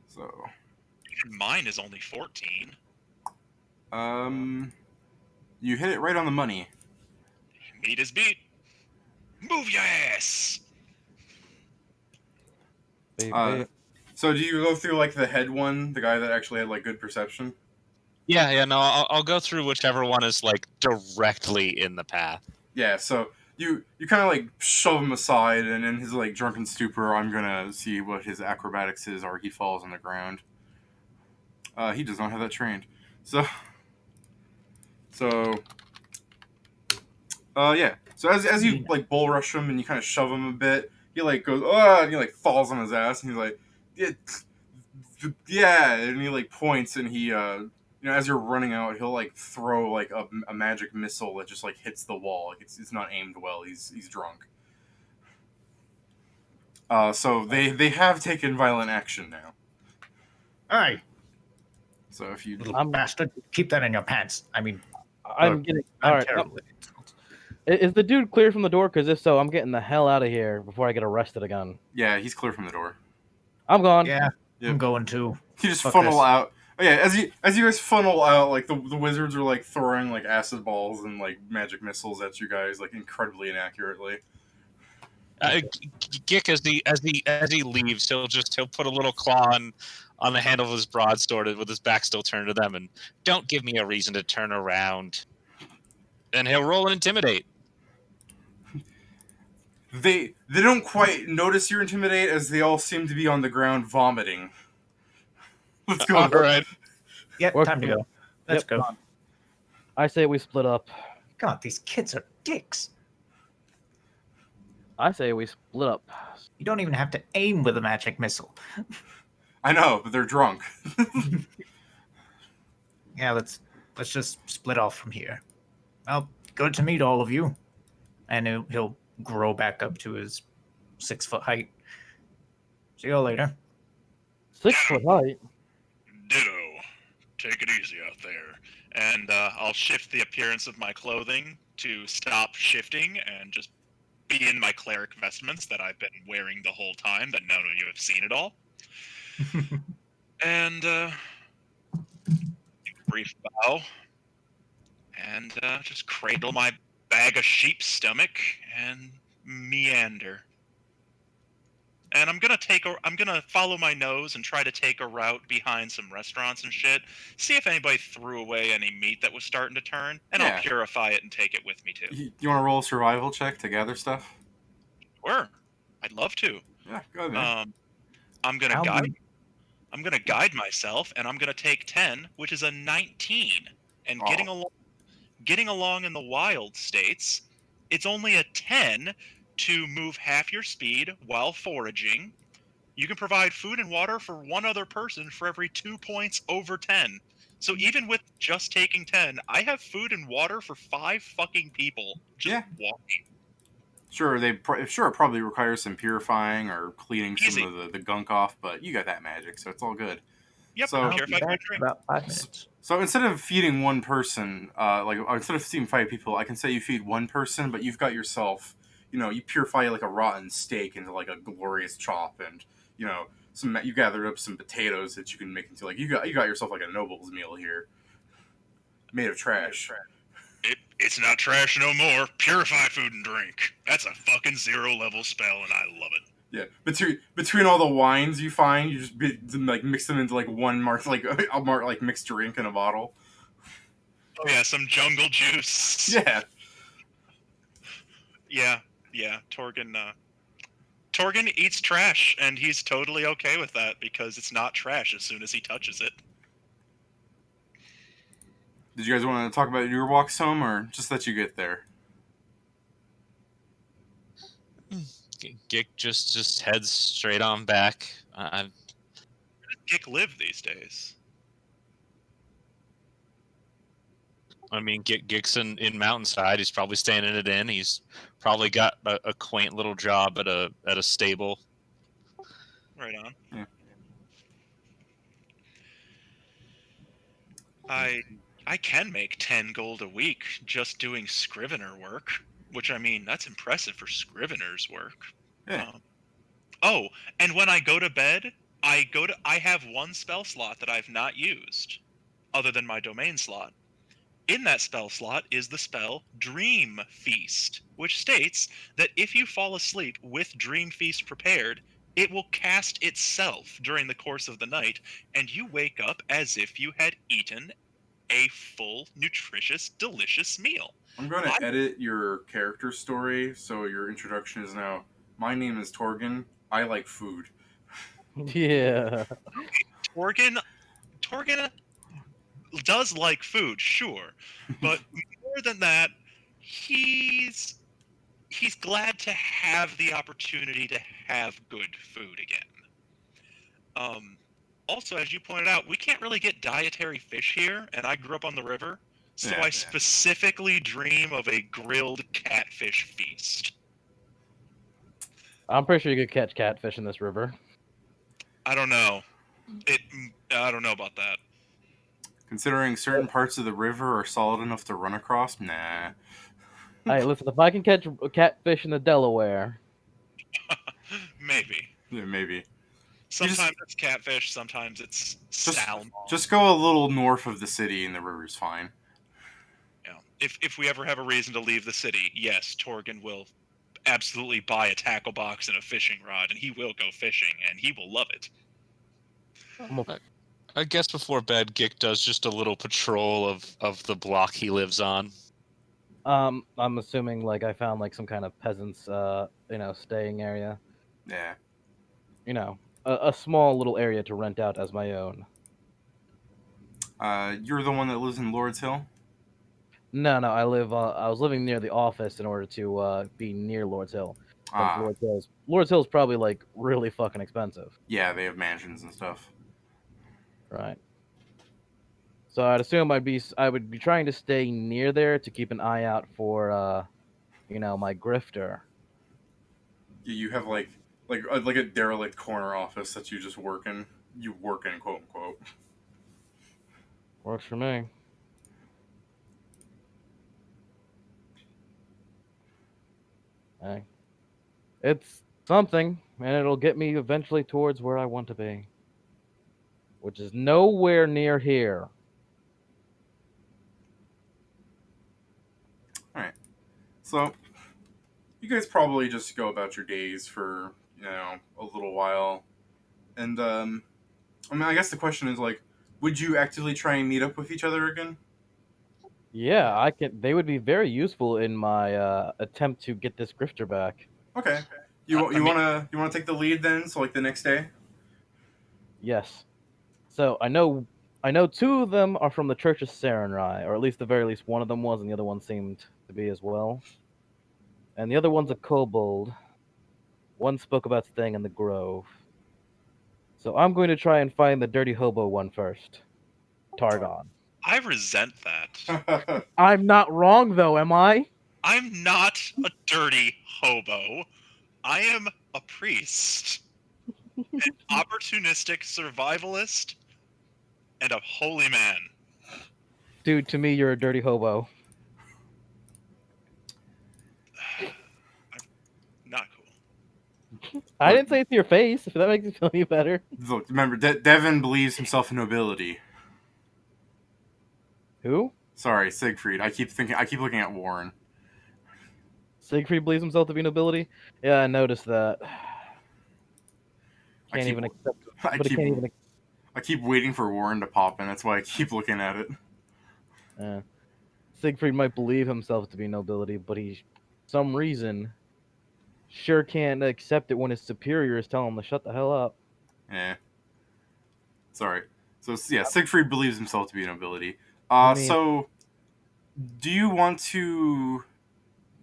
So. Mine is only 14. You hit it right on the money. Meat is beat. Move your ass! So do you go through like the head one, the guy that actually had like good perception? Yeah, no, I'll go through whichever one is like directly in the path. Yeah, so you kind of like shove him aside, and in his like drunken stupor, I'm gonna see what his acrobatics is, or he falls on the ground. He does not have that trained. So yeah. So as you like bull rush him and you kind of shove him a bit, he like goes and he like falls on his ass, and he's like, yeah, and he like points, and he as you're running out, he'll like throw like a magic missile that just like hits the wall. Like it's not aimed well. He's drunk. So they have taken violent action now. Aye, So if you little bastard, keep that in your pants. I mean, I'm look, getting. I'm All right. terrible. Is the dude clear from the door? Because if so, I'm getting the hell out of here before I get arrested again. yeah, he's clear from the door. I'm gone. Yeah, Yep. I'm going to. You just Fuck funnel this. out. Oh yeah, as you guys funnel out, like the wizards are like throwing like acid balls and like magic missiles at you guys like incredibly inaccurately. Gick, as he leaves, he'll put a little claw on the handle of his broadsword with his back still turned to them, and don't give me a reason to turn around. And he'll roll and intimidate. They don't quite notice your intimidate as they all seem to be on the ground vomiting. Let's go. All right. Yep, Work time to for go. Let's go. I say we split up. God, these kids are dicks. I say we split up. You don't even have to aim with a magic missile. I know, but they're drunk. Yeah, let's just split off from here. Well, good to meet all of you. And he'll grow back up to his 6 foot height. See you later. 6 foot height. Ditto. Take it easy out there. And I'll shift the appearance of my clothing to stop shifting and just be in my cleric vestments that I've been wearing the whole time that none of you have seen at all. And brief bow. And just cradle my bag of sheep's stomach and meander. And I'm gonna follow my nose and try to take a route behind some restaurants and shit. See if anybody threw away any meat that was starting to turn, and Yeah. I'll purify it and take it with me too. You want to roll a survival check to gather stuff? Sure, I'd love to. Yeah, go ahead, man. I'm gonna How guide. many- I'm gonna guide myself, and I'm gonna take 10, which is a 19. And getting along in the wild states, it's only a 10 to move half your speed while foraging. You can provide food and water for one other person for every 2 points over 10. So even with just taking 10, I have food and water for 5 fucking people just Yeah. walking. Sure, sure it probably requires some purifying or cleaning Easy. some of the gunk off, but you got that magic, so it's all good. Yep, So- I'll be purified back food in drink. about 5 minutes. So instead of feeding one person, instead of feeding 5 people, I can say you feed one person, but you've got yourself, you purify like a rotten steak into like a glorious chop, and you gathered up some potatoes that you can make into like you got yourself like a noble's meal here, made of trash. It's not trash no more. Purify food and drink. That's a fucking 0 level spell, and I love it. Yeah, between all the wines you find, you just mix them into like one mixed drink in a bottle. Oh yeah, some jungle juice. Yeah. Yeah. Torgen eats trash, and he's totally okay with that because it's not trash as soon as he touches it. Did you guys want to talk about your walks home, or just let you get there? Gick just heads straight on back. Where does Gick live these days? I mean, Gick's in Mountainside. He's probably staying in an inn. He's probably got a quaint little job at a stable. Right on. Yeah. I can make 10 gold a week just doing scrivener work, which I mean that's impressive for scrivener's work. Yeah. Oh, and when I go to bed, I have one spell slot that I've not used, other than my domain slot. In that spell slot is the spell Dream Feast, which states that if you fall asleep with Dream Feast prepared, it will cast itself during the course of the night, and you wake up as if you had eaten a full, nutritious, delicious meal. I'm going to edit your character story, so your introduction is now, my name is Torgen, I like food. Yeah. Torgen does like food, sure, but more than that, he's glad to have the opportunity to have good food again. Also, as you pointed out, we can't really get dietary fish here, and I grew up on the river, so Yeah. I specifically dream of a grilled catfish feast. I'm pretty sure you could catch catfish in this river. I don't know. I don't know about that. Considering certain parts of the river are solid enough to run across, nah. Hey, listen, if I can catch a catfish in the Delaware, Maybe. Yeah, maybe. Sometimes it's catfish, sometimes it's salmon. Just go a little north of the city and the river's fine. You know, if we ever have a reason to leave the city, yes, Torgen will absolutely buy a tackle box and a fishing rod, and he will go fishing, and he will love it. I guess before bed, Gick does just a little patrol of the block he lives on. I'm assuming like I found like some kind of peasants, staying area. Yeah. A small little area to rent out as my own. You're the one that lives in Lord's Hill? No, I was living near the office in order to be near Lord's Hill. Ah, Lord's Hill's probably like really fucking expensive. yeah, they have mansions and stuff. Right. So I'd assume I would be trying to stay near there to keep an eye out for my grifter. You have like a derelict corner office that you just work in. You work in, quote unquote. Works for me. Hey. It's something, and it'll get me eventually towards where I want to be. Which is nowhere near here. Alright. So, you guys probably just go about your days for, a little while. And, I guess the question is, like, would you actively try and meet up with each other again? Yeah, I can. They would be very useful in my attempt to get this grifter back. Okay. You wanna take the lead then? So like the next day. Yes. So I know two of them are from the Church of Sarenrai, or at least the very least one of them was, and the other one seemed to be as well. And the other one's a kobold. One spoke about staying in the grove. So I'm going to try and find the dirty hobo one first. Targon. I resent that. I'm not wrong though, am I? I'm not at dirty hobo. I am a priest, an opportunistic survivalist, and a holy man. Dude, to me, you're a dirty hobo. Not cool. I didn't say it to your face, if that makes you feel any better. Look, remember, Devin believes himself in nobility. Who? Sorry, Siegfried. I keep looking at Warren. Siegfried believes himself to be nobility? Yeah, I noticed that. Can't even accept it. But it can't even. I keep waiting for Warren to pop in. That's why I keep looking at it. Siegfried might believe himself to be nobility, but he, some reason, sure can't accept it when his superiors tell him to shut the hell up. Yeah. Sorry. So yeah, Siegfried believes himself to be nobility. I mean- So do you want to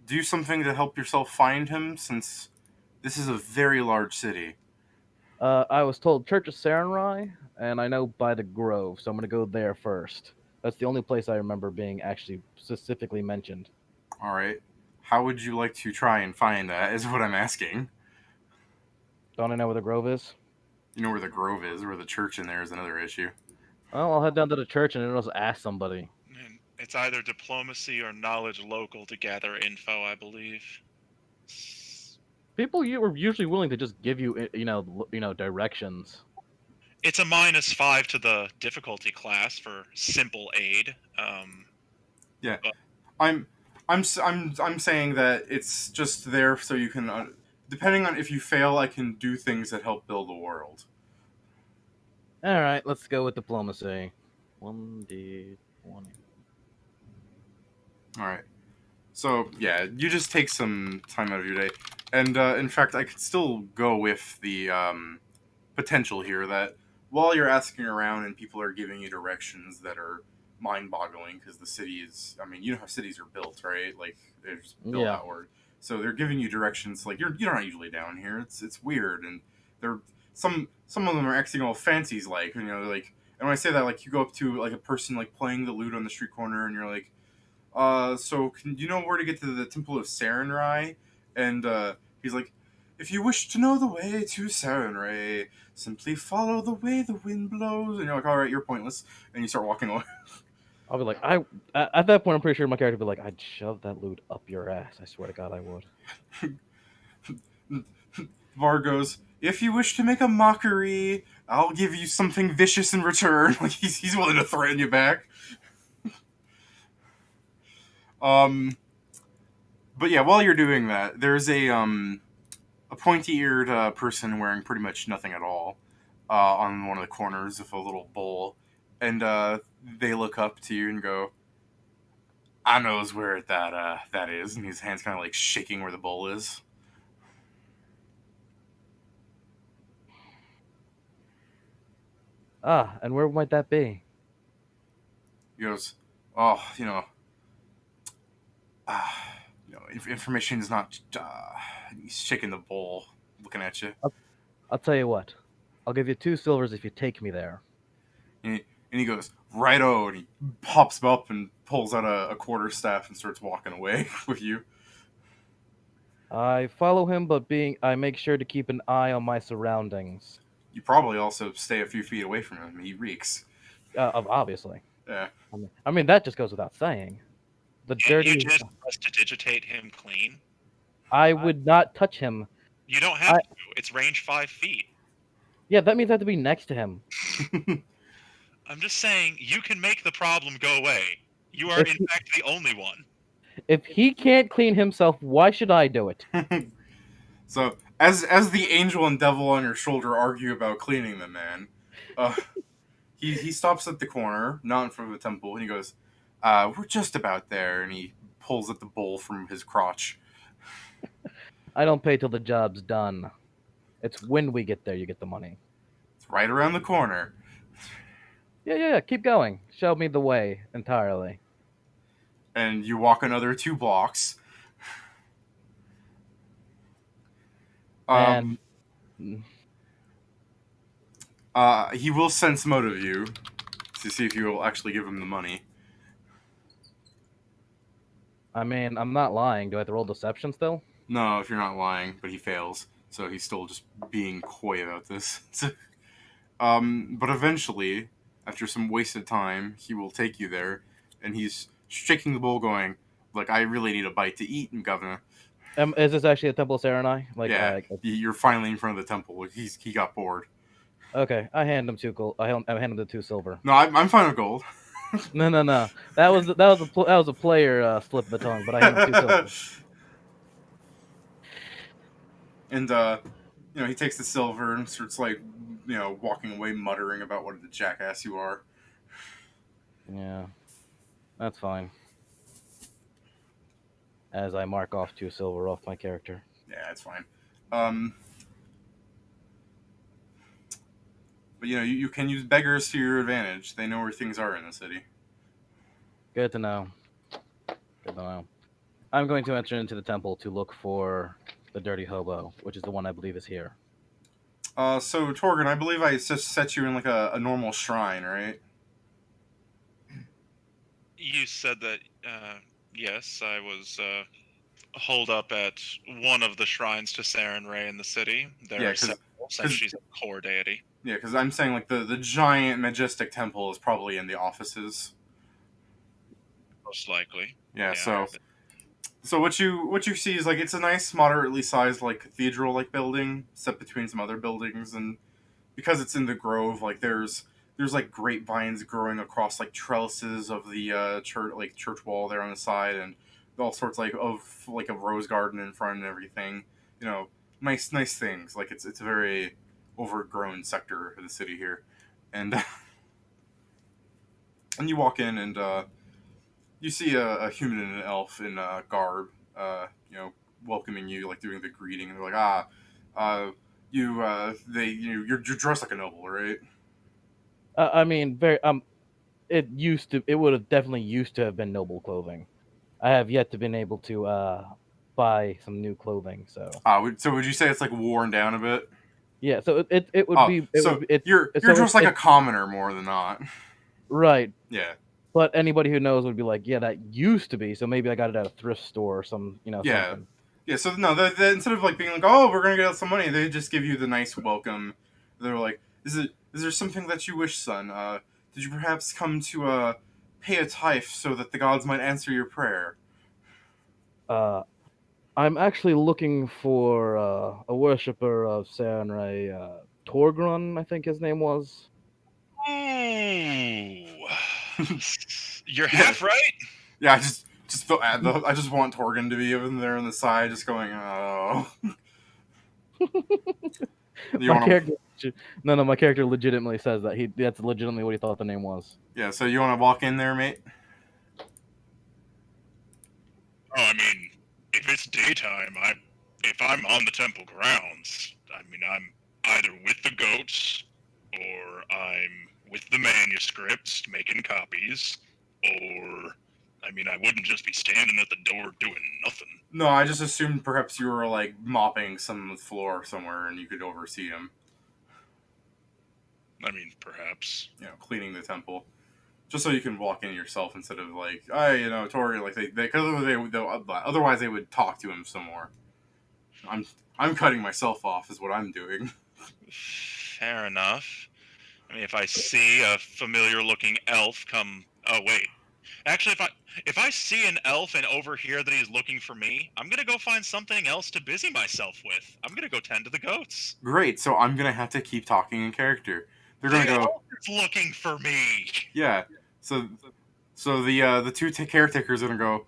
do something to help yourself find him, since this is a very large city? I was told Church of Sarenrai, and I know by the Grove, so I'm gonna go there first. That's the only place I remember being actually specifically mentioned. All right. How would you like to try and find that? Is what I'm asking. Don't I know where the Grove is? You know where the Grove is, where the church in there is another issue. Well, I'll head down to the church and then just ask somebody. And it's either diplomacy or knowledge local to gather info, I believe. People you were usually willing to just give you, directions. It's a -5 to the difficulty class for simple aid. Yeah, I'm saying that it's just there so you can. Depending on if you fail, I can do things that help build the world. All right, let's go with diplomacy. 1d20. All right. So yeah, you just take some time out of your day, and in fact, I could still go with the potential here that while you're asking around and people are giving you directions that are mind-boggling, because the city is, I mean, you know how cities are built, right? Like they're just built Yeah. outward, so they're giving you directions like you're not usually down here. It's weird, and they're some of them are acting all fancies, like, you know, like. And when I say that, like, you go up to like a person like playing the lute on the street corner, and you're like, so do you know where to get to the Temple of Sarenrai? And he's like, if you wish to know the way to Sarenrai, simply follow the way the wind blows. And you're like, all right, you're pointless. And you start walking away. I'll be like, at that point, I'm pretty sure my character would be like, I'd shove that loot up your ass. I swear to God, I would. Var goes, if you wish to make a mockery, I'll give you something vicious in return. Like he's willing to threaten you back. But yeah, while you're doing that, there's a pointy-eared person wearing pretty much nothing at all on one of the corners of a little bowl, and they look up to you and go, "I knows where that is," and his hand's kind of like shaking where the bowl is. And where might that be? He goes, "Oh, information is not." He's shaking the bowl, looking at you. I'll tell you what. I'll give you 2 silvers if you take me there. And he goes, "Righto," and he pops up and pulls out a quarterstaff and starts walking away with you. I follow him, but I make sure to keep an eye on my surroundings. You probably also stay a few feet away from him. He reeks. Obviously. Yeah. I mean, that just goes without saying. The Can't dirty. you just prestidigitate him clean? I would not touch him. You don't have to. It's range 5 feet. Yeah, that means I have to be next to him. I'm just saying, you can make the problem go away. You are, in fact, the only one. If he can't clean himself, why should I do it? So, as the angel and devil on your shoulder argue about cleaning the man, he stops at the corner, not in front of the temple, and he goes, "We're just about there," and he pulls at the bowl from his crotch. I don't pay till the job's done. It's when we get there you get the money. It's right around the corner. Yeah, keep going. Show me the way entirely. And you walk another 2 blocks. And he will sense motive you to see if you will actually give him the money. I mean, I'm not lying. Do I have to roll deception still? No, if you're not lying, but he fails, so he's still just being coy about this. But eventually, after some wasted time, he will take you there, and he's shaking the bowl, going, "Look, I really need a bite to eat, governor." Is this actually a Temple of Saranai? Like, Yeah, you're finally in front of the temple. He got bored. okay, I hand him 2 gold. I hand him the 2 silver. No, I'm fine with gold. No. That was a player slip of the tongue, but I hand him 2 silver. And he takes the silver and starts like, walking away, muttering about what a jackass you are. Yeah, that's fine. As I mark off 2 silver off my character. Yeah, it's fine. But you can use beggars to your advantage. They know where things are in the city. Good to know. I'm going to enter into the temple to look for the dirty hobo, which is the one I believe is here. So Torgan, I believe I just set you in like a normal shrine, right? You said that, yes, I was holed up at one of the shrines to Saren Ray in the city. There Yeah, are several, since she's a core deity. Yeah, because I'm saying like the giant majestic temple is probably in the offices. Most likely. Yeah. So what you see is like it's a nice, moderately sized like cathedral like building set between some other buildings, and because it's in the grove, like there's like grapevines growing across like trellises of the church wall there on the side, and all sorts like of like a rose garden in front and everything. Nice things. Like it's a very overgrown sector of the city here, and and you walk in and you see a human and an elf in garb, welcoming you, like doing the greeting. And they're like, you're dressed like a noble, right? I mean, it would have definitely used to have been noble clothing. I have yet to been able to buy some new clothing, so. So would you say it's like worn down a bit? Yeah, so it would be. You're just like a commoner more than not. Right. Yeah. But anybody who knows would be like, yeah, that used to be. So maybe I got it at a thrift store or some, Yeah. something. Yeah. So no, they instead of like being like, oh, we're gonna get some money, they just give you the nice welcome. They're like, is there something that you wish, son? Did you perhaps come to pay a tithe so that the gods might answer your prayer? I'm actually looking for a worshiper of Sarenrae, Torgrun, I think his name was. Ooh. You're half right. Yeah, I just want Torgan to be over there on the side, just going, oh. My character legitimately says that's legitimately what he thought the name was. Yeah, so you want to walk in there, mate? Oh, I mean, if it's daytime, if I'm on the temple grounds, I mean, I'm either with the goats or I'm with the manuscripts making copies, or I mean, I wouldn't just be standing at the door doing nothing. No, I just assumed perhaps you were like mopping some floor somewhere and you could oversee him. I mean, perhaps. Cleaning the temple. Just so you can walk in yourself instead of like, Tori, like otherwise they would talk to him some more. I'm cutting myself off is what I'm doing. Fair enough. I mean, if I see a familiar-looking elf come... Oh, wait. Actually, if I see an elf and overhear that he's looking for me, I'm going to go find something else to busy myself with. I'm going to go tend to the goats. Great, so I'm going to have to keep talking in character. They're going to go... elf is looking for me! Yeah, so the two caretakers are going to go,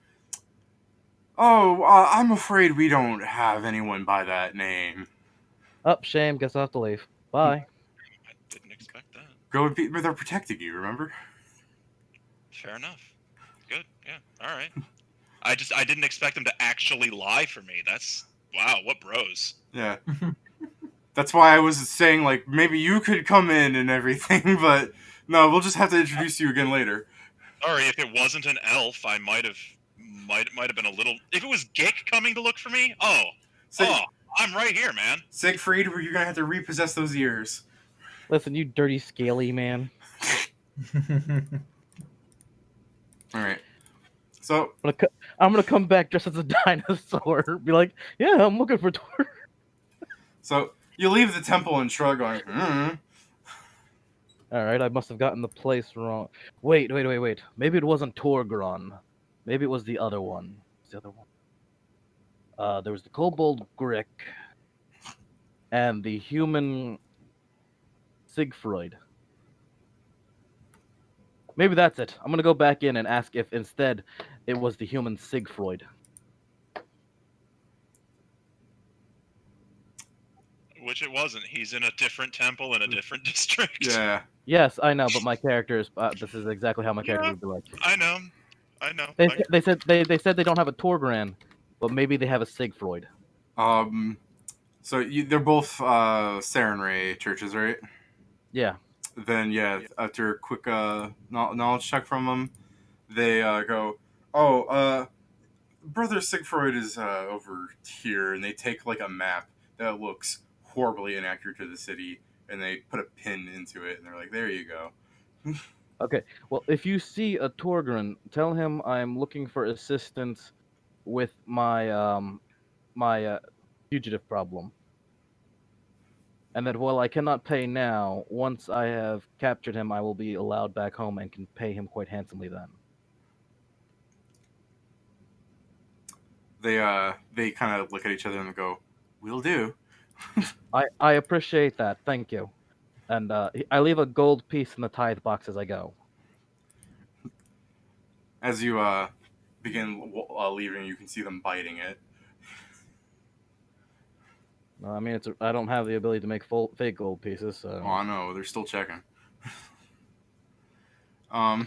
oh, I'm afraid we don't have anyone by that name. Shame. Guess I'll have to leave. Bye. I didn't expect that. But they're protecting you, remember? Fair enough. Good. Yeah. All right. I didn't expect them to actually lie for me. Wow. What bros? Yeah. That's why I was saying like maybe you could come in and everything, but no, we'll just have to introduce you again later. Sorry, if it wasn't an elf, I might have been a little. If it was Gick coming to look for me, I'm right here, man. Siegfried, you're gonna have to repossess those ears. Listen, you dirty scaly man. All right. So I'm gonna come back dressed as a dinosaur. Be like, yeah, I'm looking for Tor. so you leave the temple and shrug, going, All right, I must have gotten the place wrong. Wait. Maybe it wasn't Torgron. Maybe it was the other one. What's the other one? There was the Kobold Grick and the human Siegfried. Maybe that's it. I'm gonna go back in and ask if instead it was the human Siegfried. Which it wasn't. He's in a different temple in a different district. yeah. Yes, I know, but my character is. This is exactly how my character Yeah. would be like. I know. They said they don't have a Torgran, but maybe they have a Siegfried. So they're both Sarenrae churches, right? Yeah. Then yeah, after a quick knowledge check from them, they go, "Oh, Brother Siegfried is over here," and they take like a map that looks horribly inaccurate to the city, and they put a pin into it, and they're like, "There you go." Okay. Well, if you see a Torgran, tell him I'm looking for assistance with my fugitive problem. And that while I cannot pay now, once I have captured him, I will be allowed back home and can pay him quite handsomely then. They kind of look at each other and go, "We'll do." I appreciate that. Thank you. And I leave a gold piece in the tithe box as I go. As you begin leaving, you can see them biting it. I mean, I don't have the ability to make fake gold pieces, so. Oh no, they're still checking. I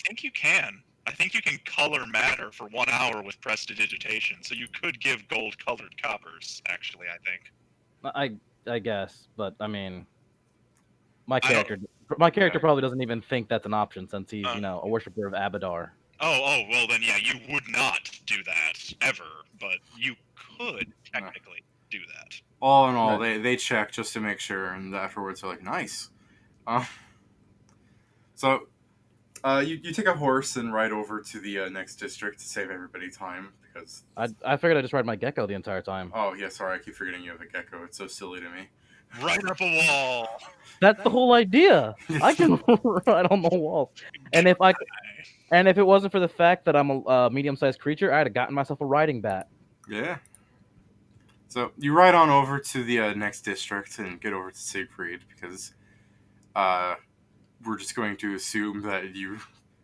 think you can. I think you can color matter for 1 hour with prestidigitation, so you could give gold-colored coppers. Actually, I think. I guess, but I mean, my I don't- character probably doesn't even think that's an option since he's Uh. a worshiper of Abadar. Oh, well then, yeah, you would not do that ever, but you could technically do that. All in all, Right. they check just to make sure, and afterwards they're like, "Nice." So you take a horse and ride over to the next district to save everybody time because. I figured I'd just ride my gecko the entire time. Oh yeah, sorry, I keep forgetting you have a gecko. It's so silly to me. Right up a wall. That's the whole idea. I can ride on the wall, and if it wasn't for the fact that I'm a medium-sized creature, I'd have gotten myself a riding bat. Yeah. So you ride on over to the next district and get over to Siegfried because we're just going to assume that you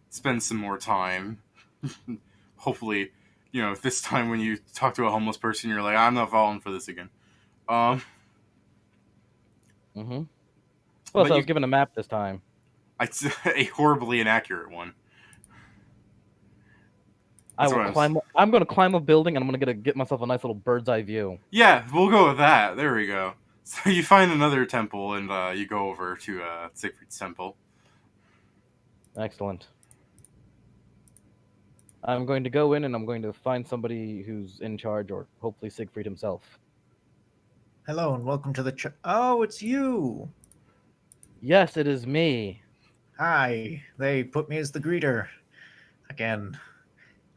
spend some more time. Hopefully, this time when you talk to a homeless person, you're like, "I'm not falling for this again." Mm-hmm. Plus, I was given a map this time. It's a horribly inaccurate one. I'm going to climb a building, and I'm going to get myself a nice little bird's eye view. Yeah, we'll go with that. There we go. So you find another temple, and you go over to Siegfried's temple. Excellent. I'm going to go in, and I'm going to find somebody who's in charge, or hopefully Siegfried himself. Hello, and welcome to the Oh, it's you! Yes, it is me. Hi. They put me as the greeter. Again.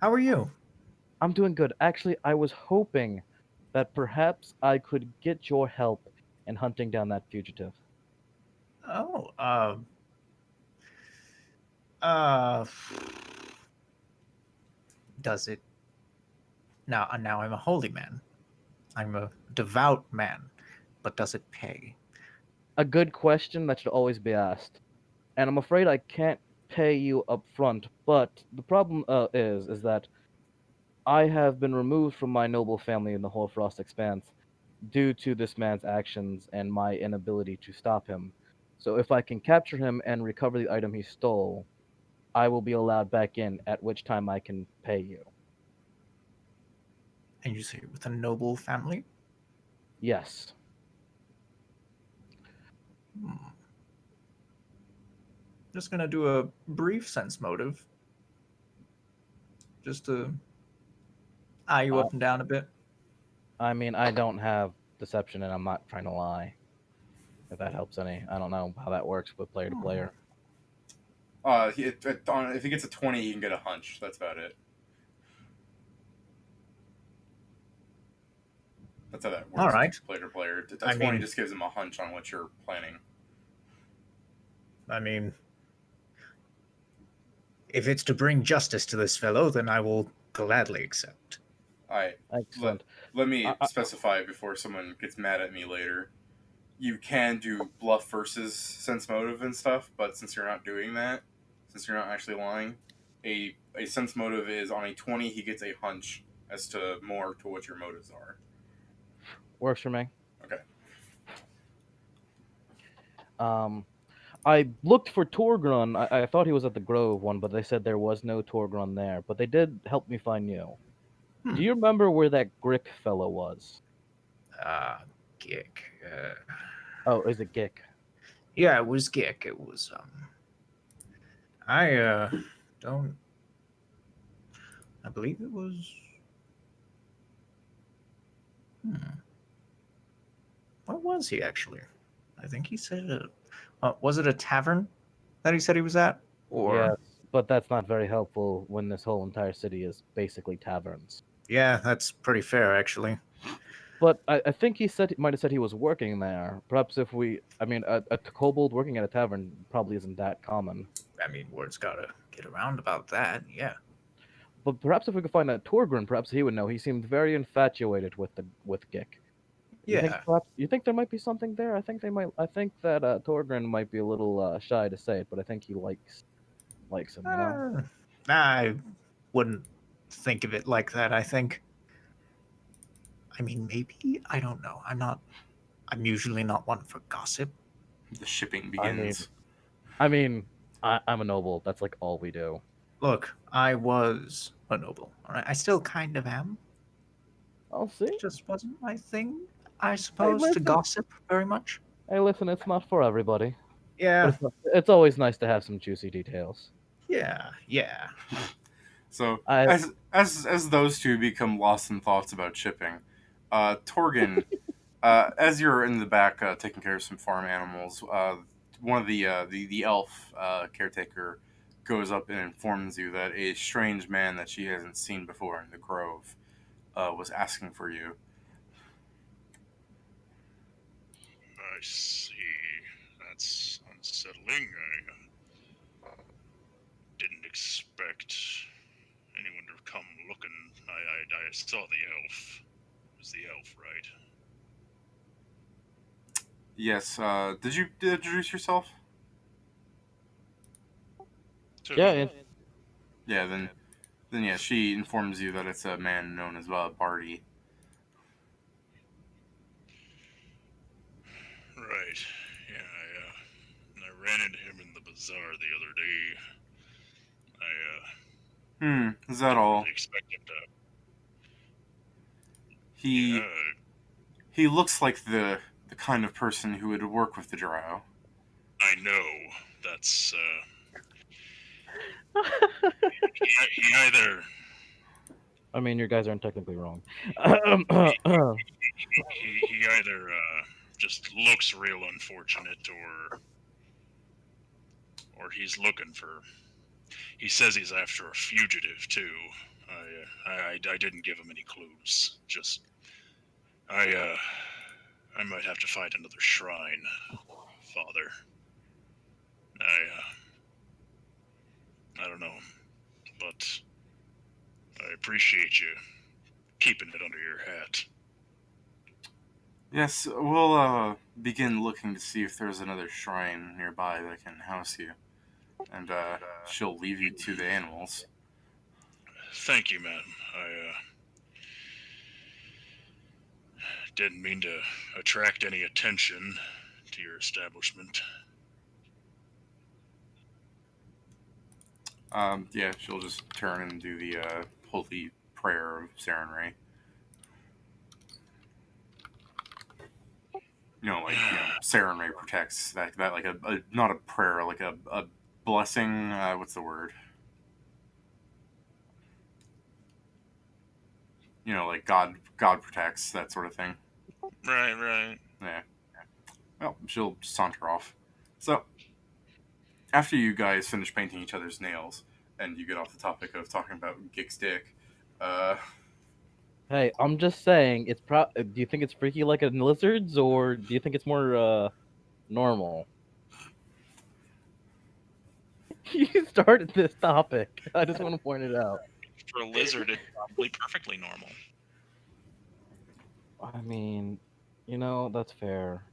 How are you? I'm doing good. Actually, I was hoping that perhaps I could get your help in hunting down that fugitive. Oh, does it? Now I'm a holy man. I'm a devout man. But does it pay? A good question that should always be asked. And I'm afraid I can't pay you up front, but the problem is that I have been removed from my noble family in the Hoarfrost Expanse due to this man's actions and my inability to stop him. So if I can capture him and recover the item he stole, I will be allowed back in, at which time I can pay you. And you say with a noble family? Yes. Just gonna do a brief sense motive. Just to eye you up and down a bit. I mean, I don't have deception, and I'm not trying to lie. If that helps any. I don't know how that works with player to player. If he gets a 20, he can get a hunch. That's about it. That's how that All works, right. player to player. I That's 20 mean- just gives him a hunch on what you're planning. I mean, if it's to bring justice to this fellow, then I will gladly accept. Alright, Excellent. let me I- specify before someone gets mad at me later. You can do bluff versus sense motive and stuff, but since you're not doing that, since you're not actually lying, a sense motive is on a 20, he gets a hunch as to more to what your motives are. Works for me. Okay. I looked for Torgrun. I thought he was at the Grove one, but they said there was no Torgrun there. But they did help me find you. Hmm. Do you remember where that Grick fellow was? Gick. Oh, is it Gick? Yeah, it was Gick. It was I don't. I believe it was. What was he actually? I think he said was it a tavern that he said he was at? Or Yes, but that's not very helpful when this whole entire city is basically taverns. yeah, that's pretty fair actually. But I think he might have said he was working there. Perhaps if I mean, a kobold working at a tavern probably isn't that common. I mean, word's gotta get around about that. Yeah. But perhaps if we could find that Torgrin, perhaps he would know. He seemed very infatuated with Gick. Yeah. You think there might be something there? I think they might. I think that Torgrin might be a little shy to say it, but I think he likes him. You know. I wouldn't think of it like that. I think. I mean, maybe I don't know. I'm usually not one for gossip. The shipping begins. I'm a noble. That's like all we do. Look, I was a noble. All right, I still kind of am. I'll see. It just wasn't my thing, I suppose, to listen. gossip very much. Hey, listen, it's not for everybody. Yeah, But it's always nice to have some juicy details. yeah. So I- as those two become lost in thoughts about shipping, Torgin, as you're in the back taking care of some farm animals, one of the elf caretaker goes up and informs you that a strange man that she hasn't seen before in the grove was asking for you. I see. That's unsettling. I didn't expect anyone to come looking. I saw the elf. It was the elf, right? Yes. Did you introduce yourself? To Yeah, who? Yeah. Then yeah, she informs you that it's a man known as Barty. Right. Yeah, I ran into him in the bazaar the other day. Is that Didn't all? really expect him to. He Yeah, he looks like the kind of person who would work with the drow. I know. That's, he either I mean, your guys aren't technically wrong. he either just looks real unfortunate, or he's looking for. He says he's after a fugitive too. I didn't give him any clues. Just I might have to find another shrine, Father. I don't know, but I appreciate you keeping it under your hat. Yes, we'll begin looking to see if there's another shrine nearby that can house you, and she'll leave you to the animals. Thank you, madam. I didn't mean to attract any attention to your establishment. Yeah, she'll just turn and do the holy prayer of Sarenrae. Sarenrae protects that like a not a prayer, like a blessing. What's the word? Like God protects, that sort of thing. Right. Yeah. Well, she'll saunter off. So, after you guys finish painting each other's nails, and you get off the topic of talking about Gick's dick, Hey, I'm just saying, it's do you think it's freaky like in lizards, or do you think it's more normal? You started this topic. I just want to point it out. For a lizard, it's probably perfectly normal. I mean, that's fair.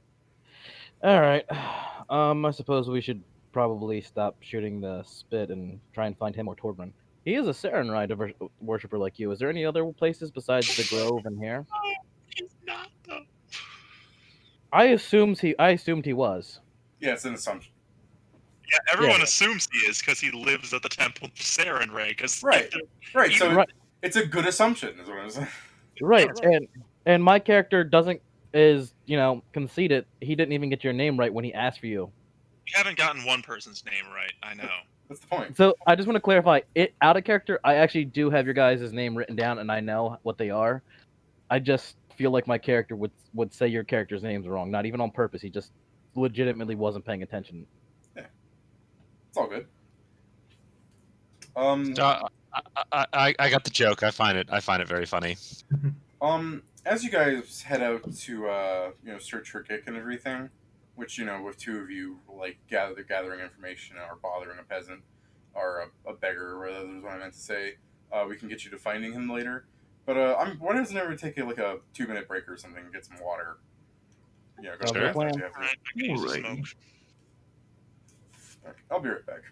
All right. I suppose we should probably stop shooting the spit and try and find him or Torbran. He is a Sarenrae worshiper like you. Is there any other places besides the Grove and here? Oh, he's not though. I assumed he was. Yeah, it's an assumption. Yeah, everyone Yeah. assumes he is because he lives at the Temple of Sarenrae. Because Right. Right. So Right. it's a good assumption, is what I'm saying. Right. And my character is conceited. He didn't even get your name right when he asked for you. you haven't gotten one person's name right. I know. That's the point. So I just want to clarify, out of character, I actually do have your guys' name written down, and I know what they are. I just feel like my character would say your character's names wrong, not even on purpose. He just legitimately wasn't paying attention. It's all good. I got the joke. I find it very funny. As you guys head out to search for Gick and everything, which with two of you like gathering information or bothering a peasant or a beggar or whatever is what I meant to say, we can get you to finding him later. But why doesn't everyone take like a 2-minute break or something, get some water? Go to the Sure. bathroom if you have All right, I can use a Alrighty. smoke. to. Okay, I'll be right back.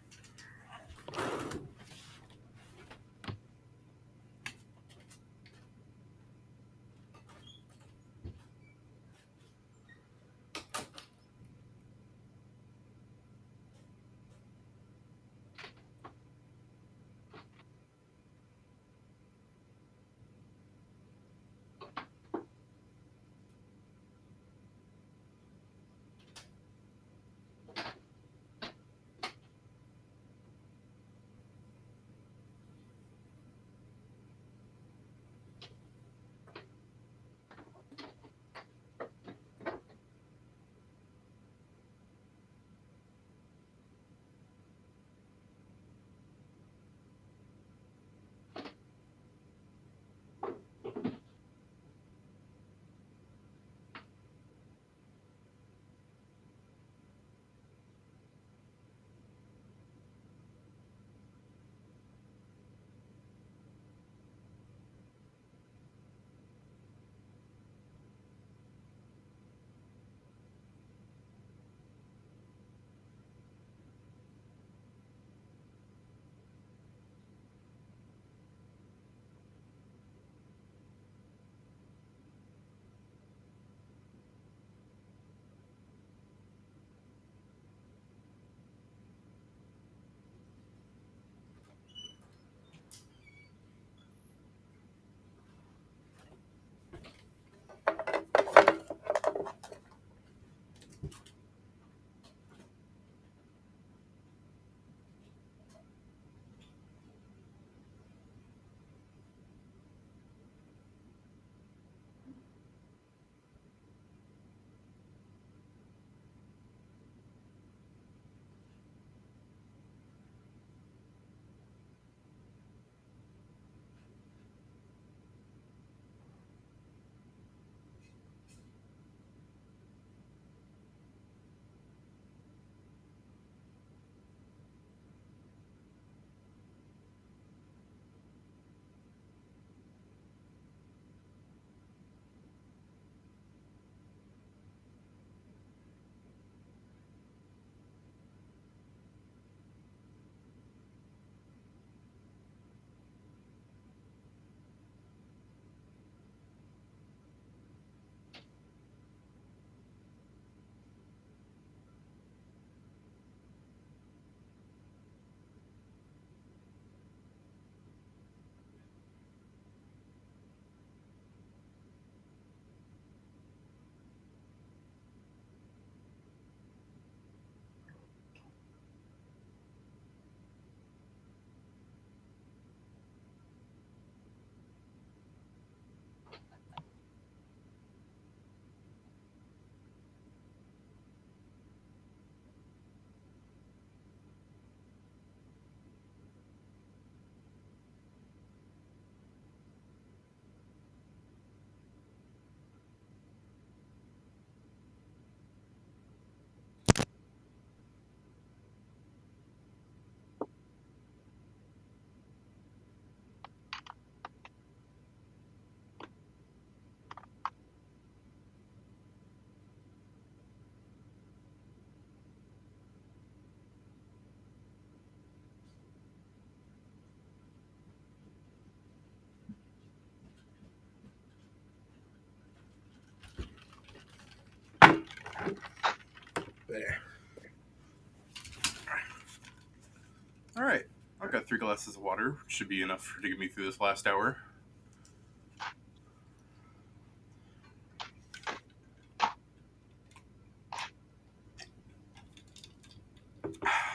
3 glasses of water. Should be enough to get me through this last hour.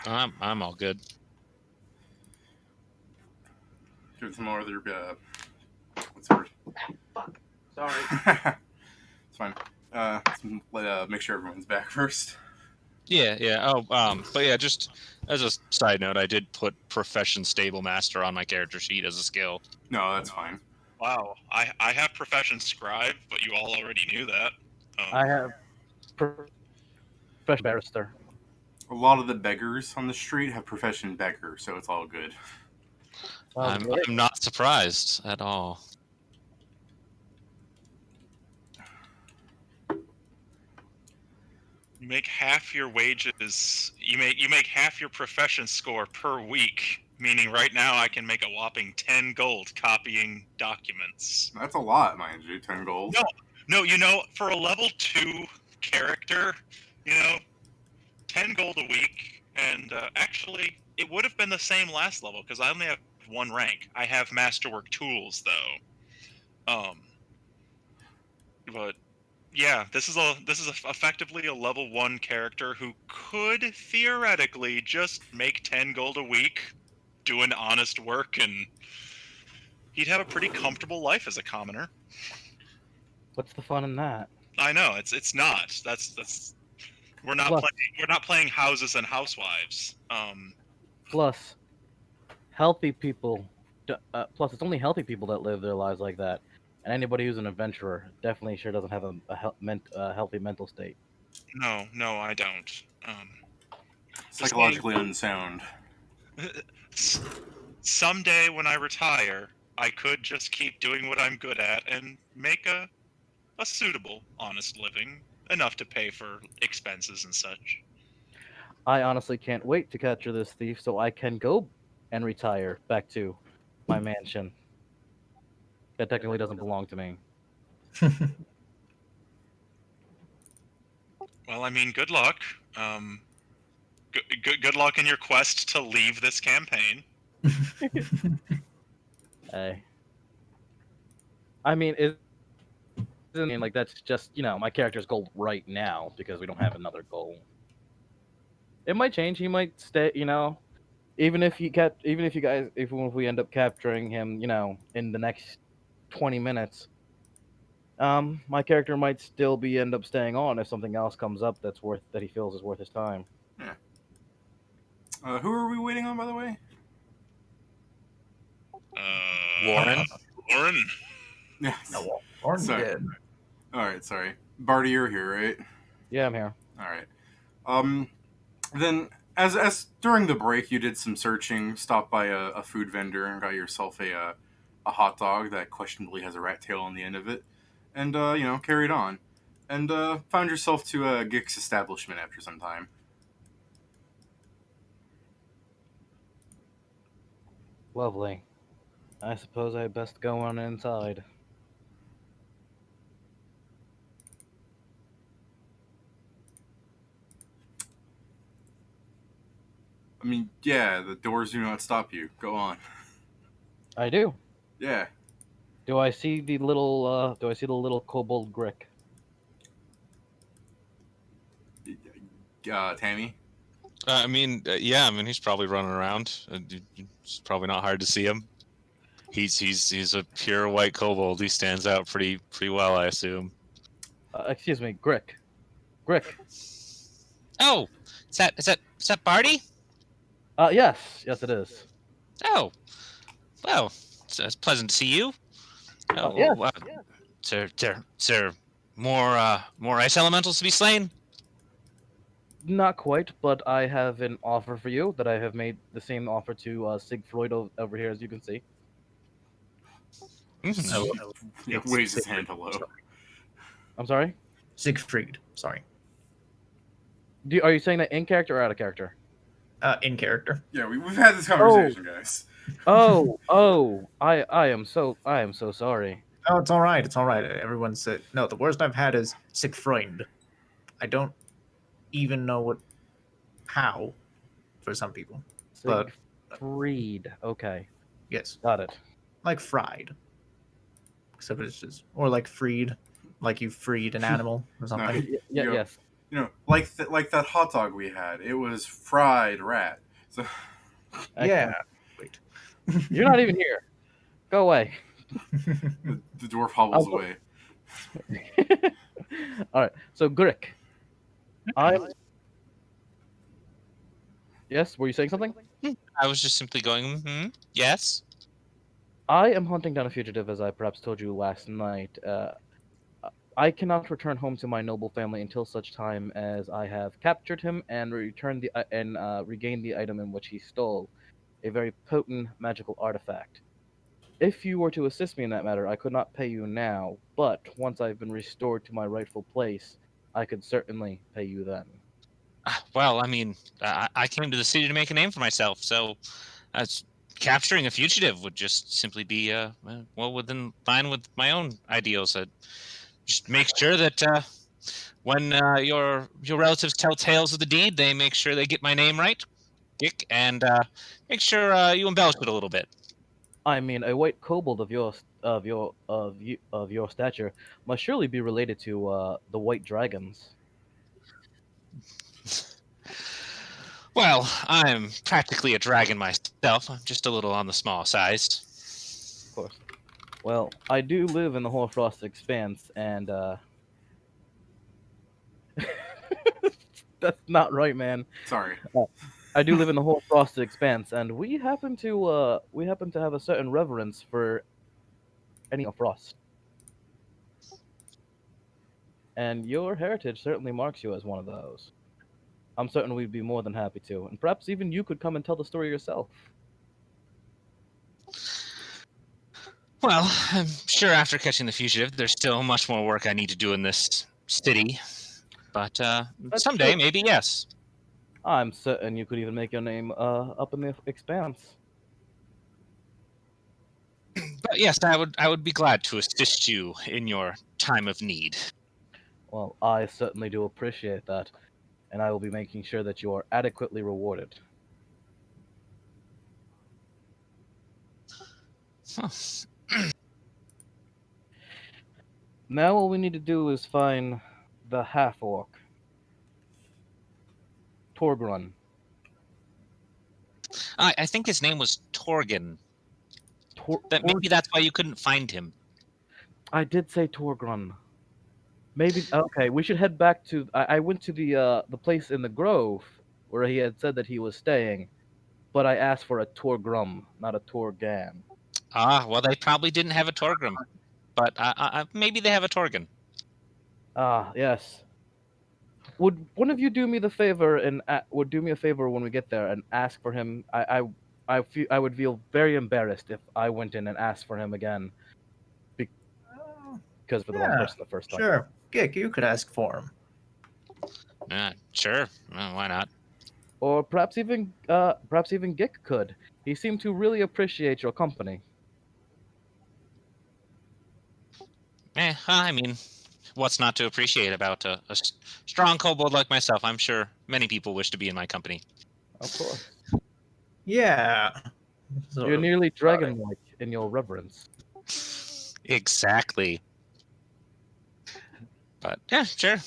I'm all good. Give some more other. What's the word? Fuck. Sorry. It's fine. Make sure everyone's back first. Yeah. Oh, but yeah, just as a side note, I did put Profession Stable Master on my character sheet as a skill. No, that's fine. Wow, I have Profession Scribe, but you all already knew that. I have Profession Barrister. A lot of the beggars on the street have profession beggar, so it's all good. I'm not surprised at all. You make half your wages. You make half your profession score per week. Meaning, right now I can make a whopping 10 gold copying documents. That's a lot, mind you. 10 gold. No, for a level 2 character, 10 gold a week, and actually, it would have been the same last level because I only have 1 rank. I have Masterwork Tools though. But yeah, this is effectively a level 1 character who could theoretically just make 10 gold a week, doing honest work, and he'd have a pretty comfortable life as a commoner. What's the fun in that? I know it's not. That's we're not playing houses and housewives. Plus, healthy people. Plus, it's only healthy people that live their lives like that, and anybody who's an adventurer definitely sure doesn't have a healthy mental state. No, I don't. Psychologically unsound. Someday when I retire, I could just keep doing what I'm good at and make a suitable, honest living, enough to pay for expenses and such. I honestly can't wait to capture this thief so I can go and retire back to my mansion. That technically doesn't belong to me. Well, I mean, good luck. Good luck in your quest to leave this campaign. Hey. I mean, like that's just my character's goal right now because we don't have another goal. It might change. He might stay. Even if we end up capturing him, in the next 20 minutes, my character might still end up staying on if something else comes up that he feels is worth his time. Yeah. Who are we waiting on, by the way? Warren. Warren. Yes. No, Warren's Sorry. dead. All right, sorry. Barty, you're here, right? Yeah, I'm here. All right. Then as during the break, you did some searching, stopped by a food vendor, and got yourself a hot dog that questionably has a rat tail on the end of it, and carried on, and found yourself to a Gix establishment after some time. Lovely. I suppose I best go on inside. I mean, yeah, the doors do not stop you. Go on. I do. Yeah. Do I see the little kobold Grick? Tammy? Yeah. I mean, he's probably running around. It's probably not hard to see him. He's a pure white kobold. He stands out pretty well, I assume. Excuse me, Grick. Grick. Oh, is that Barty? Yes, it is. Oh, well, it's pleasant to see you. Oh, Yes. Sir, more ice elementals to be slain? Not quite, but I have an offer for you that I have made the same offer to Siegfried over here, as you can see. He waves his hand hello. I'm sorry? Siegfried. Sorry. Are you saying that in character or out of character? In character. Yeah, we've had this conversation, guys. I am so sorry. Oh, it's all right. It's all right. Everyone said no. The worst I've had is Siegfried. I don't even know how for some people. But Freed. Okay, Yes, got it. like fried. Except it's just, or like freed, like you freed an animal or No, something. Yeah. you know, Yes. like that hot dog we had. It was fried rat. So Yeah. Excellent. Wait. You're not even here. Go away. the dwarf hobbles I'll- away. All right. So Grick, I'm. Yes. Were you saying something? I was just simply going, yes. I am hunting down a fugitive, as I perhaps told you last night. I cannot return home to my noble family until such time as I have captured him and returned regained the item in which he stole, a very potent magical artifact. If you were to assist me in that matter, I could not pay you now, but once I've been restored to my rightful place, I could certainly pay you then. Well, I mean, I came to the city to make a name for myself, so capturing a fugitive would just simply be well within line with my own ideals. Just make sure that when your relatives tell tales of the deed, they make sure they get my name right, Dick, and make sure you embellish it a little bit. I mean, a white kobold of your stature must surely be related to the white dragons. Well, I'm practically a dragon myself. I'm just a little on the small size. Of course. Well, I do live in the Hoarfrost Expanse, and that's not right, man. Sorry. I do live in the Hoarfrost Expanse, and we happen to have a certain reverence for any of frost. And your heritage certainly marks you as one of those. I'm certain we'd be more than happy to, and perhaps even you could come and tell the story yourself. Well, I'm sure after catching the fugitive, there's still much more work I need to do in this city. But That's someday, true. maybe, yes. I'm certain you could even make your name up in the Expanse. But yes, I would be glad to assist you in your time of need. Well, I certainly do appreciate that, and I will be making sure that you are adequately rewarded. Huh. Now all we need to do is find the half orc, Torgrun. I think his name was Torgen. Maybe that's why you couldn't find him. I did say Torgrun. Maybe okay. We should head back to. I went to the place in the grove where he had said that he was staying, but I asked for a Torgrum, not a Torgan. Ah, well, they probably didn't have a Torgrim, but maybe they have a Torgen. Ah, yes. Would one of you do me the favor and would do me a favor when we get there and ask for him? I would feel very embarrassed if I went in and asked for him again because for the wrong Yeah, person the first time. Sure. Gick, you could ask for him. Sure. Well, why not? Or perhaps even Gick could. He seemed to really appreciate your company. I mean, what's not to appreciate about a strong kobold like myself? I'm sure many people wish to be in my company. Of course. Yeah. You're nearly dragon-like in your reverence. Exactly. But yeah, sure.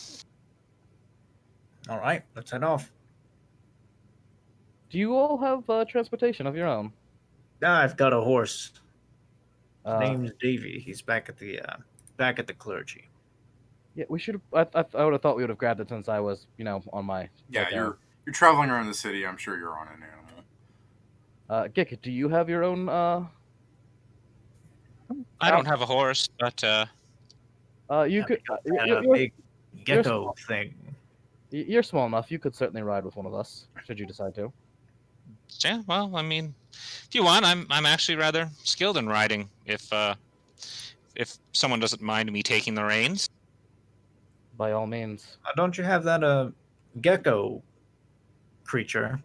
All right, let's head off. Do you all have transportation of your own? I've got a horse. His Uh, name's Davy. He's back at the clergy. Yeah, we should. I would have thought we would have grabbed it since I was, on my. Yeah, like, you're traveling around the city. I'm sure you're on an animal. Gick, do you have your own? I don't have a horse, but You could. A big gecko thing. You're small enough. You could certainly ride with one of us, should you decide to. yeah. Well, I mean, if you want, I'm actually rather skilled in riding. If someone doesn't mind me taking the reins. By all means. Don't you have that gecko creature?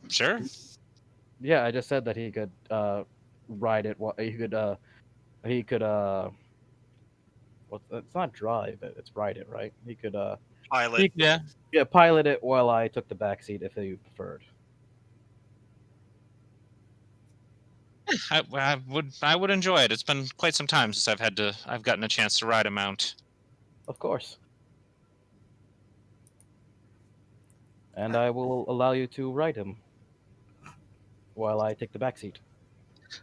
Sure. Yeah, I just said that he could ride it. He could. It's not drive it. It's ride it, right? He could pilot. Yeah, Yeah, pilot it while I took the back seat if you preferred. I would enjoy it. It's been quite some time since I've gotten a chance to ride a mount. Of course. And I will allow you to ride him while I take the back seat.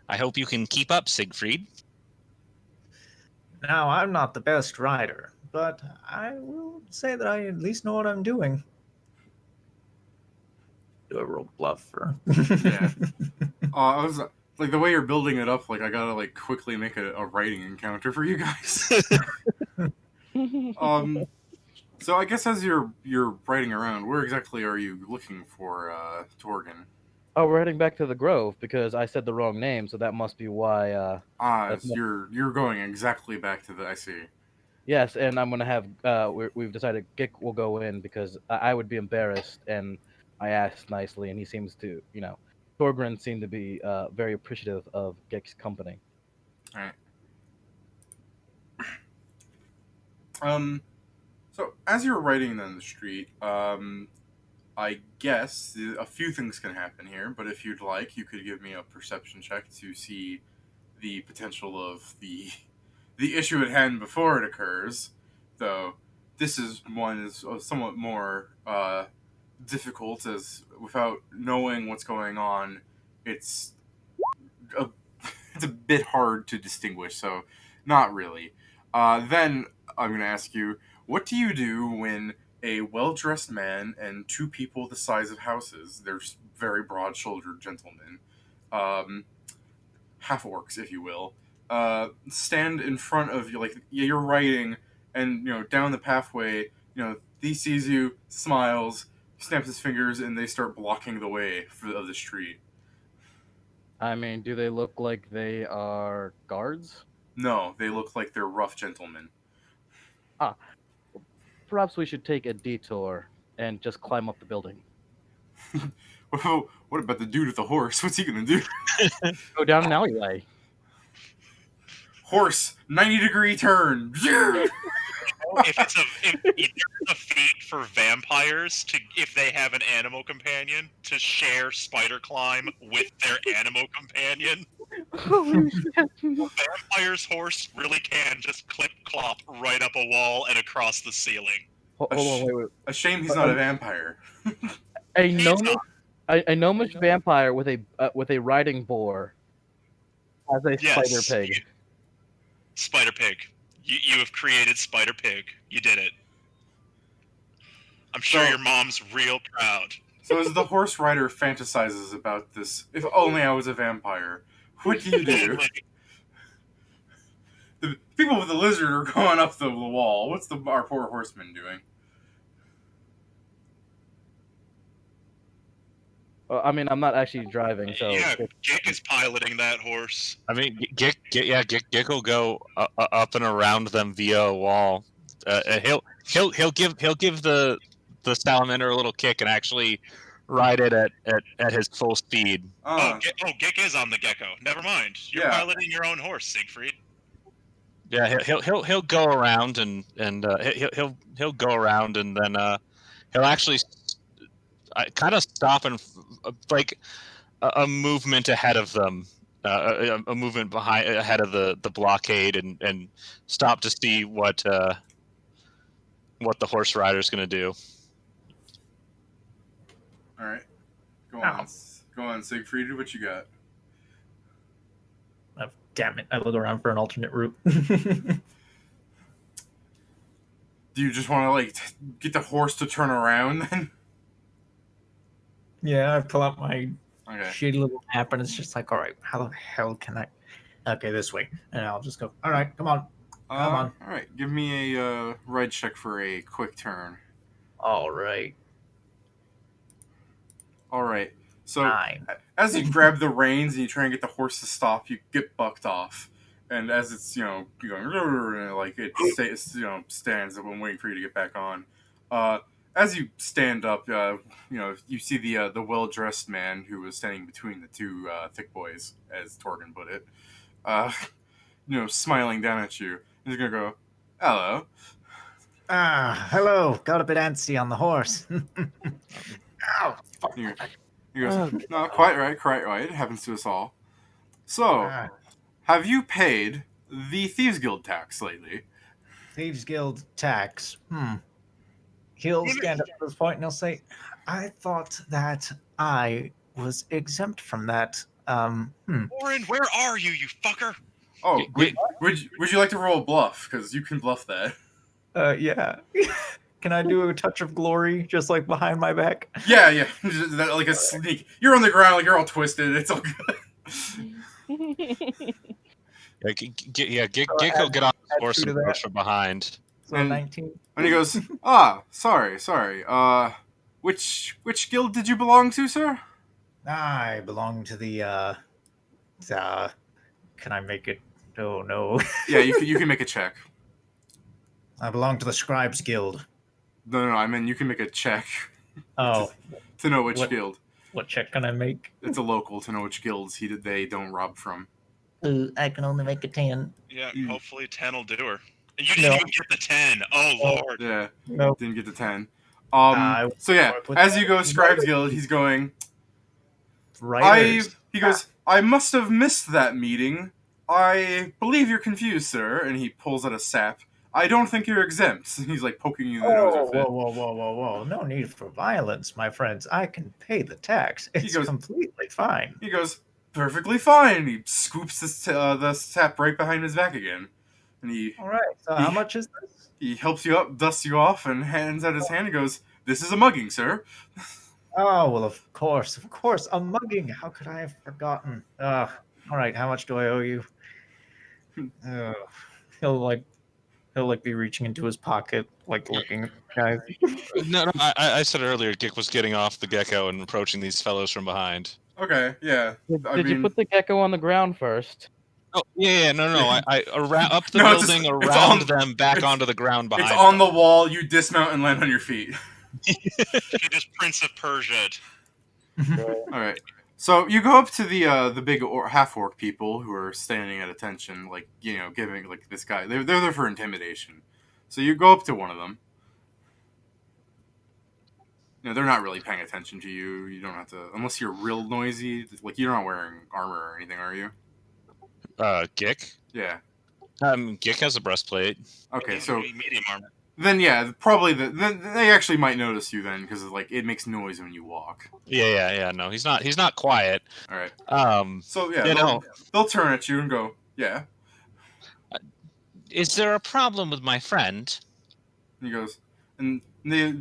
I hope you can keep up, Siegfried. Now, I'm not the best rider, but I will say that I at least know what I'm doing. Do a real bluff for. Yeah. I was like the way you're building it up. Like I gotta like quickly make a writing encounter for you guys. So I guess as you're riding around, where exactly are you looking for Torgan? Oh, we're heading back to the Grove because I said the wrong name, so that must be why. That's not- You're going exactly back to the. I see. Yes, and I'm gonna have. We've decided Gick will go in because I would be embarrassed, and I asked nicely, and he seems to, Thorgren seemed to be very appreciative of Gick's company. All right. So as you're riding down the street, I guess a few things can happen here. But if you'd like, you could give me a perception check to see the potential of the issue at hand before it occurs. Though this is one is somewhat more difficult, as without knowing what's going on, it's a, it's a bit hard to distinguish. So not really. Then I'm going to ask you, what do you do when a well-dressed man and two people the size of houses, they're very broad-shouldered gentlemen, half orcs, if you will, stand in front of you, like you're riding, and down the pathway, he sees you, smiles, snaps his fingers, and they start blocking the way of the street. I mean, do they look like they are guards? No, they look like they're rough gentlemen. Perhaps we should take a detour and just climb up the building. What about the dude with the horse? What's he gonna do? Go down an alleyway. Horse, 90-degree turn. If it's a feat for vampires if they have an animal companion, to share spider climb with their animal companion. Holy shit. Vampire's horse really can just clip clop right up a wall and across the ceiling. Hold on, wait. A shame he's not a vampire. A He's gnomish, not. a gnomish vampire with a riding boar has a Yes. spider pig. Spider Pig. You have created Spider Pig. You did it. I'm sure So- your mom's real proud. So as the horse rider fantasizes about this, if only I was a vampire, what do you do? The people with the lizard are going up the wall. What's our poor horseman doing? I mean, I'm not actually driving, so Yeah, Gick is piloting that horse. I mean, Gick will go up and around them via a wall. He'll give the salamander a little kick and actually ride it at his full speed. Gick is on the gecko. Never mind. You're Yeah. piloting your own horse, Siegfried. Yeah, he'll go around and he'll go around and then he'll actually kind of stop and like a movement ahead of them, a movement ahead of the blockade and stop to see what the horse rider's going to do. All right, go Ow. on, Siegfried. What you got? Oh, damn it. I look around for an alternate route. Do you just want to like get the horse to turn around then? Yeah, I pull out my Okay. shitty little map, and it's just like, all right, how the hell can I? Okay, this way, and I'll just go. All right, come on. Come on. All right, give me a ride check for a quick turn. All right, All right. So 9. as you grab the reins and you try and get the horse to stop, you get bucked off. And as it's going like it stands up and waiting for you to get back on. As you stand up, you see the well-dressed man who was standing between the two thick boys, as Torgan put it, smiling down at you. He's gonna go, "Hello." Hello. Got a bit antsy on the horse. Ow, fuck. He goes, no, quite right, quite right. It happens to us all. So, Ah, have you paid the Thieves Guild tax lately? Thieves Guild tax. He'll stand up to this point and he'll say, I thought that I was exempt from that. Warren, where are you, you fucker? Oh, G- would you like to roll a bluff? Because you can bluff that. Yeah. Can I do a touch of glory just like behind my back? Yeah. Like a sneak. You're on the ground, like you're all twisted. It's all good. Gik will get off the horse and approach from behind. So And- 19. And he goes, sorry. Which guild did you belong to, sir? I belong to the can I make it? Oh no. Yeah, you can make a check. I belong to the Scribes Guild. No, I mean you can make a check Oh, to know which What? guild. what check can I make? It's a local to know which guilds they don't rob from. I can only make a 10. Yeah, Mm. hopefully 10 will do her. And you didn't No. even get the 10. Oh, Lord. Yeah, No. didn't get the 10. I So yeah, work with as you go the Scribes writers. Guild, he's going. Writers. He goes, I must have missed that meeting. I believe you're confused, sir. And he pulls out a sap. I don't think you're exempt. He's like poking you in the nose Oh, with it. whoa. No need for violence, my friends. I can pay the tax. It's goes- completely fine. He goes, perfectly fine. He scoops the sap right behind his back again. And All right. So how much is this? he helps you up, dusts you off, and hands out his hand and goes, this is a mugging, sir. Oh, well, of course. A mugging. How could I have forgotten? All right. How much do I owe you? He'll be reaching into his pocket, like looking at the guys. No, I said earlier, Gik was getting off the gecko and approaching these fellows from behind. Okay, yeah. Did you put the gecko on the ground first? Oh, yeah, no. I up the No, it's building, just- it's around on- them, back it's- onto the ground behind. It's on them. the wall, you dismount and land on your feet. She just Prince of Persia. Alright. So you go up to the big half orc people who are standing at attention, like, giving, like, this guy. They're there for intimidation. So you go up to one of them. They're not really paying attention to you. You don't have to, unless you're real noisy. Like, you're not wearing armor or anything, are you? Gik? Yeah. Gik has a breastplate. Okay, so medium armor. then yeah, probably then they actually might notice you then because like it makes noise when you walk. Yeah. No, he's not quiet. All right. So yeah, You know. they'll turn at you and go, yeah. Is there a problem with my friend? And he goes, and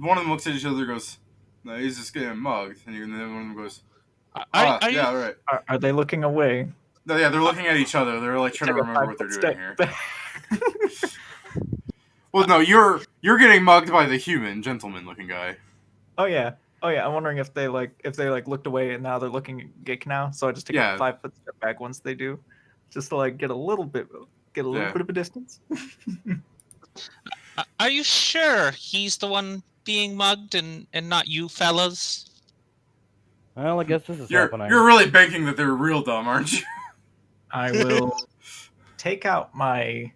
one of them looks at each other and goes, no, he's just getting mugged. And then one of them goes, Are you- yeah, all right. Are they looking away? No, yeah, they're looking at each other. They're like trying to Take a remember what they're 5-foot doing step here. back. Well, no, you're getting mugged by the human gentleman-looking guy. Oh yeah. I'm wondering if they looked away and now they're looking at Gik now. So I just take Yeah. a 5-foot step back once they do, just to like get a little bit of a distance. Are you sure he's the one being mugged and not you fellas? Well, I guess this is You're happening. really banking that they're real dumb, aren't you? I will take out my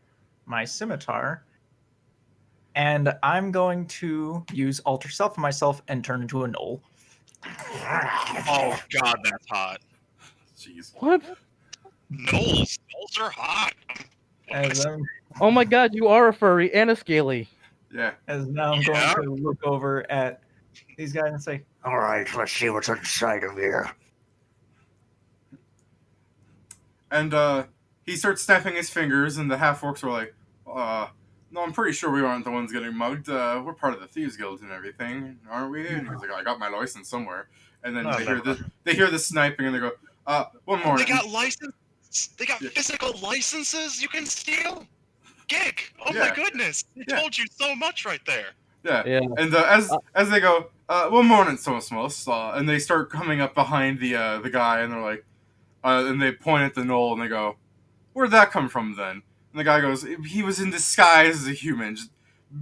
scimitar, and I'm going to use alter self on myself and turn into a gnoll. Oh, God, that's hot. Jeez. What? Knolls are hot. As Oh my god, you are a furry and a scaly. Yeah. now I'm Yeah. going to look over at these guys and say, All right, let's see what's inside of here. And he starts snapping his fingers, and the half orcs are like, no, I'm pretty sure we aren't the ones getting mugged. We're part of the Thieves Guild and everything, aren't we? And he's like, I got my license somewhere. And then they hear the sniping, and they go, one more. They got license. They got Yeah. physical licenses you can steal. Gig. Oh Yeah. my goodness! He Yeah. told you so much right there. Yeah. Yeah. And as they go, one morning, Somosmos, and they start coming up behind the guy, and they're like, and they point at the knoll, and they go, where'd that come from then? And the guy goes, he was in disguise as a human. Just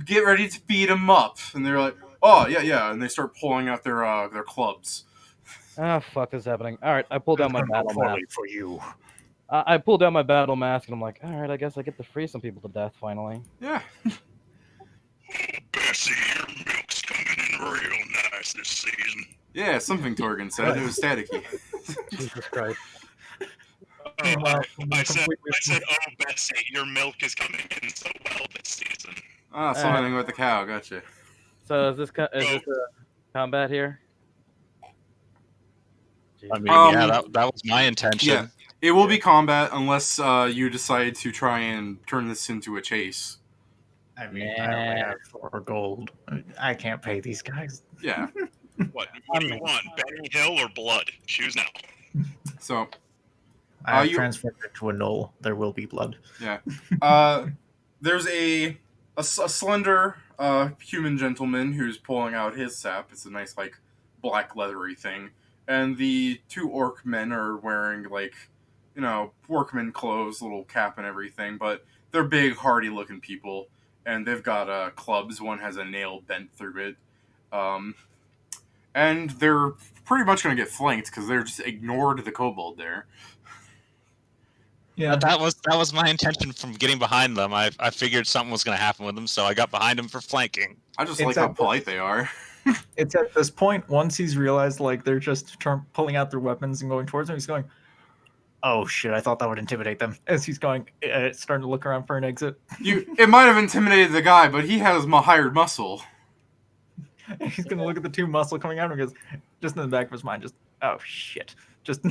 get ready to beat him up. And they're like, oh yeah, and they start pulling out their clubs. Ah, fuck, this is happening. All right, I pulled out my battle mask. Poorly for you. I pulled out my battle mask, and I'm like, all right, I guess I get to free some people to death finally. Yeah. see your milk's coming in real nice this season. Yeah, something Torgan said. It was staticky. Jesus Christ. Meanwhile, I said, completely- oh, Betsy, your milk is coming in so well this season. Ah, something with the cow. Gotcha. So is this a combat here? I mean, Um, yeah, that was my intention. Yeah, it will be combat unless you decide to try and turn this into a chase. I mean, I only have 4 gold. I can't pay these guys. Yeah. What do you want, Benny Hill or blood? Choose now. So, I have you- transformed into a gnoll. There will be blood. yeah. There's a slender human gentleman who's pulling out his sap. It's a nice, like, black leathery thing. And the 2 orc men are wearing, like, you know, workman clothes, little cap and everything. But they're big, hardy-looking people. And they've got clubs. One has a nail bent through it. And they're pretty much going to get flanked because they're just ignored the kobold there. Yeah. That was my intention from getting behind them. I figured something was going to happen with them, so I got behind them for flanking. I just It's like how at polite they are. It's at this point, once he's realized, like, they're just pulling out their weapons and going towards him, he's going, oh shit, I thought that would intimidate them. As he's going, starting to look around for an exit. It might have intimidated the guy, but he has hired muscle. He's going to look at the 2 muscle coming out and goes, just in the back of his mind, just, oh shit. Just.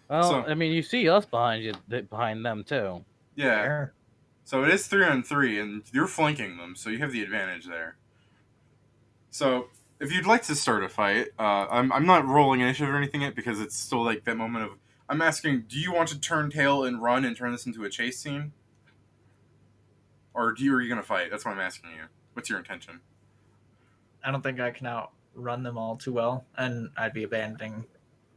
Well, So- I mean, you see us behind them too. Yeah. There. So it is 3-on-3, and you're flanking them, so you have the advantage there. So if you'd like to start a fight, I'm not rolling initiative or anything yet because it's still like that moment of. I'm asking, do you want to turn tail and run and turn this into a chase scene, or are you going to fight? That's what I'm asking you. What's your intention? I don't think I can outrun them all too well, and I'd be abandoning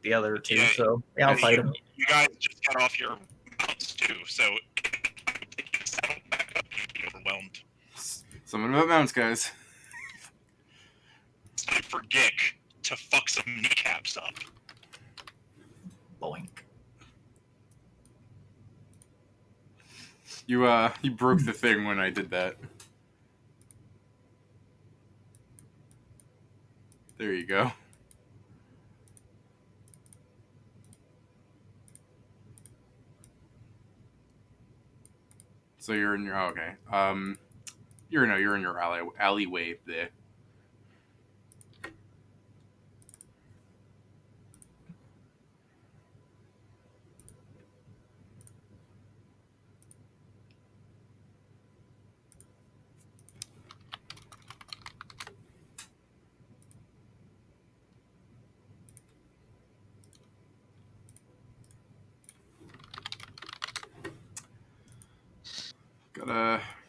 the other 2, Yeah, so yeah, I'll fight them. You guys just got off your mounts too, so settle back up. You'd be overwhelmed. Something about mounts, guys. It's time for Gick to fuck some kneecaps up. Boink. You broke the thing when I did that. There you go. So you're in your okay. You're in your alleyway there.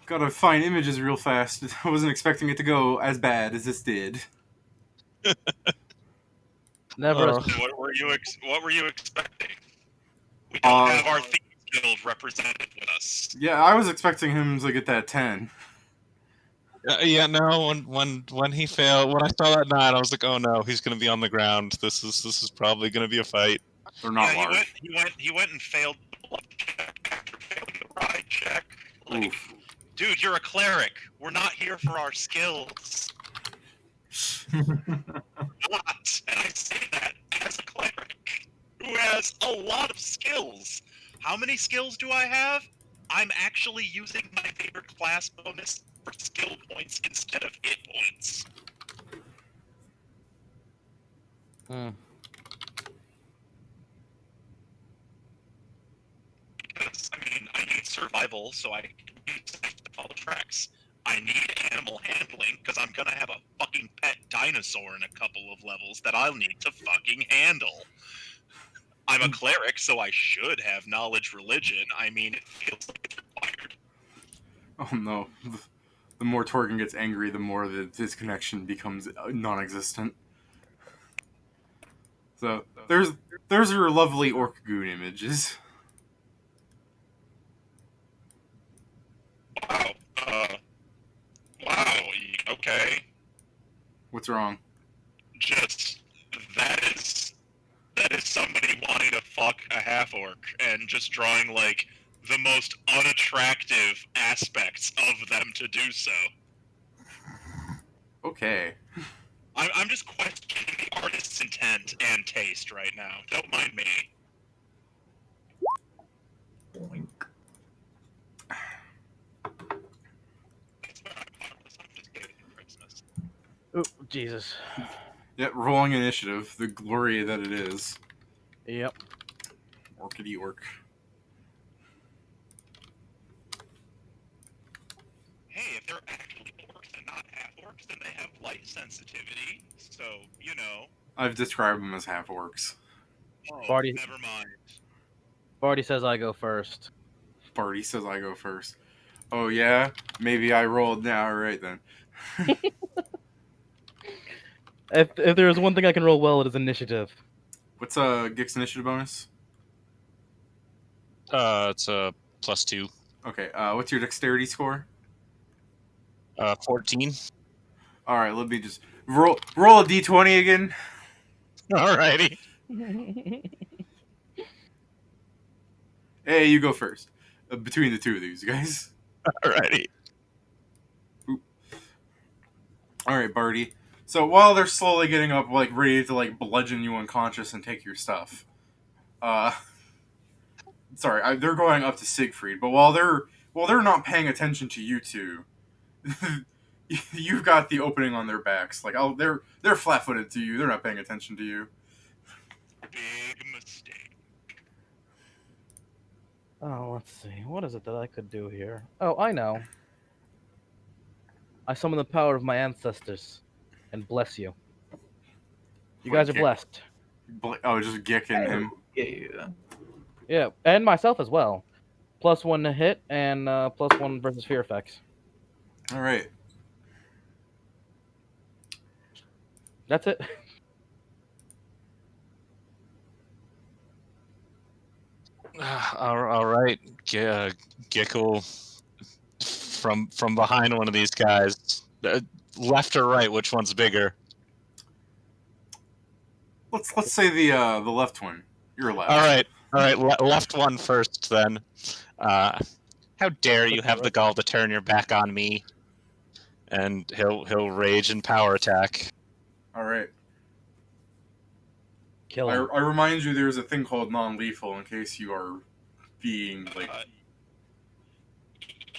Gotta find images real fast. I wasn't expecting it to go as bad as this did. Never. Oh. What were you expecting? We don't have our thieves guild represented with us. Yeah, I was expecting him to get that 10. Yeah, no. When he failed, when I saw that 9, I was like, oh no, he's going to be on the ground. This is probably going to be a fight. They're not Yeah, large. he went and failed the blood check after failing the ride check. Like, Oof. dude, you're a cleric. We're not here for our skills. Not, and I say that as a cleric who has a lot of skills. How many skills do I have? I'm actually using my favorite class bonus for skill points instead of hit points. Hmm. Because, I mean, I need survival, so I can follow tracks. I need animal handling, because I'm gonna have a fucking pet dinosaur in a couple of levels that I'll need to fucking handle. I'm a cleric, so I should have knowledge religion. I mean, it feels like it's required. Oh no. The more Torgan gets angry, the more that his connection becomes non-existent. So there's your lovely orc goon images. Wow. Wow. Okay. What's wrong? Just that is somebody wanting to fuck a half orc and just drawing like the most unattractive aspects of them to do so. Okay. I'm just questioning the artist's intent and taste right now. Don't mind me. Boink. It's when I'm heartless. I'm just giving you Christmas. Oh, Jesus. Yeah, rolling initiative, the glory that it is. Yep. Orchiddy orc. Hey, if they're actually orcs and not half orcs, then they have light sensitivity. So, you know. I've described them as half orcs. Oh, Barty- never mind. Barty says I go first. Barty says I go first. Oh yeah? Maybe I rolled now. Alright then. If there is one thing I can roll well, it is initiative. What's Gix initiative bonus? It's a +2. Okay, what's your dexterity score? 14. Alright, let me just roll a d20 again. Alrighty. Hey, you go first. Between the two of these guys. Alrighty. Alright, Barty. So while they're slowly getting up, like ready to like bludgeon you unconscious and take your stuff. Sorry, they're going up to Siegfried, but while they're not paying attention to you two, you've got the opening on their backs. Like they're flat-footed to you. They're not paying attention to you. Big mistake. Oh, let's see. What is it that I could do here? Oh, I know. I summon the power of my ancestors and bless you. You guys are blessed. Just gicking him. Yeah. Yeah, and myself as well. +1 to hit and +1 versus fear effects. All right. That's it. All right. Gickle from behind one of these guys. Left or right? Which one's bigger? Let's say the left one. You're left. All right. Left one first then. How dare you have the gall to turn your back on me? And he'll rage and power attack. All right. Kill him. I remind you, there's a thing called non-lethal in case you are being like.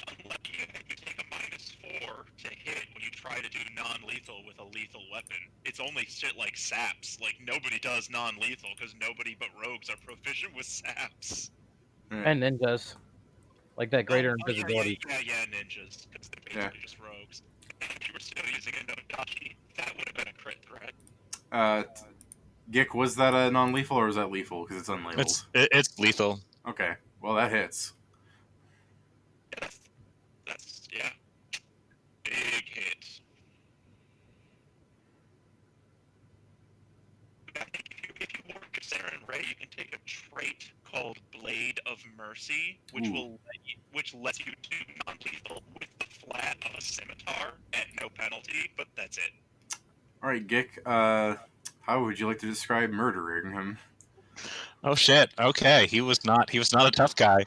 Unlucky, you take a -4 to hit when you try to do non-lethal with a lethal weapon. It's only shit like saps. Like nobody does non-lethal because nobody but rogues are proficient with saps. And ninjas. Like that greater invisibility. Yeah, ninjas, because they're basically just rogues. If you were still using a Nodachi, that would have been a crit threat. Gick, was that a non-lethal or was that lethal? Because it's unlabeled. It's lethal. Okay, well that hits. That's yeah, big hit. I think if you work with Sarah and Ray, you can take a trait called Blade of Mercy, which lets you do non-lethal with the flat of a scimitar at no penalty, but that's it. All right, Gick. How would you like to describe murdering him? Oh shit. Okay, he was not a tough guy.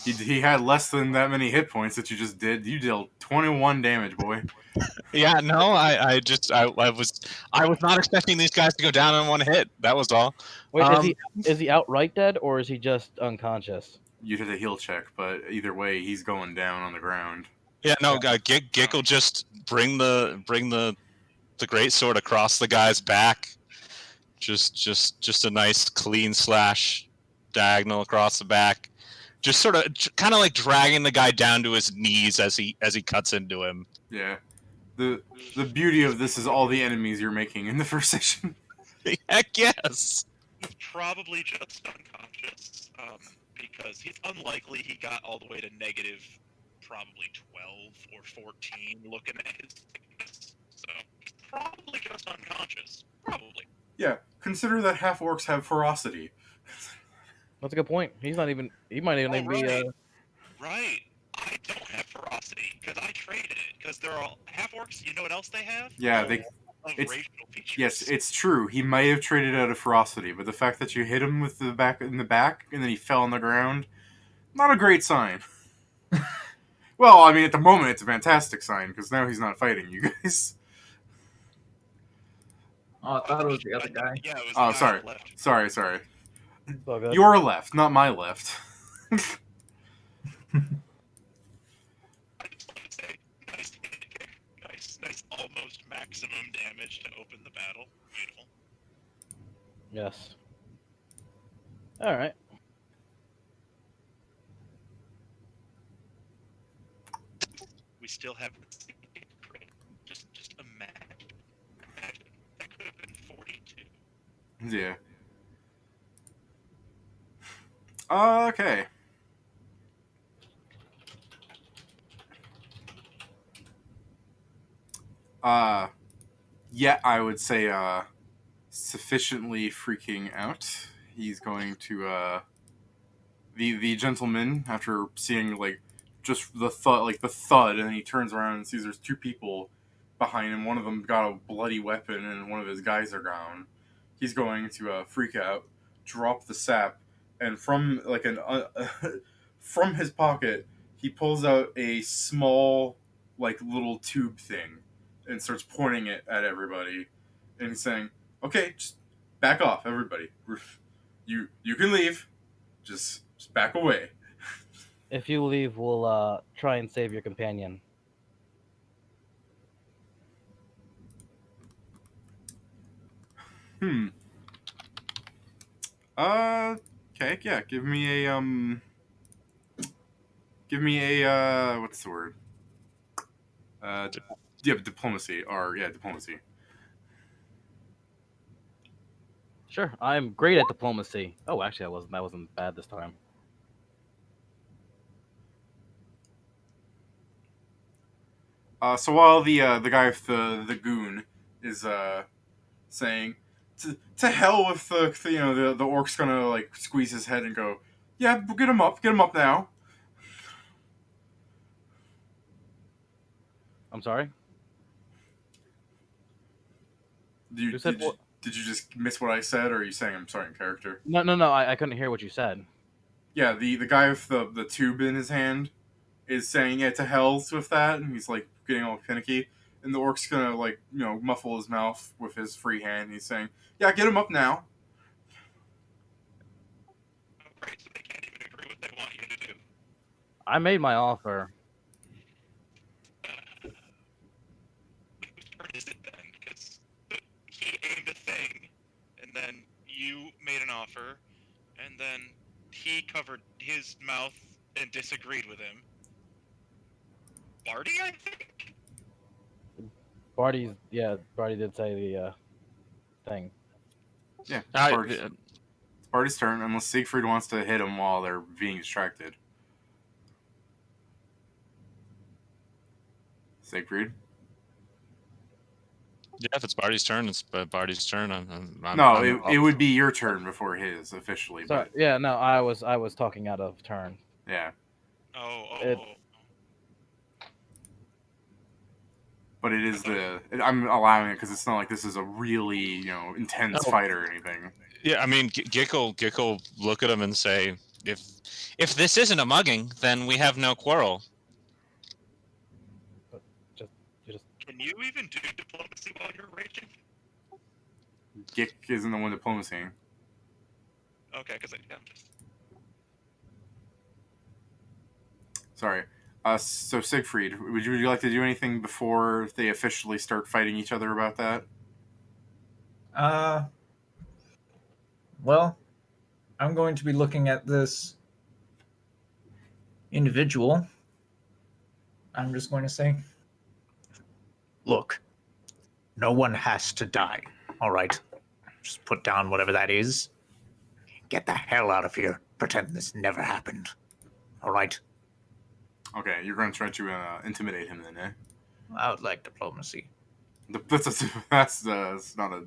He had less than that many hit points that you just did. You dealt 21 damage, boy. Yeah, no, I was not expecting these guys to go down in one hit. That was all. Wait, is he outright dead or is he just unconscious? You did a heal check, but either way, he's going down on the ground. Yeah, no, Gick will just bring the greatsword across the guy's back. Just a nice clean slash diagonal across the back. Just sort of kind of like dragging the guy down to his knees as he cuts into him. Yeah. The beauty of this is all the enemies you're making in the first session. Heck yes. He's probably just unconscious, because he's unlikely he got all the way to negative probably 12 or 14 looking at his thickness. So he's probably just unconscious. Probably. Yeah, consider that half orcs have ferocity. That's a good point. He might even be Right. I don't have ferocity because I traded it. Because they're all half orcs. You know what else they have? Yeah, Racial features. Yes, it's true. He may have traded out of ferocity, but the fact that you hit him with the back and then he fell on the ground, not a great sign. Well, I mean, at the moment, it's a fantastic sign because now he's not fighting you guys. Oh, I thought it was the other guy. Yeah, it was Oh, the guy on the left. sorry. It's all good. Your left, not my left. I just want to say, nice hit. Nice, almost maximum damage to open the battle. Beautiful. Yes. All right. We still haven't seen it crit. Just imagine. That could have been 42. Yeah. Okay. Yeah, I would say, sufficiently freaking out. He's going to, the gentleman, after seeing, like, just the thud, and then he turns around and sees there's two people behind him. One of them got a bloody weapon, and one of his guys are down. He's going to, freak out, drop the sap, and from, like, from his pocket, he pulls out a small, like, little tube thing, and starts pointing it at everybody, and he's saying, "Okay, just back off, everybody. You can leave. Just back away." If you leave, we'll try and save your companion. Okay, yeah. Give me a what's the word? Yeah, diplomacy, or yeah, diplomacy. Sure, I'm great at diplomacy. Oh, actually, that wasn't bad this time. So while the guy with the goon is saying, to hell with the orc's gonna like squeeze his head and go, "Yeah, get him up now." I'm sorry. Did said what? did you just miss what I said, or are you saying I'm sorry in character? No. I couldn't hear what you said. Yeah, the guy with the tube in his hand is saying, "Yeah, to hell's with that," and he's like getting all finicky. And the orc's gonna like muffle his mouth with his free hand. And he's saying, "Yeah, get him up now." Oh, great, so they can't even agree what they want you to do. I made my offer. Whose turn is it then? Because he aimed a thing, and then you made an offer, and then he covered his mouth and disagreed with him. Barty, I think? Barty did say the thing. Yeah, I, Barty's, it's Barty's turn, unless Siegfried wants to hit him while they're being distracted. Siegfried? yeah, if it's Barty's turn, it's Barty's turn. It would be your turn before his officially. Sorry, But yeah, no, I was talking out of turn. yeah, It- but it is I'm allowing it because it's not like this is a really intense Oh. fight or anything. Yeah, I mean, Gick'll look at him and say, "If this isn't a mugging, then we have no quarrel." Just Can you even do diplomacy while you're raging? Gick isn't the one diplomacying. Okay, because I'm just... Sorry. So Siegfried, would you like to do anything before they officially start fighting each other about that? Well, I'm going to be looking at this individual. I'm just going to say, look, no one has to die, all right? Just put down whatever that is. Get the hell out of here. Pretend this never happened, all right? Okay, you're going to try to intimidate him then, eh? I would like diplomacy. That's not a...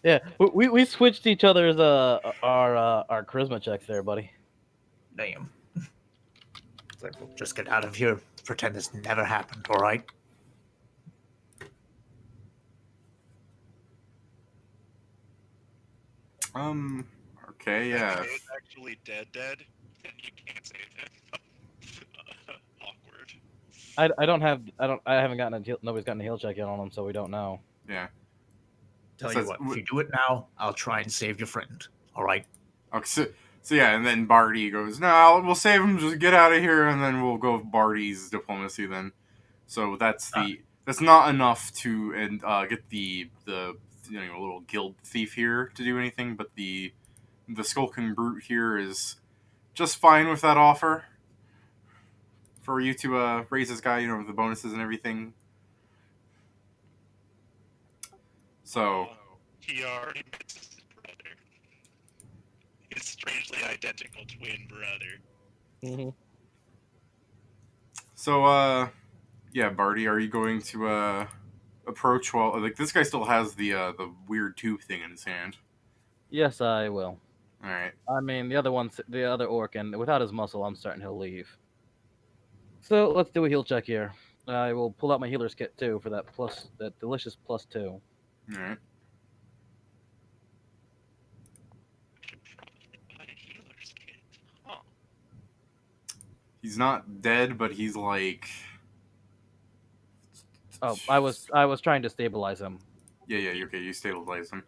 yeah, we switched each other's our charisma checks there, buddy. Damn. It's like, well, just get out of here. Pretend this never happened, all right? Okay, yeah. It's actually dead. You can't save him. Awkward. I haven't gotten nobody's gotten a heal check yet on him, so we don't know. Yeah. Tell It you says- what, if you do it now, I'll try and save your friend. All right. Okay, so yeah, and then Barty goes, "No, we'll save him. Just get out of here, and then we'll go with Barty's diplomacy then." So that's not enough to get the little guild thief here to do anything, but the skulking brute here is just fine with that offer for you to raise this guy, with the bonuses and everything. So He already misses his brother. His strangely identical twin brother. Mm-hmm. So yeah, Barty, are you going to approach while this guy still has the weird tube thing in his hand? Yes, I will. All right. I mean, the other orc, and without his muscle, I'm certain he'll leave. So let's do a heal check here. I will pull out my healer's kit too for that delicious +2. All right. Buy a healer's kit. Huh. He's not dead, but he's like. Oh, I was trying to stabilize him. Yeah. Okay, you stabilize him.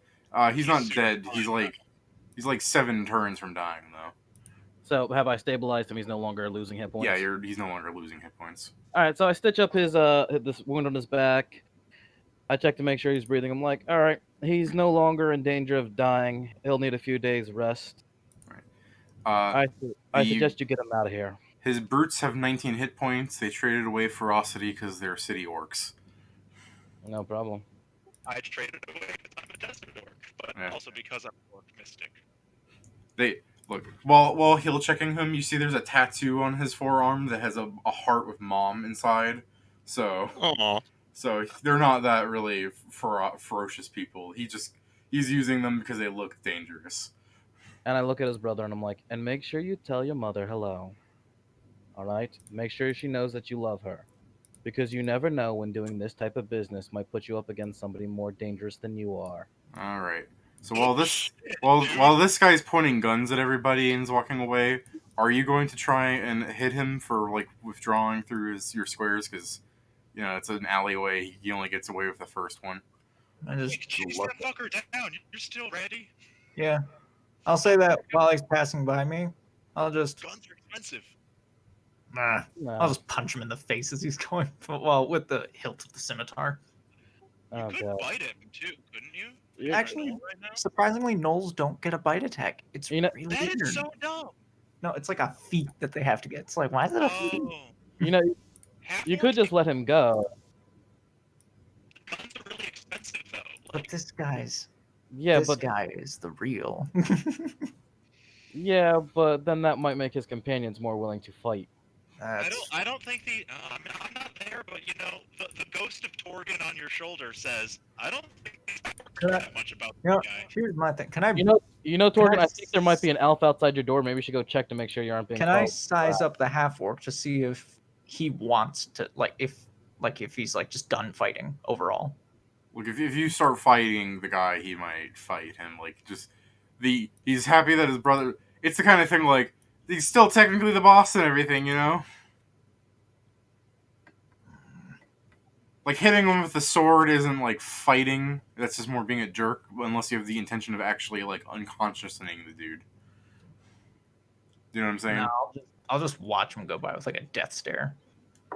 He's not dead. He's like 7 turns from dying though. So have I stabilized him? He's no longer losing hit points. Yeah, he's no longer losing hit points. All right, so I stitch up his this wound on his back. I check to make sure he's breathing. I'm like, all right, he's no longer in danger of dying. He'll need a few days rest. Right. I suggest you get him out of here. His brutes have 19 hit points. They traded away ferocity because they're city orcs. No problem. I traded away because I'm a desert orc, but Yeah. also because I'm an orc mystic. They look while heal checking him. You see, there's a tattoo on his forearm that has a heart with mom inside. So. Aw. So they're not that really ferocious people. He's using them because they look dangerous. And I look at his brother and I'm like, and make sure you tell your mother hello. All right? Make sure she knows that you love her. Because you never know when doing this type of business might put you up against somebody more dangerous than you are. All right. So while this guy's pointing guns at everybody and is walking away, are you going to try and hit him for like withdrawing through your squares? Because it's an alleyway. He only gets away with the first one. I just Chase look. that fucker down. You're still ready? Yeah. I'll say that while he's passing by me. I'll just Guns are expensive. nah. No. I'll just punch him in the face as he's going with the hilt of the scimitar. You Oh, could God. bite him too, couldn't you? Yeah. Actually, Right now? surprisingly, gnolls don't get a bite attack. It's You know- really That weird. is so dumb. No, it's like a feat that they have to get. It's like, why is it a feat? Oh, You know, half you could just let him go. Guns are really expensive though. But Like, this guy's Yeah, this but guy is the real. yeah, but then that might make his companions more willing to fight. I don't think I mean, I'm not there, but the ghost of Torgon on your shoulder says, I don't think these orcs Can care I- that much about You the know, guy. here's my thing. Can I Torgon, I I think there might be an elf outside your door. Maybe you should go check to make sure you aren't being can I followed. size up the half orc to see if he wants to if he's like just done fighting overall? Look, if you start fighting the guy, he might fight him. Like he's happy that his brother. It's the kind of thing like he's still technically the boss and everything, Like hitting him with the sword isn't like fighting. That's just more being a jerk, unless you have the intention of actually like unconsciousing the dude. You know what I'm saying? No, I'll just watch him go by with like a death stare.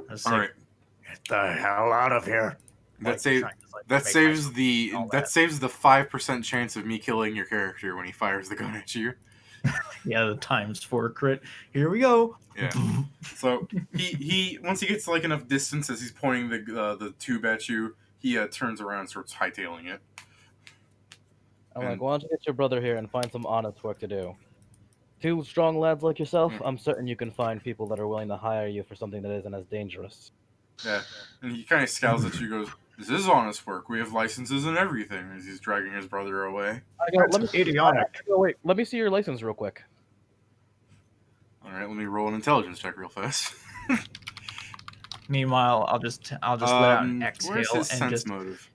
Just All like, right. Get the hell out of here. That like, saves trying to, like, that make saves myself the all that that. saves the 5% chance of me killing your character when he fires the gun at you. Yeah, the ×4 crit. Here we go. Yeah. So he once he gets like enough distance as he's pointing the tube at you, he turns around and starts hightailing it. I'm like, why don't you get your brother here and find some honest work to do? 2 strong lads like yourself, I'm certain you can find people that are willing to hire you for something that isn't as dangerous. Yeah. And he kind of scowls at you, goes, "This is honest work. We have licenses and everything." As he's dragging his brother away. I go, That's idiotic. wait, let me see your license real quick. All right, let me roll an intelligence check real fast. Meanwhile, I'll just let out an Where's exhale his and sense just motive?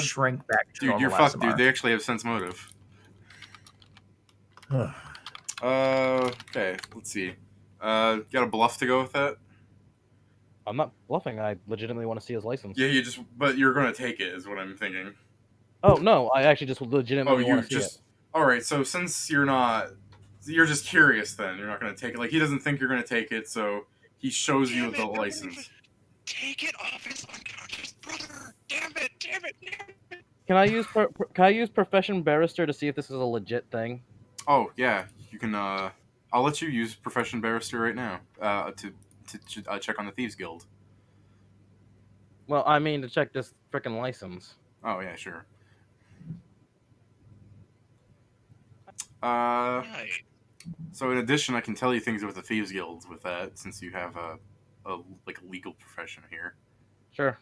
shrink back to Dude, normal you're fucked, dude. ASMR. They actually have sense motive. Okay, let's see. Got a bluff to go with that? I'm not bluffing. I legitimately want to see his license. Yeah, but you're gonna take it, is what I'm thinking. Oh no, I actually just Oh, legitimately want you to see it. just. Alright, so since you're just curious then. You're not gonna take it. Like, he doesn't think you're gonna take it, so he shows you Damn the it, license. Take it off his unconscious brother. Damn it, damn it, damn it. Can I use Profession Barrister to see if this is a legit thing? Oh, yeah, you can, I'll let you use Profession Barrister right now, to check on the Thieves Guild. Well, I mean to check this frickin' license. Oh, yeah, sure. Right. So in addition, I can tell you things about the Thieves Guild with that, since you have a legal profession here. Sure.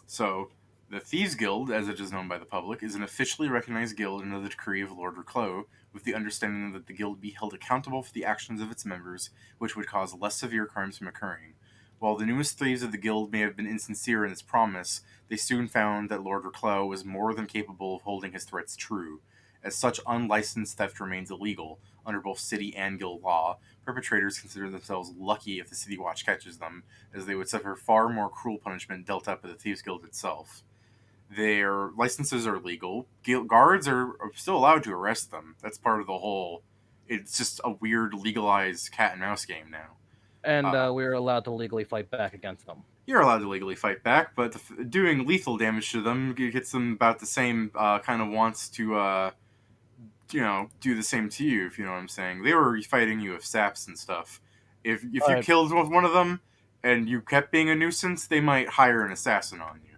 So, the Thieves Guild, as it is known by the public, is an officially recognized guild under the decree of Lord Reclos, with the understanding that the guild be held accountable for the actions of its members, which would cause less severe crimes from occurring. While the newest thieves of the guild may have been insincere in its promise, they soon found that Lord Reclos was more than capable of holding his threats true. As such, unlicensed theft remains illegal, under both city and guild law. Perpetrators consider themselves lucky if the City Watch catches them, as they would suffer far more cruel punishment dealt out by the Thieves Guild itself. Their licenses are legal. Guards are still allowed to arrest them. That's part of the whole. It's just a weird legalized cat and mouse game now. And we're allowed to legally fight back against them. You're allowed to legally fight back, but doing lethal damage to them gets them about the same kind of wants to, do the same to you, if you know what I'm saying. They were fighting you with saps and stuff. If you Alright. killed one of them and you kept being a nuisance, they might hire an assassin on you.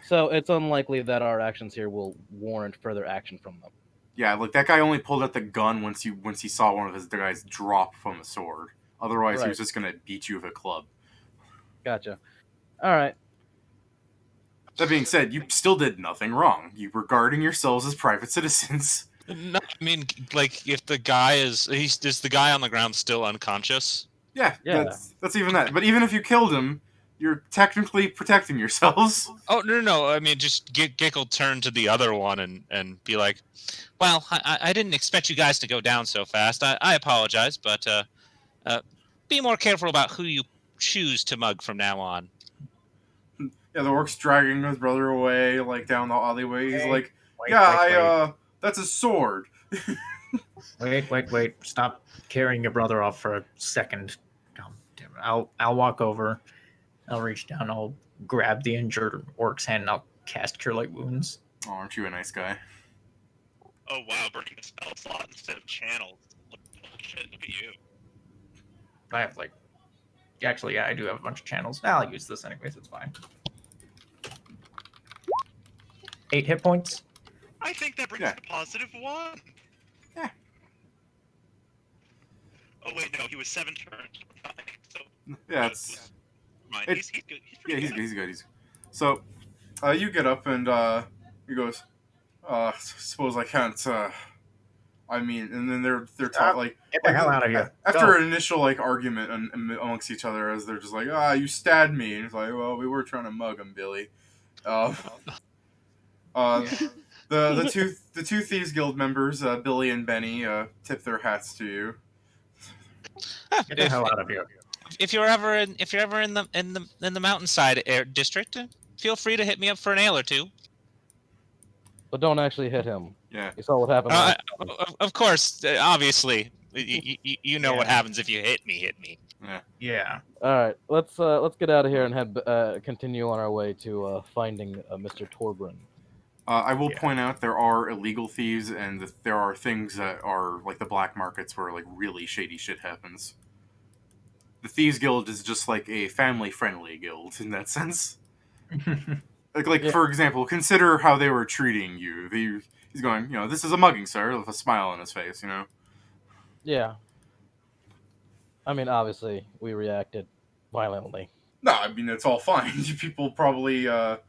So it's unlikely that our actions here will warrant further action from them. Yeah, like that guy only pulled out the gun once he saw one of the guys drop from the sword. Otherwise, he was just gonna beat you with a club. Gotcha. All right. That being said, you still did nothing wrong. You were guarding yourselves as private citizens. No, I mean, like, if the guy is the guy on the ground still unconscious? Yeah, Yeah. that's even that. But even if you killed him, you're technically protecting yourselves. Oh, no. I mean, just Gickle turn to the other one and be like, well, I didn't expect you guys to go down so fast. I apologize, but be more careful about who you choose to mug from now on. Yeah, the orc's dragging his brother away, like, down the alleyway. He's like, Wait. that's a sword. Wait. Stop carrying your brother off for a second. God damn it. I'll walk over. I'll reach down. I'll grab the injured orc's hand and I'll cast Cure Light Wounds. Oh, aren't you a nice guy? Oh wow, burning a spell slot instead of channels. Shit, look at you. I have actually, yeah, I do have a bunch of channels. I'll use this anyways. It's fine. 8 hit points. I think that brings it to +1. Yeah. Oh wait, no, he was 7 turns. So Yeah, it's. mine. It- He's good. He's good. So, you get up and he goes, suppose I can't. I mean, and then they're talking like Get the hell out of here. after Go. an initial argument amongst each other, as they're just like, you stabbed me, and it's like, well, we were trying to mug him, Billy. The two Thieves Guild members, Billy and Benny, tip their hats to you. Get the hell out of here. If you're ever in the mountainside district, feel free to hit me up for an ale or two. But don't actually hit him. Yeah. You saw what happened. Of course, obviously, you know what happens if you hit me. Yeah. All right. Let's get out of here and head continue on our way to finding Mr. Torbrin. I will point out there are illegal thieves, and there are things that are like the black markets where like really shady shit happens. The Thieves Guild is just like a family-friendly guild in that sense. For example, consider how they were treating you. He's going, this is a mugging, sir, with a smile on his face, Yeah. I mean, obviously, we reacted violently. No, I mean, it's all fine. You people probably one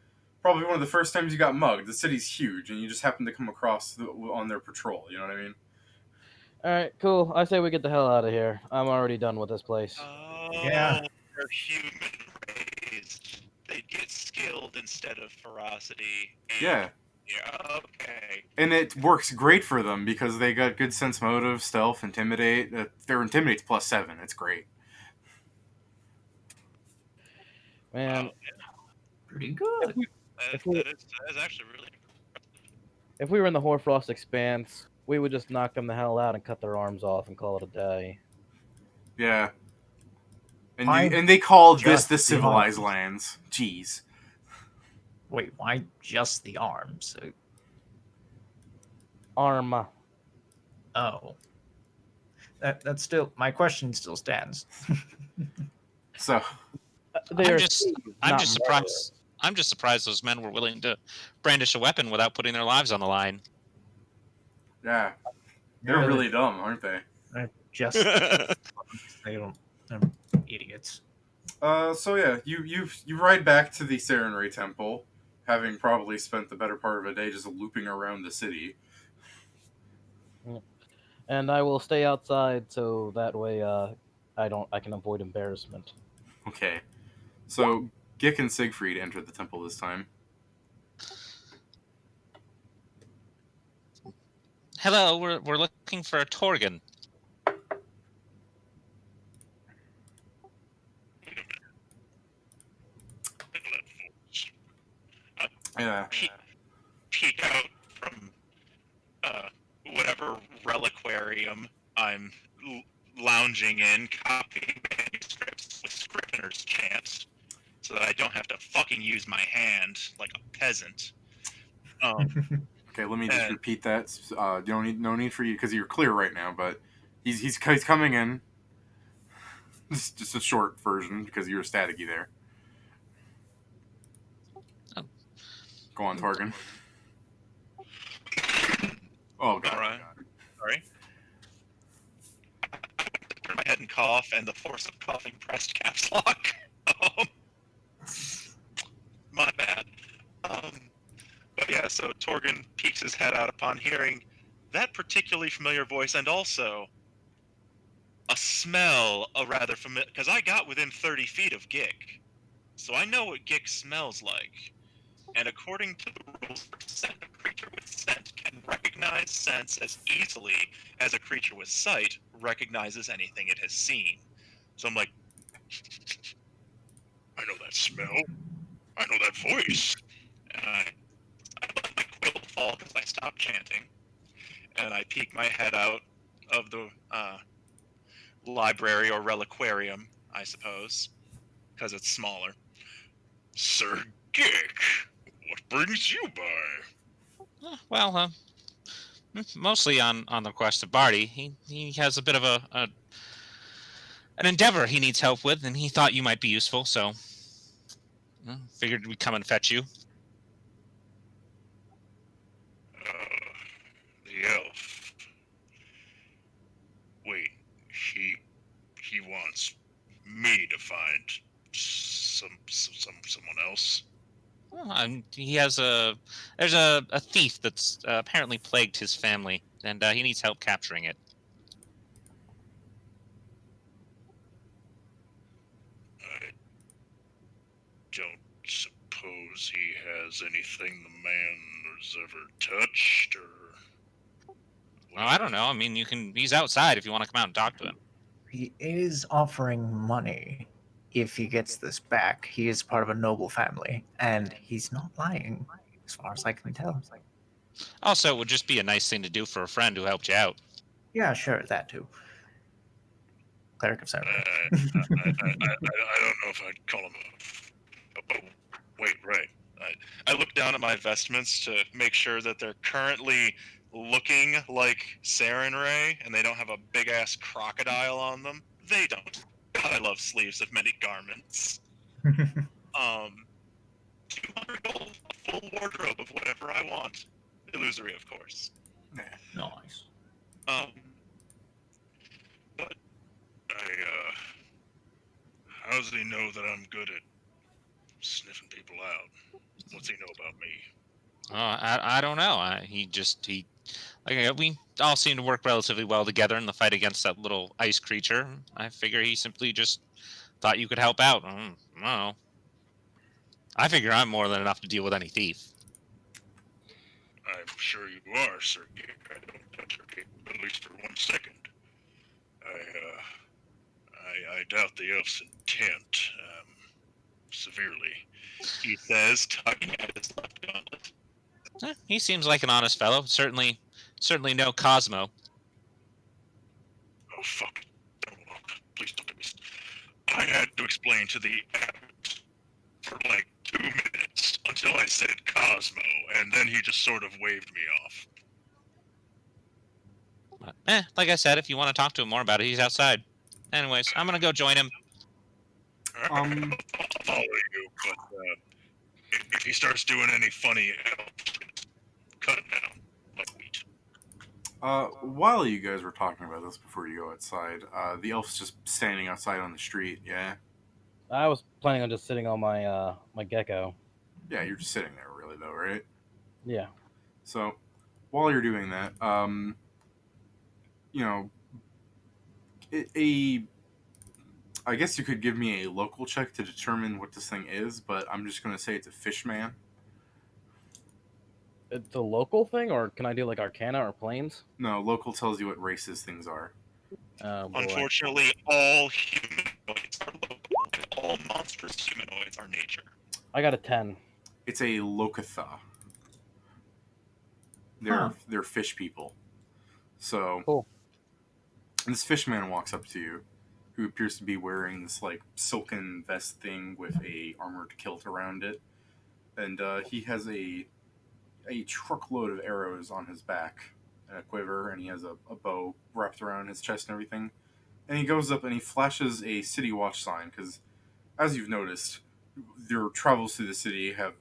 of the first times you got mugged. The city's huge, and you just happened to come across on their patrol, you know what I mean? All right, cool. I say we get the hell out of here. I'm already done with this place. Oh, Yeah. they're human raised. They get skilled instead of ferocity. Yeah. Yeah, okay. And it works great for them because they got good sense motive, stealth, intimidate. Their intimidate's +7. It's great. Man, Pretty if good. we, if we That is actually really. if we were in the Hoarfrost Expanse, we would just knock them the hell out and cut their arms off and call it a day. Yeah. And Why and they called this just the the civilized arms? lands. Jeez. Wait, why just the arms? Arma. Oh. That's still my question still stands. So They I'm are just thieves, I'm not just murderers. surprised. I'm just surprised those men were willing to brandish a weapon without putting their lives on the line. yeah, they're Yeah, really dumb, aren't they? they're just they don't. They're idiots. So yeah, you ride back to the Serenray Temple, having probably spent the better part of a day just looping around the city. And I will stay outside so that way I can avoid embarrassment. Okay. So Gick and Siegfried enter the temple this time. Hello, we're looking for a Torgan. Yeah. Peek out from whatever reliquarium I'm lounging in, copying manuscripts with Scrivener's chant, so that I don't have to fucking use my hand like a peasant. Okay, let me just And- repeat that. You don't need no need for you because you're clear right now. But he's coming in. Just a short version because you were staticky there. Oh. Go on, Torgan. Oh god. All right. Sorry. Turn my head and cough, and the force of coughing pressed caps lock. Um, my bad. But yeah, so Torgan peeks his head out upon hearing that particularly familiar voice, and also a smell, a rather familiar. Because I got within 30 feet of Gick, so I know what Gick smells like. And according to the rules for scent, a creature with scent can recognize scents as easily as a creature with sight recognizes anything it has seen. So I'm like, I know that smell. I know that voice. And I let my quill fall because I stopped chanting. And I peek my head out of the library or reliquarium, I suppose, because it's smaller. Sir Gick, what brings you by? Well, mostly on the request of Barty. He has a bit of an endeavor he needs help with, and he thought you might be useful, so figured we'd come and fetch you. The elf. Wait, he wants me to find someone else. Well, he has there's a thief that's apparently plagued his family, and he needs help capturing it. I don't suppose he has anything the man has ever touched, or. Well, I don't know. I mean, he's outside if you want to come out and talk to him. He is offering money if he gets this back. He is part of a noble family, and he's not lying, as far as I can tell. Also, it would just be a nice thing to do for a friend who helped you out. Yeah, sure, that too. Cleric of Ceremony. I don't know if I'd call him a wait, right. I look down at my vestments to make sure that they're currently looking like Saren Ray, and they don't have a big ass crocodile on them. They don't. God, I love sleeves of many garments. 200 gold, a full wardrobe of whatever I want. Illusory, of course. Nice. But how does he know that I'm good at sniffing people out? What's he know about me? I don't know. We all seem to work relatively well together in the fight against that little ice creature. I figure he simply just thought you could help out. I don't know. I figure I'm more than enough to deal with any thief. I'm sure you are, Sir Geek. I don't doubt your capabilities for 1 second. I doubt the elf's intent, severely. He says, tugging at his left gauntlet. He seems like an honest fellow. Certainly no Cosmo. Oh, fuck. Please don't get me. I had to explain to the abbot for like 2 minutes until I said Cosmo, and then he just sort of waved me off. Like I said, if you want to talk to him more about it, he's outside. Anyways, I'm gonna go join him. I'll follow you, but if he starts doing any funny elf shit, cut him down like wheat. While you guys were talking about this before you go outside, the elf's just standing outside on the street. Yeah, I was planning on just sitting on my my gecko. yeah, you're just sitting there, really, though, right? Yeah. So, while you're doing that, you know, I guess you could give me a local check to determine what this thing is, but I'm just gonna say it's a fish man. It's a local thing, or can I do like Arcana or Planes? No, local tells you what races things are. Oh boy. Unfortunately, all humanoids are local, and all monstrous humanoids are nature. I got a 10. It's a Lokatha. They're fish people. So Cool. this fish man walks up to you, who appears to be wearing this like silken vest thing with a armored kilt around it, and he has a truckload of arrows on his back and a quiver, and he has a bow wrapped around his chest and everything. And he goes up and he flashes a city watch sign because, as you've noticed, your travels through the city have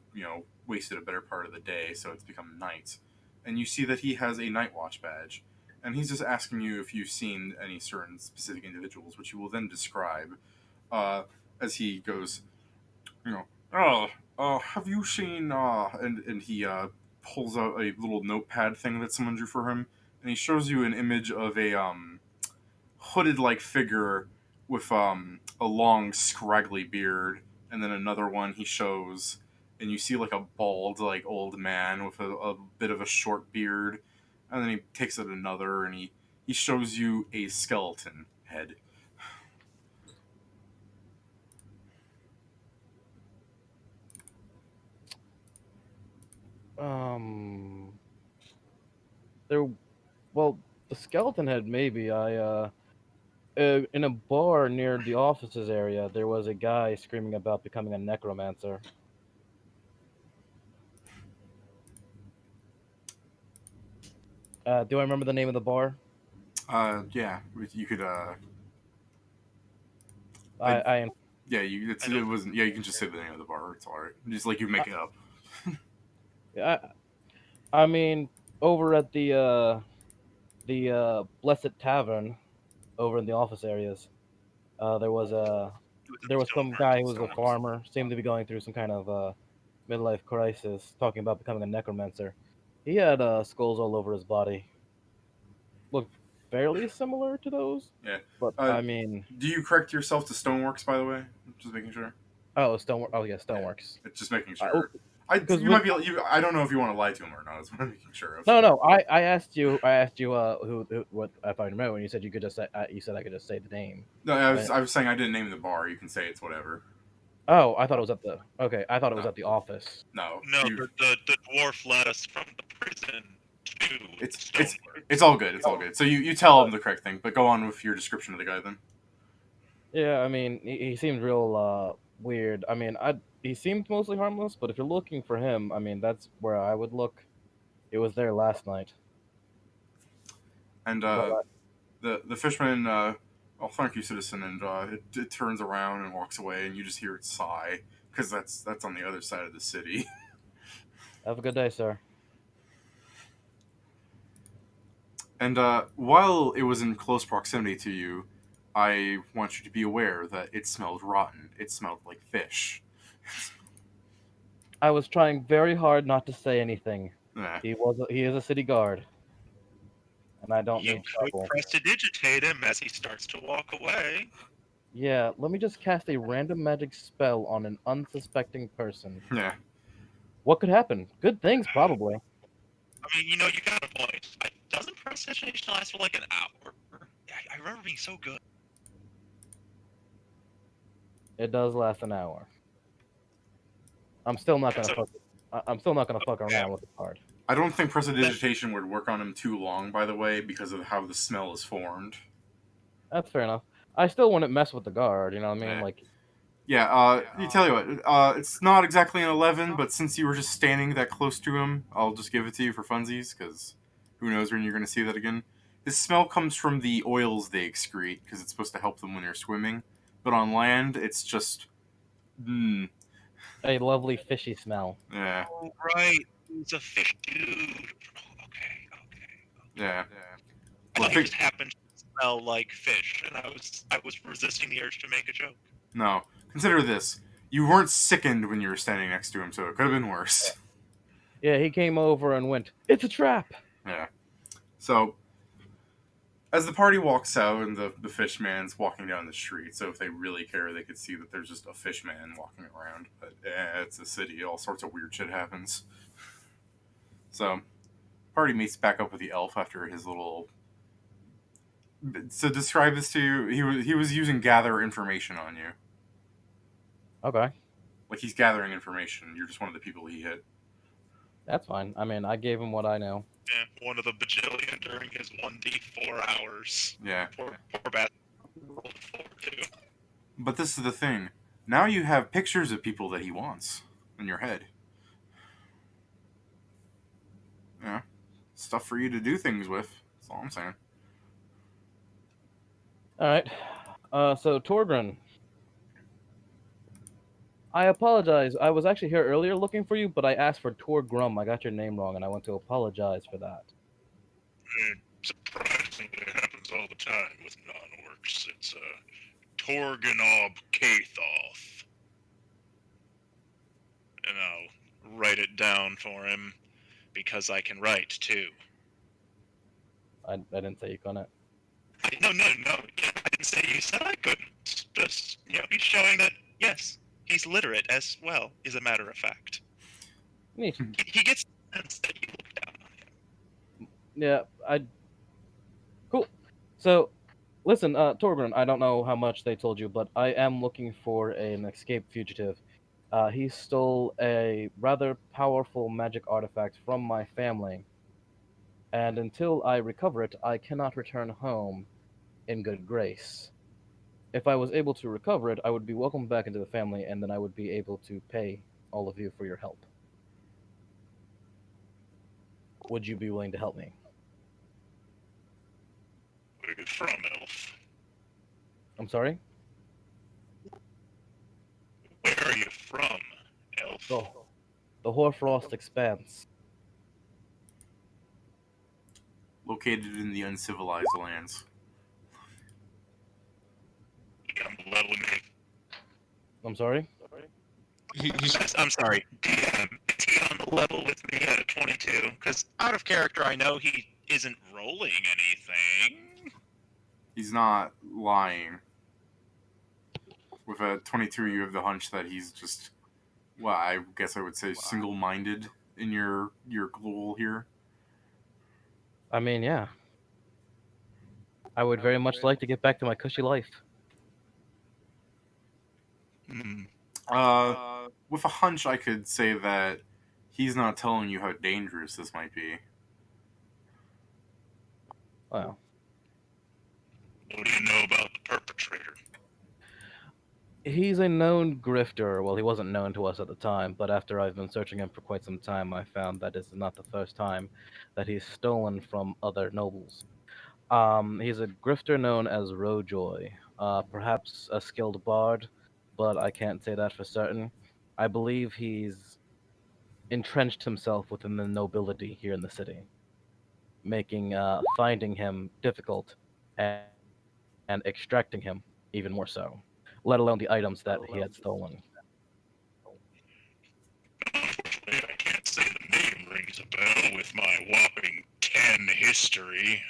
wasted a better part of the day, so it's become night. And you see that he has a night watch badge, and he's just asking you if you've seen any certain specific individuals, which you will then describe as he goes, have you seen? And he pulls out a little notepad thing that someone drew for him, and he shows you an image of a hooded like figure with a long scraggly beard, and then another one he shows, and you see like a bald like old man with a bit of a short beard, and then he takes out another, and he shows you a skeleton head. There. Well, the skeleton head maybe. In a bar near the offices area, there was a guy screaming about becoming a necromancer. Do I remember the name of the bar? Yeah, you could I yeah, it wasn't. Yeah, you can just say the name of the bar. It's alright. Just like you make it up. I mean, over at the Blessed Tavern, over in the office areas, there was some guy who was a farmer, seemed to be going through some kind of midlife crisis, talking about becoming a necromancer. He had skulls all over his body. Looked fairly similar to those. Yeah. But I mean, do you correct yourself to Stoneworks, by the way? Just making sure. oh, Stoneworks. Oh yeah, Stoneworks. It's just making sure. I don't know if you want to lie to him or not. That's what I'm making sure of. No. I asked you who what if I remember, and you said you could just say, you said I could just say the name. No, I was saying I didn't name the bar. You can say it's whatever. Oh, I thought it was at the it was at the office. No, the dwarf led us from the prison to it's all good. It's all good. So you tell him the correct thing, but go on with your description of the guy then. Yeah, I mean, he seemed real weird. I mean, he seemed mostly harmless, but if you're looking for him, I mean, that's where I would look. It was there last night. And the fisherman, thank you, citizen, and it turns around and walks away, and you just hear it sigh because that's on the other side of the city. Have a good day, sir. And while it was in close proximity to you, I want you to be aware that it smelled rotten. It smelled like fish. I was trying very hard not to say anything. Nah. He is a city guard, and I don't You need could trouble. prestidigitate him as he starts to walk away. Yeah, let me just cast a random magic spell on an unsuspecting person. Yeah. What could happen? Good things, probably. I mean, you got a point. Doesn't prestidigitation last for like an hour? I remember being so good. It does last an hour. I'm still not gonna So, fuck. I'm still not gonna fuck yeah. around with the card. I don't think prestidigitation would work on him too long, by the way, because of how the smell is formed. That's fair enough. I still wouldn't mess with the guard. You know what I mean? Yeah. Like, You tell you what, it's not exactly an 11, but since you were just standing that close to him, I'll just give it to you for funsies, because who knows when you're going to see that again. This smell comes from the oils they excrete, because it's supposed to help them when they're swimming. But on land, it's just... a lovely fishy smell. Yeah. Oh, right. He's a fish dude. Okay. Yeah. I thought he just happened to smell like fish, and I was resisting the urge to make a joke. No. Consider this. You weren't sickened when you were standing next to him, so it could have been worse. Yeah, he came over and went, "It's a trap!" Yeah. So, as the party walks out and the fish man's walking down the street, so if they really care, they could see that there's just a fish man walking around. But it's a city, all sorts of weird shit happens. So, party meets back up with the elf after his little... So describe this to you. He was using gather information on you. Okay, Like he's gathering information. You're just one of the people he hit. that's fine. I mean, I gave him what I know. Yeah, one of the bajillion during his 1d4 hours. Yeah. Poor bastard rolled 4 too. But this is the thing. Now you have pictures of people that he wants in your head. Yeah. Stuff for you to do things with. That's all I'm saying. All right. So Torgrin, I apologize. I was actually here earlier looking for you, but I asked for Torgrum. I got your name wrong, and I want to apologize for that. Surprisingly, it happens all the time with non-orcs. It's Torganob Kathoth. And I'll write it down for him, because I can write too. I didn't say you couldn't. No. Yeah, I didn't say you said I couldn't. Just, he's showing that, yes, he's literate as well, is a matter of fact. Neat. He gets the sense that you look down on him. Yeah, Cool. So, listen, Torgrim, I don't know how much they told you, but I am looking for an escaped fugitive. He stole a rather powerful magic artifact from my family, and until I recover it, I cannot return home in good grace. If I was able to recover it, I would be welcomed back into the family, and then I would be able to pay all of you for your help. Would you be willing to help me? Where are you from, Elf? I'm sorry? Where are you from, Elf? Oh, the Hoarfrost Expanse. Located in the uncivilized lands. You on the level with me? I'm sorry? I'm sorry, DM, is he on the level with me at a 22? Because out of character, I know he isn't rolling anything. He's not lying. With a 22, you have the hunch that he's just, well, I guess I would say single-minded in your goal here. I mean, yeah. I would very much like to get back to my cushy life. With a hunch, I could say that he's not telling you how dangerous this might be. Wow. What do you know about the perpetrator? He's a known grifter. Well, he wasn't known to us at the time, but after I've been searching him for quite some time, I found that this is not the first time that he's stolen from other nobles. He's a grifter known as Rojoy, perhaps a skilled bard, but I can't say that for certain. I believe he's entrenched himself within the nobility here in the city, making finding him difficult and extracting him even more so, let alone the items that he had stolen. Unfortunately, I can't say the name rings a bell with my whopping 10 history.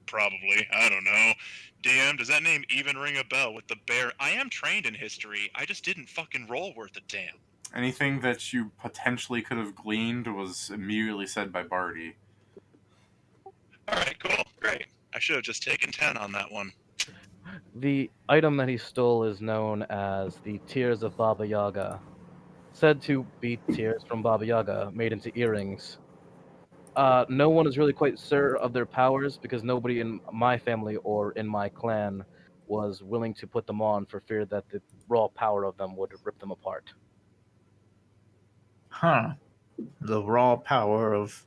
Probably. I don't know. DM, does that name even ring a bell with the bear? I am trained in history. I just didn't fucking roll worth a damn. Anything that you potentially could have gleaned was immediately said by Barty. All right, cool, great. I should have just taken 10 on that one. The item that he stole is known as the Tears of Baba Yaga, said to be tears from Baba Yaga made into earrings. No one is really quite sure of their powers because nobody in my family or in my clan was willing to put them on for fear that the raw power of them would rip them apart. Huh. The raw power of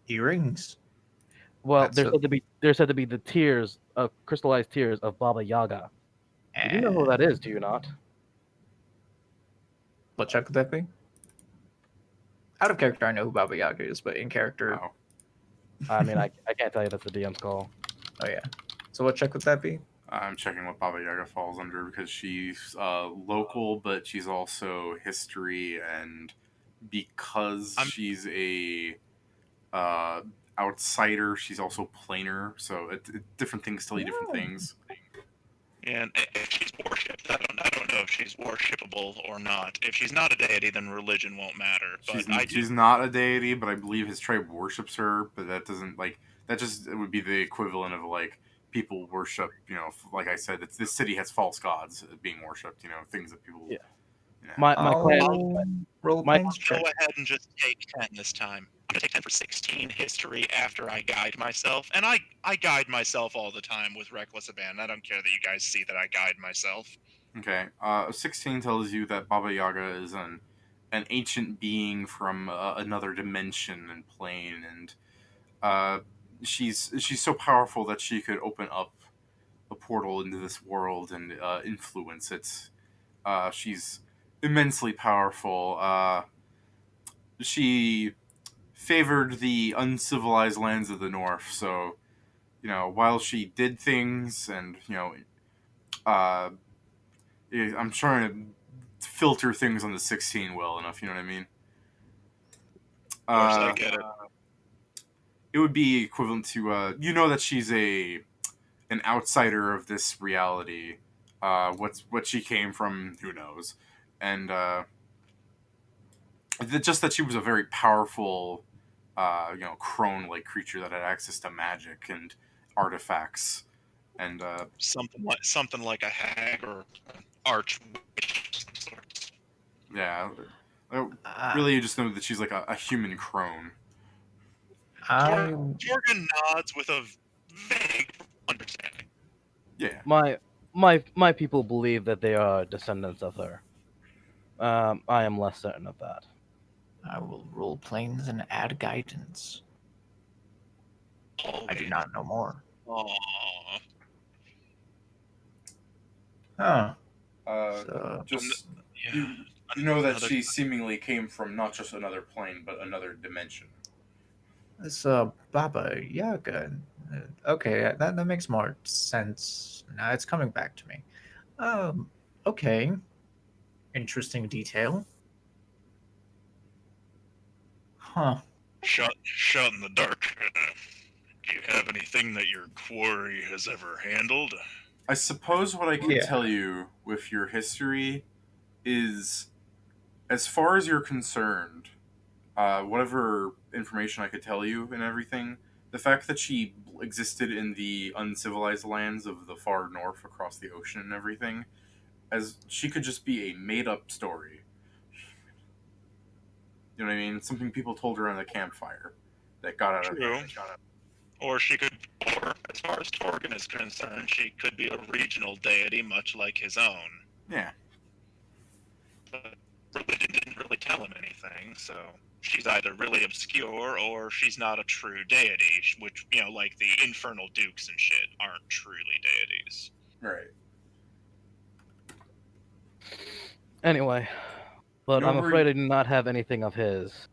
earrings. Well, That's a. they're said to be the tears, crystallized tears of Baba Yaga. You do know who that is, do you not? What check would that be? Out of character, I know who Baba Yaga is, but in character, Oh. I mean, I can't tell you that's the DM's call. oh yeah. So what check would that be? I'm checking what Baba Yaga falls under because she's local, but she's also history, and because she's a outsider, she's also planar. So different things tell you different things. And if she's worshipped, I don't know if she's worshipable or not. If she's not a deity, then religion won't matter. But She's not a deity, but I believe his tribe worships her. But that doesn't that just it would be the equivalent of like people worship. You know, like I said, this city has false gods being worshipped. You know, things that people. Yeah. You know. My clan. Roll my- planes Go check. ahead and just take 10 this time. I'm gonna take 10 for 16 history after I guide myself, and I guide myself all the time with reckless abandon. I don't care that you guys see that I guide myself. Okay. 16 tells you that Baba Yaga is an ancient being from another dimension and plane, and she's so powerful that she could open up a portal into this world and influence it. She's immensely powerful. She favored the uncivilized lands of the north, so you know while she did things, and uh, I'm trying to filter things on the 16 well enough. You know what I mean? Of course, I get it. It would be equivalent to you know that she's an outsider of this reality. What she came from, who knows? And just that she was a very powerful, crone-like creature that had access to magic and artifacts, and Something like a hag or an archwitch of some sort. yeah, really, you just know that she's like a human crone. Jorgen nods with a vague understanding. Yeah, My people believe that they are descendants of her. I am less certain of that. I will roll planes and add guidance. I do not know more. Aww. Huh. just Yeah. you know that Another- she seemingly came from not just another plane, but another dimension. This Baba Yaga. Okay, that makes more sense. Now it's coming back to me. Okay. Interesting detail. Huh. Shot in the dark. Do you have anything that your quarry has ever handled? I suppose what I can Yeah. tell you with your history is, as far as you're concerned, whatever information I could tell you and everything, the fact that she existed in the uncivilized lands of the far north across the ocean and everything, as she could just be a made-up story. You know what I mean? Something people told her around the campfire that got out of True. hand. Or as far as Torgen is concerned, she could be a regional deity, much like his own. Yeah. But religion didn't really tell him anything, so she's either really obscure or she's not a true deity, which, like the infernal dukes and shit aren't truly deities. Right. Anyway, but I'm afraid I do not have anything of his.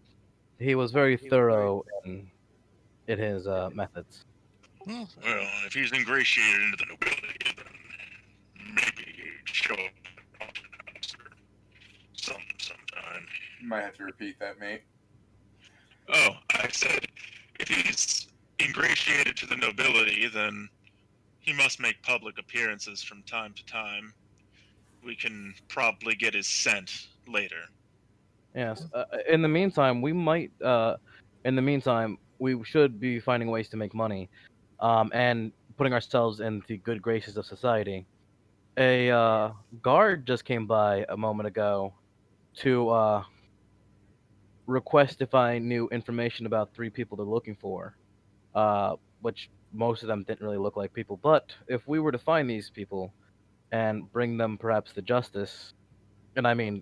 He was very thorough in his methods. Well, if he's ingratiated into the nobility, then maybe he'd show up at the house or sometime. You might have to repeat that, mate. Oh, I said, if he's ingratiated to the nobility, then he must make public appearances from time to time. we can probably get his scent later. Yes. In the meantime, we should be finding ways to make money, and putting ourselves in the good graces of society. A guard just came by a moment ago to request if I knew information about 3 people they're looking for, which most of them didn't really look like people. But if we were to find these people and bring them perhaps to justice, and I mean,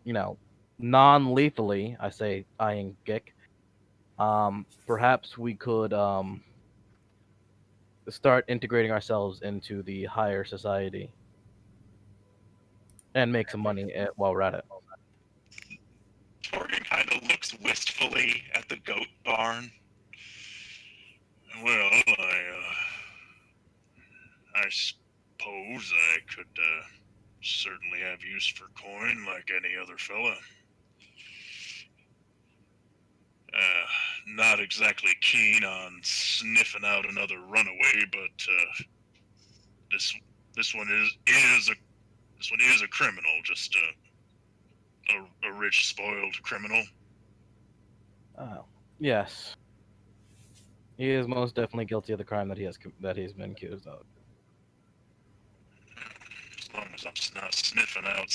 non-lethally, I say, eyeing Gick, perhaps we could start integrating ourselves into the higher society and make some money while we're at it. Torgan kind of looks wistfully at the goat barn. Well, I suppose I could certainly have use for coin like any other fella. Not exactly keen on sniffing out another runaway, but this one is a criminal, just a rich, spoiled criminal. Yes, he is most definitely guilty of the crime that he's been accused of. As long as I'm not sniffing out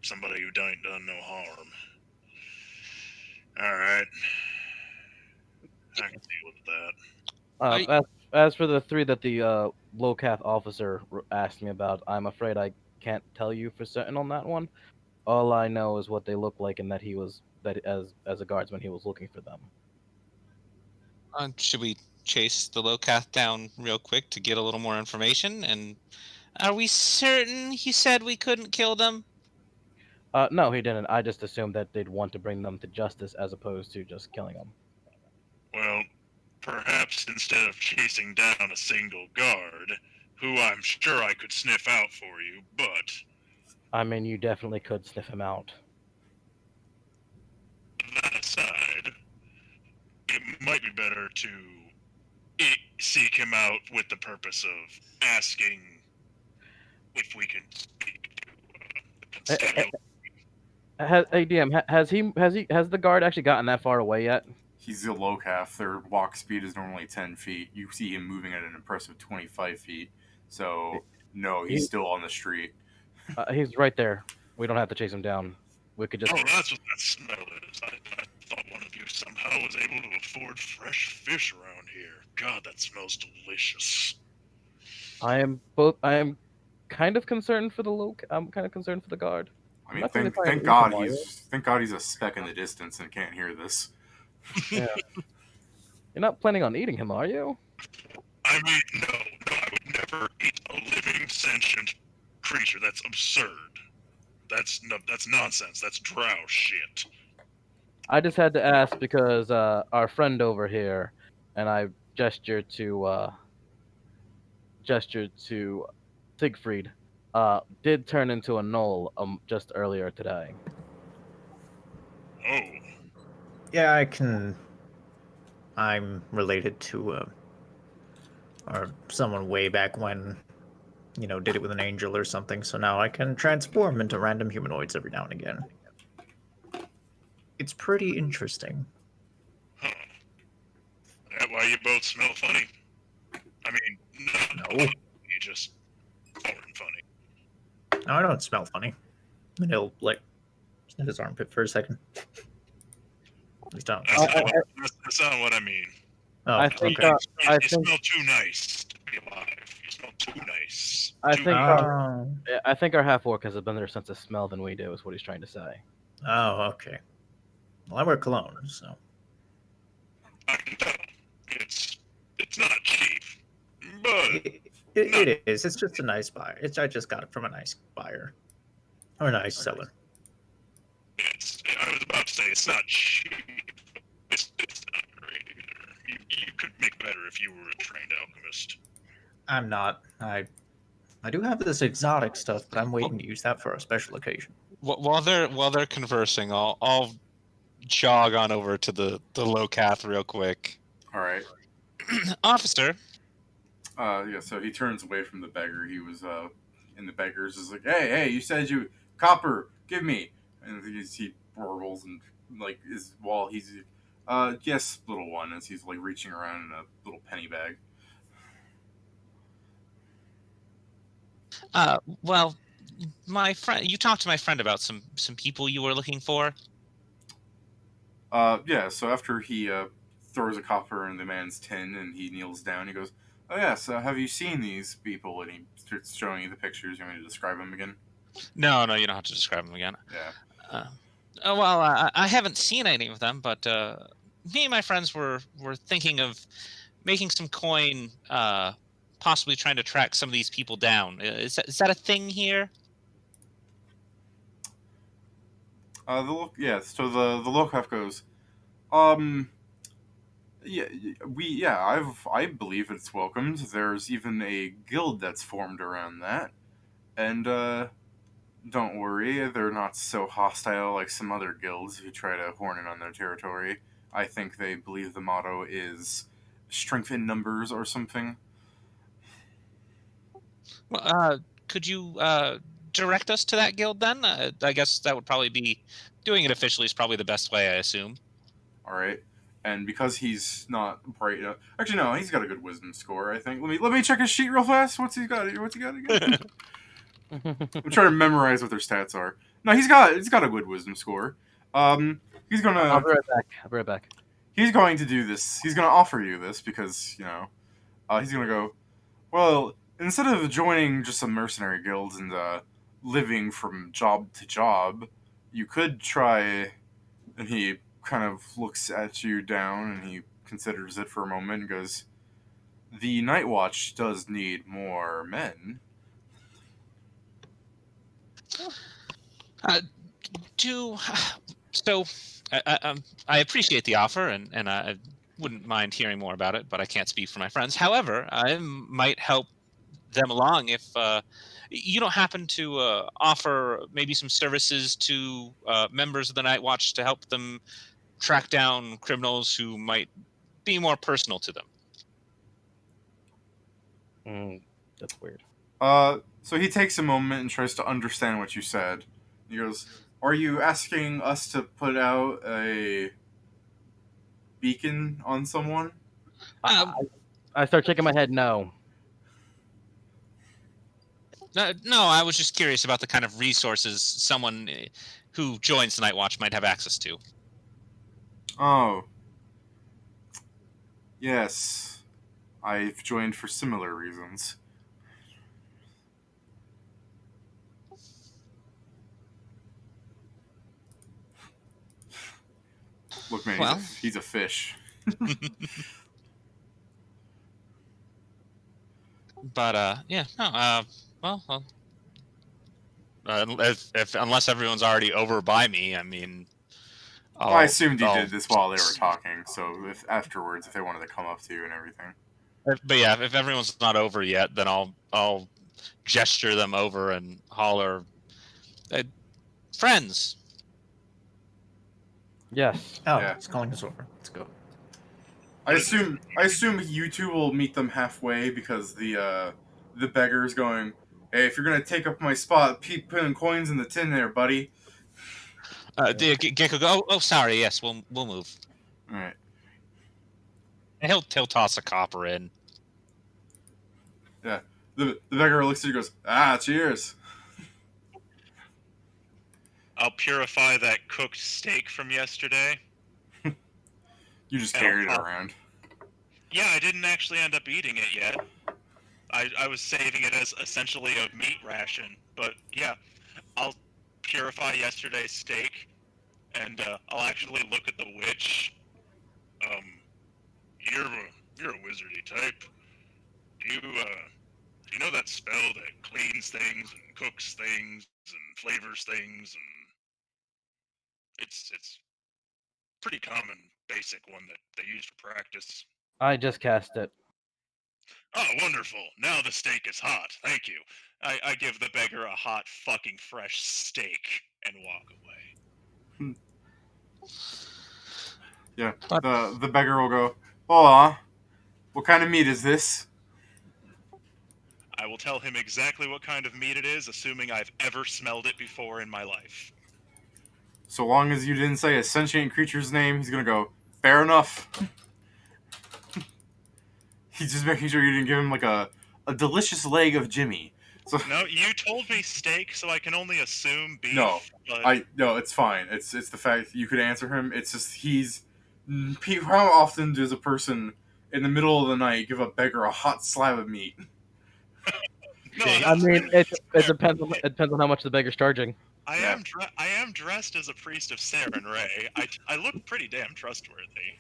somebody who ain't done no harm. All right, I can deal with that. As for the 3 that the low-cath officer asked me about, I'm afraid I can't tell you for certain on that one. All I know is what they look like, and that he was as a guardsman he was looking for them. Should we chase the Locath down real quick to get a little more information? And are we certain he said we couldn't kill them? No, he didn't. I just assumed that they'd want to bring them to justice as opposed to just killing them. Well, perhaps instead of chasing down a single guard, who I'm sure I could sniff out for you, but I mean, you definitely could sniff him out. that aside, it might be better to seek him out with the purpose of asking if we can speak to the constabulary. Hey, DM, has the guard actually gotten that far away yet? He's a low calf. Their walk speed is normally 10 feet. You see him moving at an impressive 25 feet. So, no, he's still on the street. He's right there. We don't have to chase him down. We could just. Oh, that's what that smell is. I thought one of you somehow was able to afford fresh fish around here. God, that smells delicious. I am kind of concerned for I'm kind of concerned for the guard. I mean, Not really thank trying to God eat him, thank God he's a speck in the distance and can't hear this. Yeah. You're not planning on eating him, are you? I mean, no, I would never eat a living sentient creature. That's absurd. That's nonsense. That's drow shit. I just had to ask because our friend over here, and I gestured to Siegfried, did turn into a gnoll just earlier today. Oh, Yeah, I'm related to or someone way back when, did it with an angel or something. So now I can transform into random humanoids every now and again. It's pretty interesting. huh. That why you both smell funny? I mean, No, you just aren't funny. no, I don't smell funny. And he'll sniff his armpit for a second. At least I don't. That's not what I mean. Oh, I think okay. You smell too nice to be alive. You smell too nice. I Too think nice. I think our half orc has a better sense of smell than we do. Is what he's trying to say. Oh, okay. Well, I wear cologne, so. I can tell. It's not cheap, but It is. It's just a nice buyer. I just got it from a nice buyer. Or a nice seller. I was about to say it's not cheap. It's not great either. You could make better if you were a trained alchemist. I'm not. I do have this exotic stuff, but I'm waiting to use that for a special occasion. While they're conversing, I'll jog on over to the Locath real quick. All right. Officer. Yeah. So he turns away from the beggar. He was in the beggar's. Is like, hey, you said you copper, give me. And he burbles and like is while he's yes, little one, as he's like reaching around in a little penny bag. Well, my friend, you talked to my friend about some people you were looking for. Yeah. So after he throws a copper in the man's tin and he kneels down, he goes, "Oh yes, have you seen these people?" And he starts showing you the pictures. You want me to describe them again? No, you don't have to describe them again. Yeah. Uh, well, I haven't seen any of them, but me and my friends were thinking of making some coin, possibly trying to track some of these people down. Is that a thing here? The look, yeah. So the Lokaf goes, um, yeah, I believe it's welcomed. There's even a guild that's formed around that, and don't worry, they're not so hostile like some other guilds who try to horn in on their territory. I think they believe the motto is strength in numbers or something. Well, could you direct us to that guild then? I guess that would probably be doing it officially is probably the best way, I assume. All right. And because he's not bright enough, actually no, he's got a good wisdom score. I think. Let me check his sheet real fast. What's he got? What's he got again? I'm trying to memorize what their stats are. No, he's got a good wisdom score. He's I'll gonna be right back. I'll be right back. he's going to do this. He's gonna offer you this because he's gonna go. Well, instead of joining just some mercenary guilds and living from job to job, you could try. And he kind of looks at you down and he considers it for a moment and goes, "The Night Watch does need more men." Uh, do so. I appreciate the offer, and I wouldn't mind hearing more about it, but I can't speak for my friends. However, I might help them along if you don't happen to offer maybe some services to members of the Night Watch to help them track down criminals who might be more personal to them. That's weird. So he takes a moment and tries to understand what you said. He goes, "Are you asking us to put out a beacon on someone?" Um, I start shaking my head. No. no, I was just curious about the kind of resources someone who joins the Night Watch might have access to. Oh, yes. I've joined for similar reasons. Look, man, Well. he's a fish. But yeah, no. Well, if unless everyone's already over by me, I mean, I assumed he I'll- did this while they were talking, so if afterwards, if they wanted to come up to you and everything. But yeah, if everyone's not over yet, then I'll gesture them over and holler, friends. Yes. Oh, Yeah. he's calling us over. Let's go. I assume you two will meet them halfway because the beggar's going, "Hey, if you're gonna take up my spot, keep putting coins in the tin there, buddy." Gecko go. Oh, sorry. Yes, we'll move. All right. And he'll toss a copper in. Yeah. The beggar looks at you and goes, "Ah, cheers." I'll purify that cooked steak from yesterday. You just And I'll carried it pop- around. Yeah, I didn't actually end up eating it yet. I was saving it as essentially a meat ration. But yeah, I'll purify yesterday's steak, and I'll actually look at the witch. You're a wizardy type. Do you know that spell that cleans things and cooks things and flavors things, and it's pretty common, basic one that they use for practice. I just cast it. Oh, wonderful! Now the steak is hot. Thank you. I give the beggar a hot, fucking fresh steak and walk away. Yeah. The beggar will go, "Hola. What kind of meat is this?" I will tell him exactly what kind of meat it is, assuming I've ever smelled it before in my life. So long as you didn't say a sentient creature's name, he's gonna go, fair enough. He's just making sure you didn't give him like a delicious leg of Jimmy. So No, you told me steak, so I can only assume beef. No, but no, it's fine. It's the fact you could answer him. It's just how often does a person in the middle of the night give a beggar a hot slab of meat? no, Jake. I mean, it fair. depends. It depends on how much the beggar's charging. I Yeah. am dressed as a priest of Saren Ray. I look pretty damn trustworthy.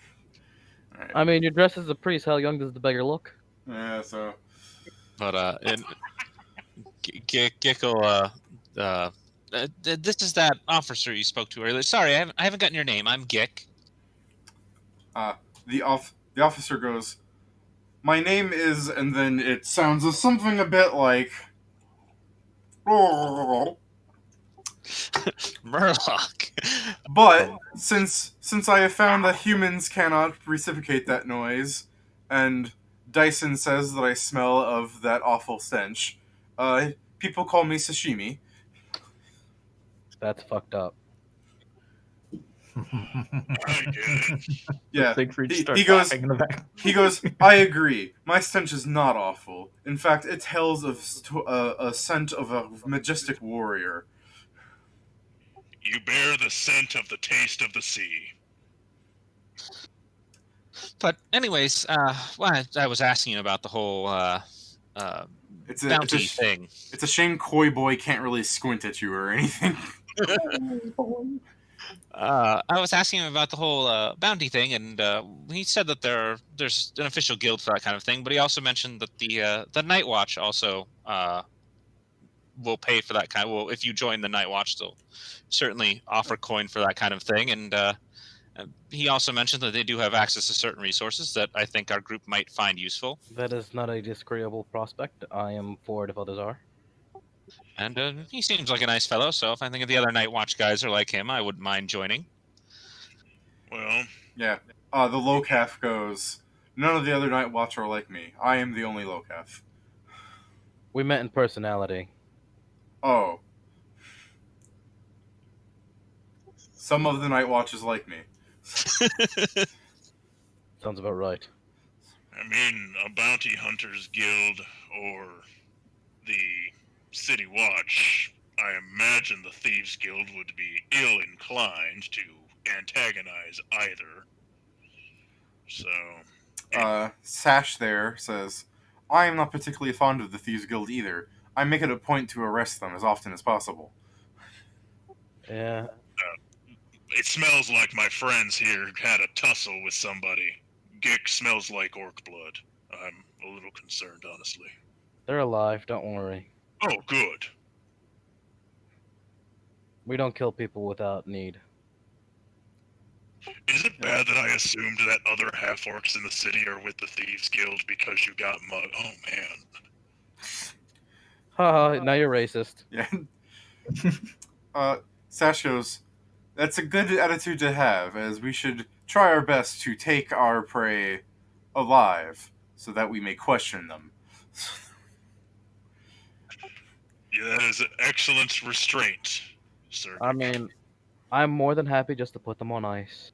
All right. I mean, you're dressed as a priest. How young does the beggar look? Yeah, so But Gecko, this is that officer you spoke to earlier. Sorry, I haven't gotten your name. I'm Gick. the officer goes, "My name is," and then it sounds of something a bit like, Murloc. but since I have found that humans cannot reciprocate that noise, and Dyson says that I smell of that awful stench, people call me sashimi. That's fucked up. I get it. Yeah, Siegfried he starts goes. laughing in the back. He goes, I agree. My stench is not awful. In fact, it tells of a scent of a majestic warrior. You bear the scent of the taste of the sea. But anyways, well, I was asking you about the whole It's bounty thing. It's a shame Koi Boy can't really squint at you or anything. I was asking him about the whole bounty thing, and he said that there's an official guild for that kind of thing. But he also mentioned that the Night Watch also will pay for that kind. Well, if you join the Night Watch, they'll certainly offer coin for that kind of thing. And he also mentioned that they do have access to certain resources that I think our group might find useful. That is not a disagreeable prospect. I am for it if others are. And he seems like a nice fellow, so if I think of the other Night Watch guys are like him, I wouldn't mind joining. Well, Yeah. The Locaf goes, none of the other Night Watch are like me. I am the only Locaf. We met in personality. Oh. Some of the Night Watch is like me. Sounds about right. I mean, a bounty hunters guild or the city watch, I imagine the thieves guild would be ill inclined to antagonize either. So, Sash there says, I am not particularly fond of the Thieves Guild either. I make it a point to arrest them as often as possible. Yeah. it smells like my friends here had a tussle with somebody. Gick smells like orc blood. I'm a little concerned, honestly. They're alive. Don't worry. Oh, good. We don't kill people without need. Is it bad that I assumed that other half-orcs in the city are with the Thieves Guild because you got mud? Oh, man. Haha, now you're racist. Yeah. Sash goes, that's a good attitude to have, as we should try our best to take our prey alive, so that we may question them. Yeah, that is an excellent restraint, sir. I mean, I'm more than happy just to put them on ice.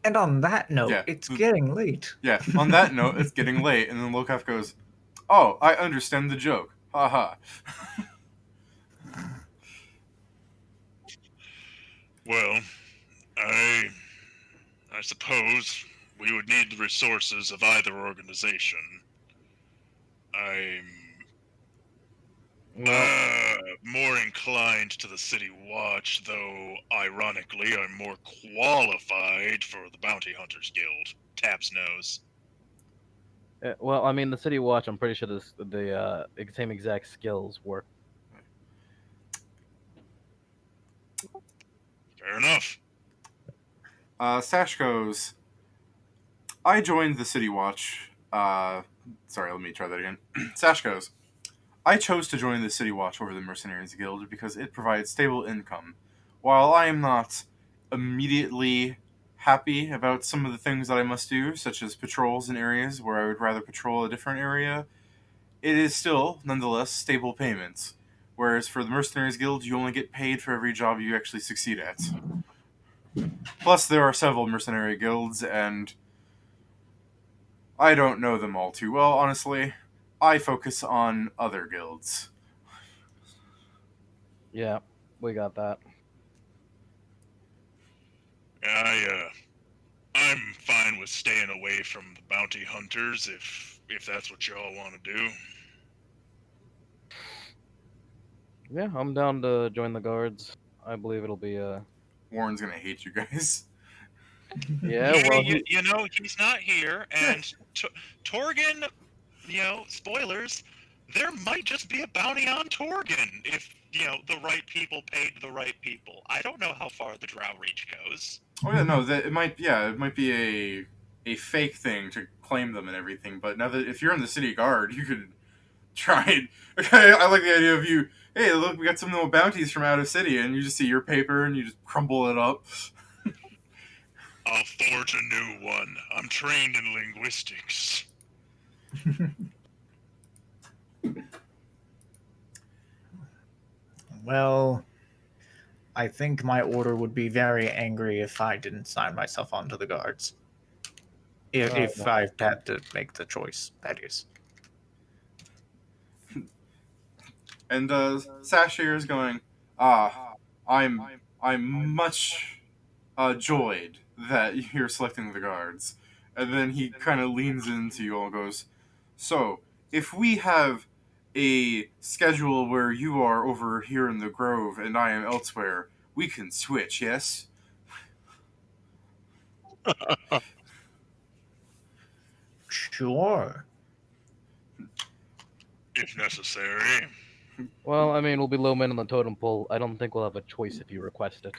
And on that note, Yeah. it's getting late. Yeah, on that note, it's getting late, and then Lokaf goes, oh, I understand the joke. Haha. Well, I suppose we would need the resources of either organization. I'm more inclined to the City Watch, though ironically I'm more qualified for the Bounty Hunters Guild. Taps nose. Well, I mean, the City Watch, I'm pretty sure the same exact skills work. Fair enough. Sash goes, I joined the City Watch. Sorry, let me try that again. Sash goes, I chose to join the City Watch over the Mercenaries Guild because it provides stable income. While I am not immediately happy about some of the things that I must do, such as patrols in areas where I would rather patrol a different area, it is still, nonetheless, stable payments. Whereas for the Mercenaries Guild, you only get paid for every job you actually succeed at. Plus, there are several mercenary guilds, and I don't know them all too well, honestly. I focus on other guilds. Yeah, we got that. I'm fine with staying away from the bounty hunters if that's what y'all want to do. Yeah, I'm down to join the guards. I believe it'll be Warren's gonna hate you guys. Yeah, well, you know, he's not here, and Torgan, you know, spoilers, there might just be a bounty on Torgan if, you know, the right people paid the right people. I don't know how far the Drow Reach goes. Oh yeah, no, it might be a fake thing to claim them and everything. But now that if you're in the city guard, you could try and. Okay, I like the idea of you. Hey, look, we got some little bounties from out of city, and you just see your paper and you just crumble it up. I'll forge a new one. I'm trained in linguistics. Well, I think my order would be very angry if I didn't sign myself onto the guards. If I had to make the choice, that is. And Sashir is going. I'm much joyed that you're selecting the guards. And then he kind of leans into you all and goes, so, if we have a schedule where you are over here in the Grove and I am elsewhere, we can switch, yes? Sure. If necessary. well, I mean, we'll be low men on the totem pole. I don't think we'll have a choice if you request it.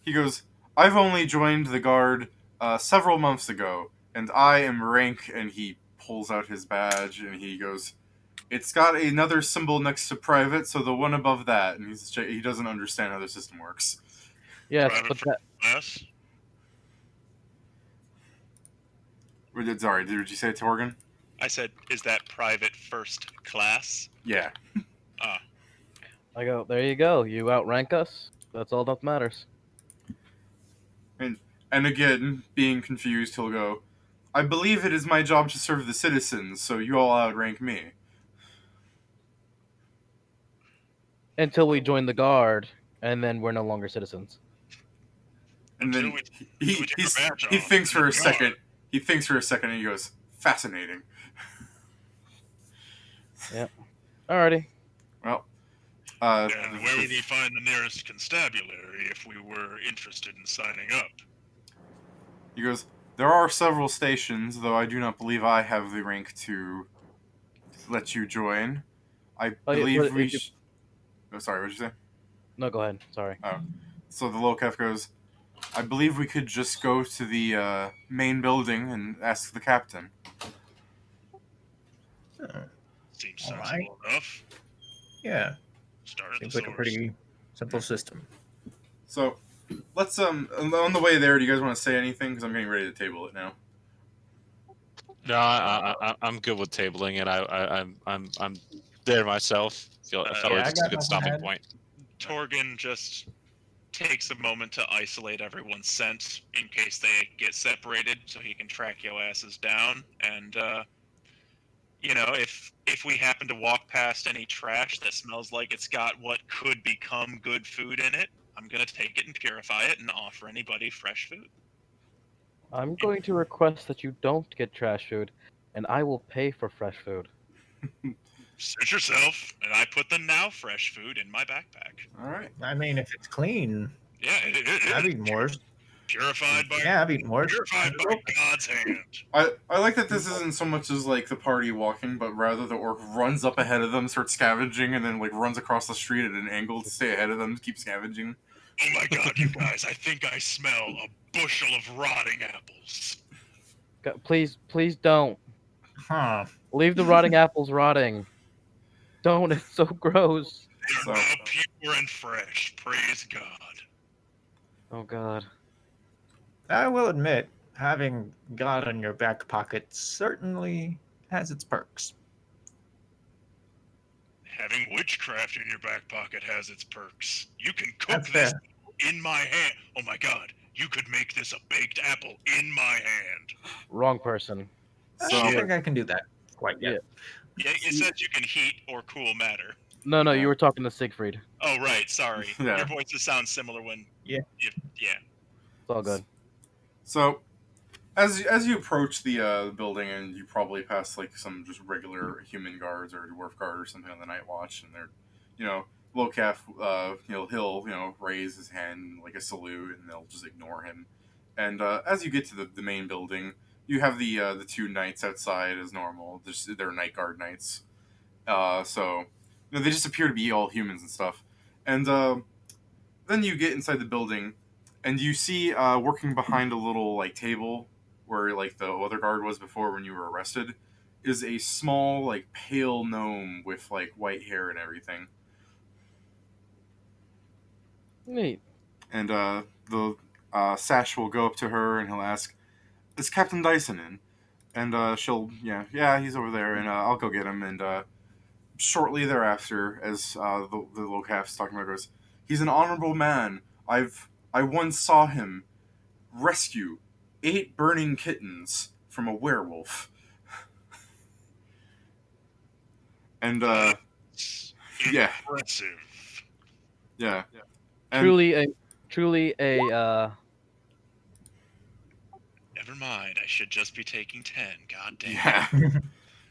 He goes, I've only joined the guard several months ago, and I am rank, and he pulls out his badge, and he goes, it's got another symbol next to private, so the one above that, and he doesn't understand how the system works. Yes, Private but for that, class? Sorry, did you say Torgan? I said, is that private first class? Yeah. I go, there you go. You outrank us. That's all that matters. And again, being confused, he'll go, I believe it is my job to serve the citizens, so you all outrank me. Until we join the guard, and then we're no longer citizens. And then Until he we take our badge he off, thinks for a God. second. He thinks for a second, and he goes, fascinating. Alrighty. Well, And where would we find the nearest constabulary if we were interested in signing up? he goes, there are several stations, though I do not believe I have the rank to let you join. I Oh, yeah, believe but we if you- sh- Oh, sorry, what did you say? No, go ahead. Sorry. So the Lowcalf goes, I believe we could just go to the main building and ask the captain. Seems All sensible enough. Yeah, Start at seems the like a source. pretty simple system. So, let's on the way there. Do you guys want to say anything? Because I'm getting ready to table it now. No, I'm good with tabling it. I'm there myself. I felt yeah, like I it's a got good nothing stopping to add. point. Torgan just takes a moment to isolate everyone's scent in case they get separated, so he can track your asses down. And you know, if we happen to walk past any trash that smells like it's got what could become good food in it, I'm gonna take it and purify it and offer anybody fresh food. I'm going to request that you don't get trash food, and I will pay for fresh food. Suit yourself. And I put the now fresh food in my backpack. All right. I mean, if it's clean, Yeah, I've eaten worse. Purified by Yeah, I've eaten worse. purified by God's hand. I like that this isn't so much as like the party walking, but rather the orc runs up ahead of them, starts scavenging, and then like runs across the street at an angle to stay ahead of them, keep scavenging. Oh my God, you guys! I think I smell a bushel of rotting apples. Please don't. Huh. Leave the rotting apples rotting. Don't. It's so gross. They are So- now pure and fresh. Praise God. Oh God. I will admit, having God in your back pocket certainly has its perks. Having witchcraft in your back pocket has its perks. You can cook That's this fair. in my hand. Oh my god, you could make this a baked apple in my hand. Wrong person. I So don't think I can do that quite Yeah. yet. Yeah, it says you can heat or cool matter. No, Yeah. you were talking to Siegfried. Oh, right. Sorry. Yeah. Your voices sound similar when. Yeah. Yeah. It's all good. So as you approach the building, and you probably pass like some just regular human guards or dwarf guard or something on the night watch, and they're, Locaf, he'll raise his hand like a salute, and they'll just ignore him. And as you get to the main building, you have the two knights outside as normal. They're night guard knights. So they just appear to be all humans and stuff. And then you get inside the building, and you see working behind a little like table where like the other guard was before when you were arrested, is a small like pale gnome with like white hair and everything. Neat. And the Sash will go up to her and he'll ask, "Is Captain Dyson in?" And she'll, yeah, he's over there, and I'll go get him. And shortly thereafter, as the Locaf's talking about, goes, "He's an honorable man. I once saw him rescue 8 burning kittens from a werewolf." And yeah, Impressive. yeah, and, Truly a Never mind. I should just be taking 10. God damn. yeah,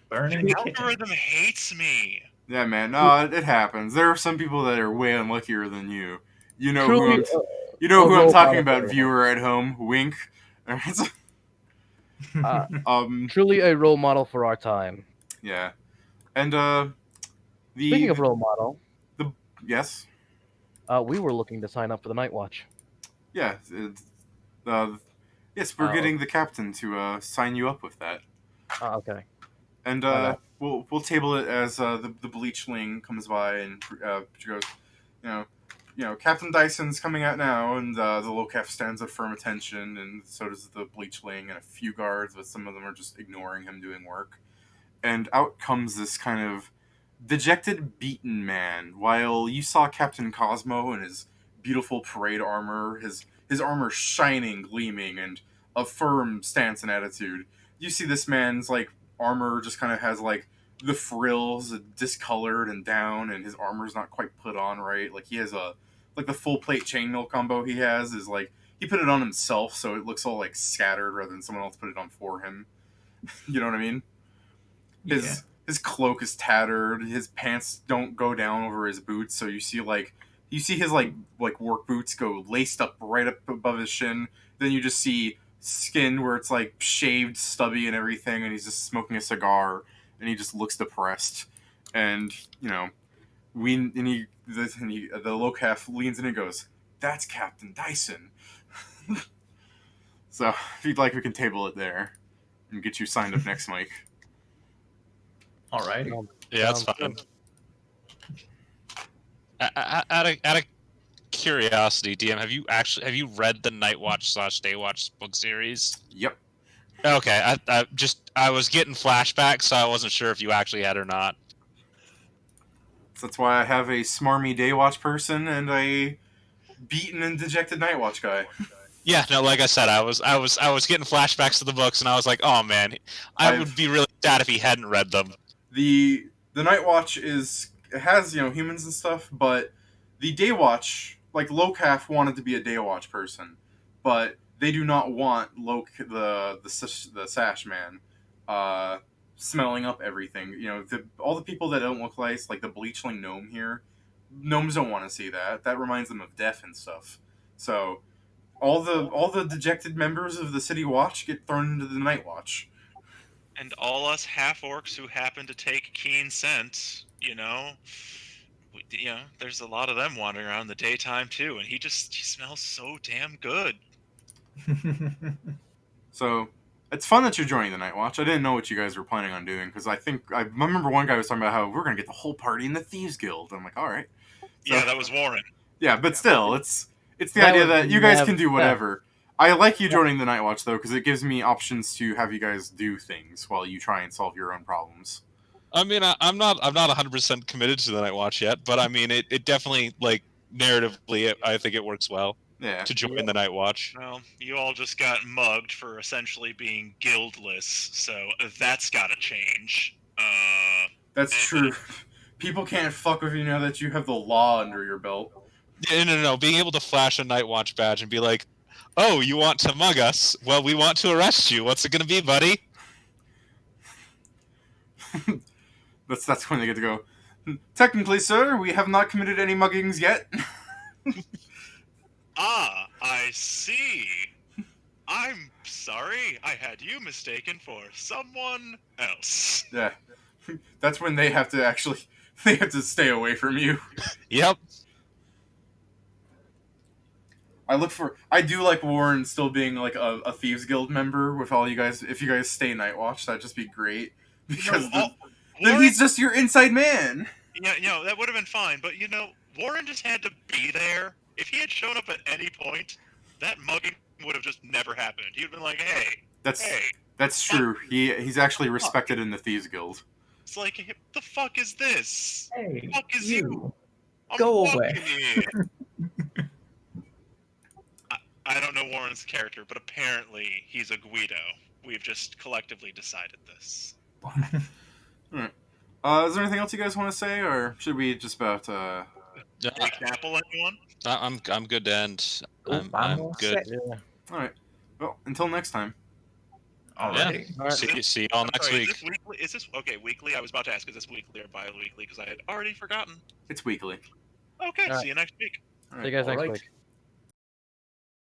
Burning The kitchen. algorithm hates me. yeah, man. No, it happens. There are some people that are way unluckier than you. You know who truly I'm. You know a who I'm role talking model about, for viewer at home. Wink. truly a role model for our time. Yeah, and Speaking of the role model, yes, we were looking to sign up for the Night Watch. yeah, yes, we're Oh. getting the captain to sign you up with that. Okay. And My bad. we'll table it as the bleachling comes by, and she goes, Captain Dyson's coming out now, and the Locaf stands at firm attention, and so does the bleachling and a few guards, but some of them are just ignoring him doing work. And out comes this kind of dejected, beaten man. While you saw Captain Cosmo in his beautiful parade armor, his armor shining, gleaming, and a firm stance and attitude, you see this man's like armor just kind of has like the frills discolored and down, and his armor's not quite put on right. Like he has the full plate chainmail combo he has is like he put it on himself, so it looks all like scattered rather than someone else put it on for him. You know what I mean? His cloak is tattered. His pants don't go down over his boots, so you see his like work boots go laced up right up above his shin. Then you just see skin where it's like shaved, stubby, and everything, and he's just smoking a cigar, and he just looks depressed. And the Locaf leans in and goes, "That's Captain Dyson." So if you'd like, we can table it there and get you signed up next, Mike. All right. Yeah, that's Sounds fine. Out of curiosity, DM, have you read the Night Watch / Day Watch book series? Yep. Okay, I was getting flashbacks, so I wasn't sure if you actually had or not. So that's why I have a smarmy day watch person and a beaten and dejected night watch guy. Yeah, no, like I said, I was getting flashbacks to the books, and I was like, oh man, I would be really sad if he hadn't read them. The night watch has humans and stuff, but the day watch, like Locaf wanted to be a day watch person, but they do not want the Sash man smelling up everything. All the people that don't look like the bleachling gnome here, gnomes don't want to see that. That reminds them of death and stuff. So all the dejected members of the city watch get thrown into the night watch. And all us half orcs who happen to take keen scent, there's a lot of them wandering around in the daytime too, and he smells so damn good. So it's fun that you're joining the night watch. I didn't know what you guys were planning on doing, because I remember one guy was talking about how we're gonna get the whole party in the Thieves Guild. I'm like, all right. So, Yeah, that was Warren. yeah, but still, it's It's the That idea would that you guys nev- can do yeah. whatever. I like you joining the Night Watch though, because it gives me options to have you guys do things while you try and solve your own problems. I mean, I'm not 100% committed to the Night Watch yet, but I mean, it definitely like narratively, I think it works well Yeah. to join the Night Watch. Well, you all just got mugged for essentially being guildless, so that's got to change. That's true. People can't fuck with you now that you have the law under your belt. No. Being able to flash a Night Watch badge and be like, "Oh, you want to mug us? Well, we want to arrest you. What's it gonna be, buddy?" That's when they get to go. Technically, sir, we have not committed any muggings yet. Ah, I see. I'm sorry. I had you mistaken for someone else. Yeah. That's when they have to stay away from you. Yep. I do like Warren still being like a Thieves Guild member with all you guys. If you guys stay Night Watch, that'd just be great. Because then Warren, he's just your inside man. yeah, that would have been fine. But Warren just had to be there. If he had shown up at any point, that mugging would have just never happened. He'd have been like, "Hey, That's true. He's actually respected in the Thieves Guild. it's like, hey, the fuck is this? Hey, Fuck is you? I'm Go walking away. in." I don't know Warren's character, but apparently he's a Guido. We've just collectively decided this. Is there anything else you guys want to say, or should we just about Example, anyone? I'm good to end. I'm all good. set. Yeah. All right. Well, until next time. Alrighty. All right. See y'all next Sorry, week. Is this weekly? Is this okay? Weekly? I was about to ask, is this weekly or bi-weekly? Because I had already forgotten. It's weekly. Okay, All right. see you next week. All See right. you guys next Alright. week.